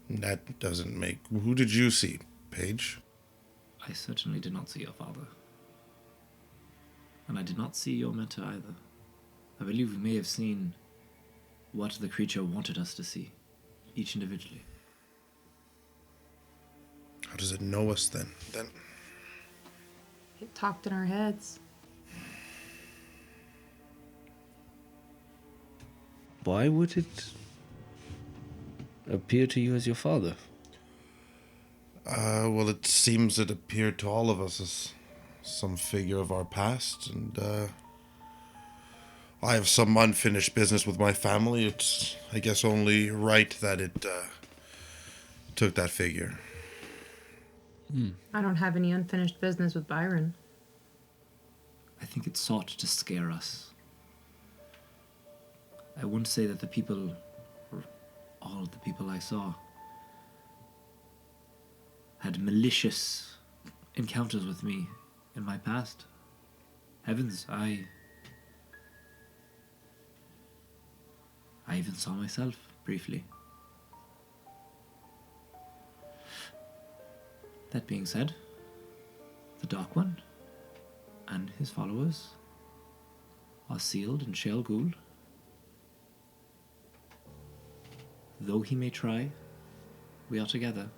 That doesn't make... Who did you see, Paige? I certainly did not see your father. And I did not see your mentor either. I believe we may have seen what the creature wanted us to see, each individually. How does it know us then? It talked in our heads. Why would it appear to you as your father? Well, it seems it appeared to all of us as some figure of our past, and I have some unfinished business with my family. It's, I guess, only right that it took that figure. I don't have any unfinished business with Byron. I think it sought to scare us. I wouldn't say that the people, or all of the people I saw, had malicious encounters with me in my past. Heavens, I even saw myself briefly. That being said, the Dark One and his followers are sealed in Shale Ghoul. Though he may try, we are together.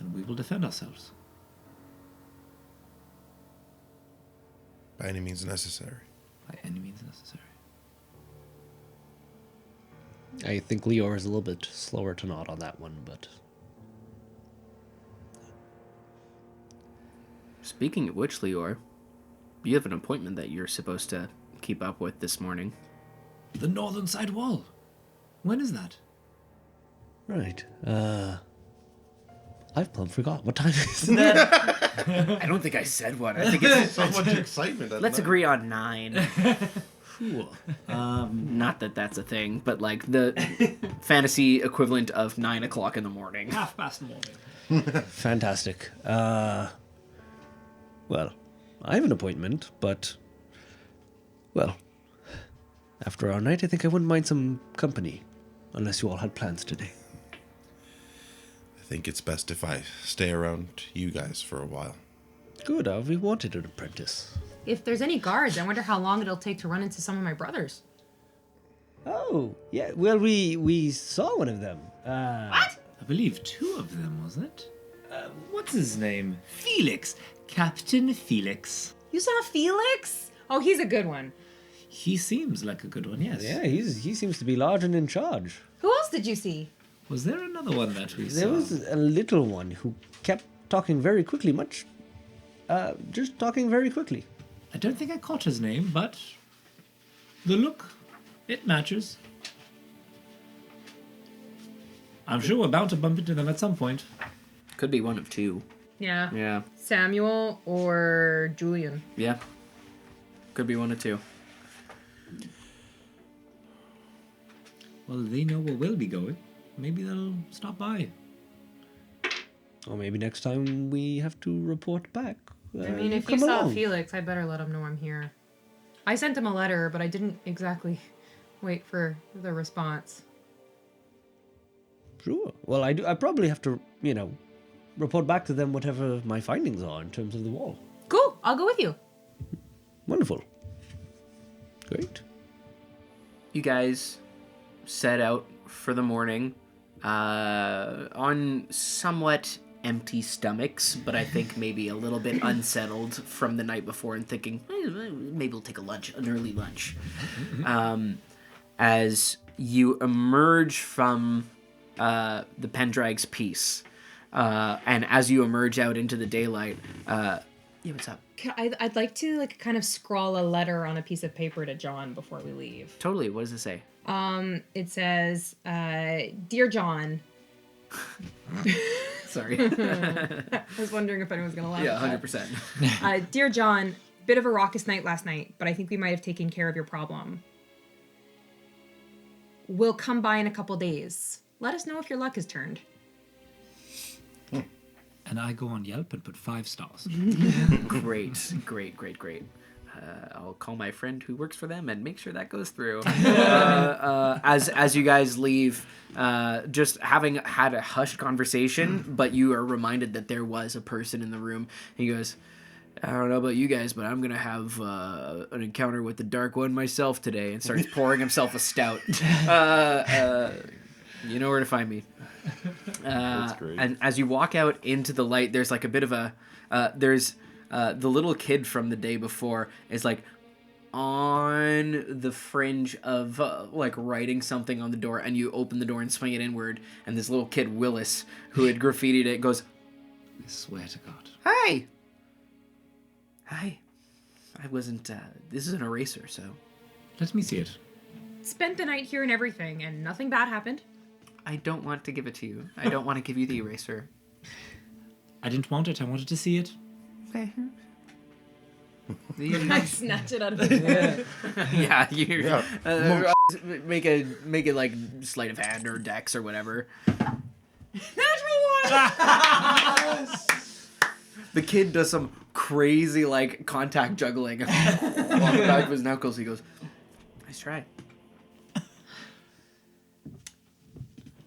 And we will defend ourselves. By any means necessary. By any means necessary. I think Leor is a little bit slower to nod on that one, but... Speaking of which, Leor, you have an appointment that you're supposed to keep up with this morning. The northern side wall. When is that? Right. I've plumb forgot. What time is that? I don't think I said what. I think it's So much excitement. Let's agree on 9. Cool. Not that that's a thing, but like the fantasy equivalent of 9 o'clock in the morning. 1:30 morning. Fantastic. Well, I have an appointment, but... Well, after our night, I think I wouldn't mind some company. Unless you all had plans today. I think it's best if I stay around you guys for a while. Good, we wanted an apprentice. If there's any guards, I wonder how long it'll take to run into some of my brothers. Oh, yeah, well, we saw one of them. What? I believe 2 of them, wasn't it? What's his name? Felix. Captain Felix. You saw Felix? Oh, he's a good one. He seems like a good one, yes. Yeah, he seems to be large and in charge. Who else did you see? Was there another one that we saw? There was a little one who kept talking very quickly, just talking very quickly. I don't think I caught his name, but the look, it matches. I'm sure we're bound to bump into them at some point. Could be one of 2. Yeah. Yeah. Samuel or Julian. Yeah. Could be one of two. Well, they know where we'll be going. Maybe they'll stop by. Or maybe next time we have to report back. I mean, if you saw Felix, I better let him know I'm here. I sent him a letter, but I didn't exactly wait for the response. Sure. Well, I probably have to, report back to them whatever my findings are in terms of the wall. Cool. I'll go with you. Wonderful. Great. You guys set out for the morning on somewhat empty stomachs, but I think maybe a little bit unsettled from the night before and thinking, maybe we'll take an early lunch. As you emerge from the Paendrag's piece, and as you emerge out into the daylight, yeah, what's up? I'd like to kind of scrawl a letter on a piece of paper to John before we leave. Totally. What does it say? It says, "Dear John." Sorry. I was wondering if anyone's gonna laugh. Yeah, at 100%. Dear John, bit of a raucous night last night, but I think we might have taken care of your problem. We'll come by in a couple days. Let us know if your luck has turned. And I go on Yelp and put 5 stars. Great. I'll call my friend who works for them and make sure that goes through. As you guys leave, just having had a hushed conversation, but you are reminded that there was a person in the room. He goes, I don't know about you guys, but I'm going to have an encounter with the Dark One myself today, and starts pouring himself a stout. You know where to find me. That's great. And as you walk out into the light, there's like a bit of a... the little kid from the day before is like on the fringe of writing something on the door, and you open the door and swing it inward, and this little kid, Willis, who had graffitied it, goes, I swear to God. Hi. I wasn't, this is an eraser, so. Let me see it. Spent the night here and everything, and nothing bad happened. I don't want to give it to you. I don't want to give you the eraser. I didn't want it. I wanted to see it. Okay. I snatch it out of his hand. Yeah, you make it like sleight of hand or dex or whatever. Natural one! The kid does some crazy contact juggling on the back of his knuckles. He goes, nice try.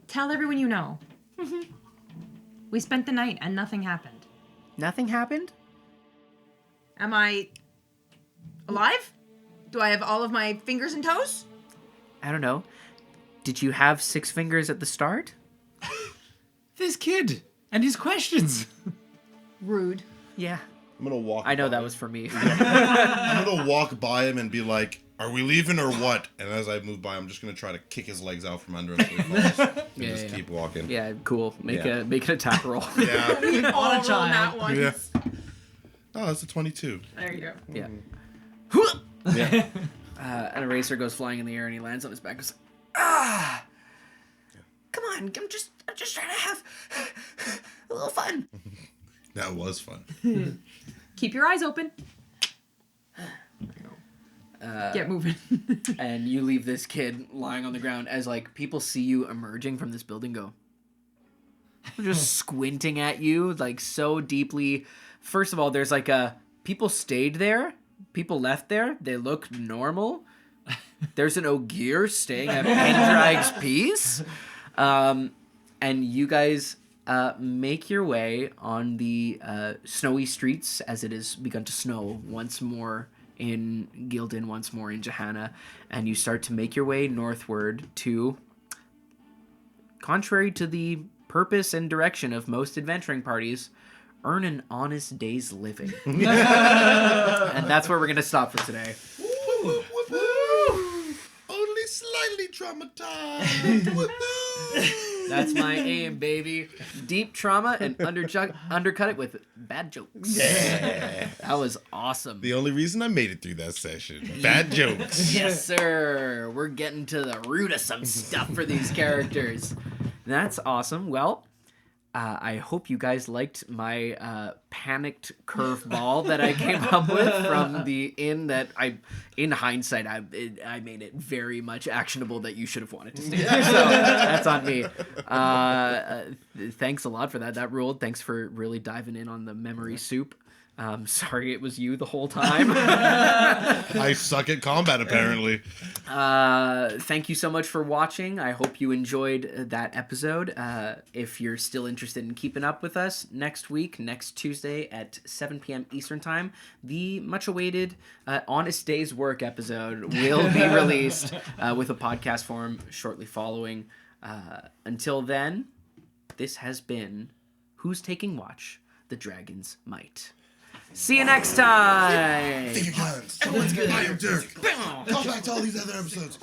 Tell everyone you know. We spent the night and nothing happened. Nothing happened? Am I alive? Do I have all of my fingers and toes? I don't know. Did you have 6 fingers at the start? This kid and his questions. Rude. Yeah. I'm gonna walk. I know by that him. was for me. I'm gonna walk by him and be like, "Are we leaving or what?" And as I move by, I'm just gonna try to kick his legs out from under him so he falls, and keep walking. Yeah, cool. Make an attack roll. Yeah. We all roll that once. Yeah. Oh, that's a 22. There you go. Yeah. Yeah. An eraser goes flying in the air and he lands on his back. Goes, ah! Come on, I'm just trying to have a little fun. That was fun. Keep your eyes open. Get moving. And you leave this kid lying on the ground as people see you emerging from this building. Go. Just squinting at you so deeply. First of all, there's people stayed there. People left there. They look normal. There's an Ogier staying at Paendrag's piece. And you guys make your way on the snowy streets as it has begun to snow once more in Gildan, once more in Jehannah. And you start to make your way northward to, contrary to the purpose and direction of most adventuring parties, earn an honest day's living. And that's where we're going to stop for today. Only slightly traumatized. That's my aim, baby. Deep trauma and undercut it with bad jokes. Yeah. That was awesome. The only reason I made it through that session. Bad jokes. Yes, sir. We're getting to the root of some stuff for these characters. That's awesome. Well, I hope you guys liked my panicked curveball that I came up with from the inn that in hindsight, I made it very much actionable that you should have wanted to stay there. So that's on me. Thanks a lot for that. That ruled. Thanks for really diving in on the memory soup. Sorry it was you the whole time. I suck at combat, apparently. Thank you so much for watching. I hope you enjoyed that episode. If you're still interested in keeping up with us, next Tuesday at 7 p.m. Eastern Time, the much-awaited Honest Day's Work episode will be released with a podcast form shortly following. Until then, this has been Who's Taking Watch? The Dragon's Might. See you next time. Finger guns. Someone's gonna buy your dirt. Call back to all these other episodes.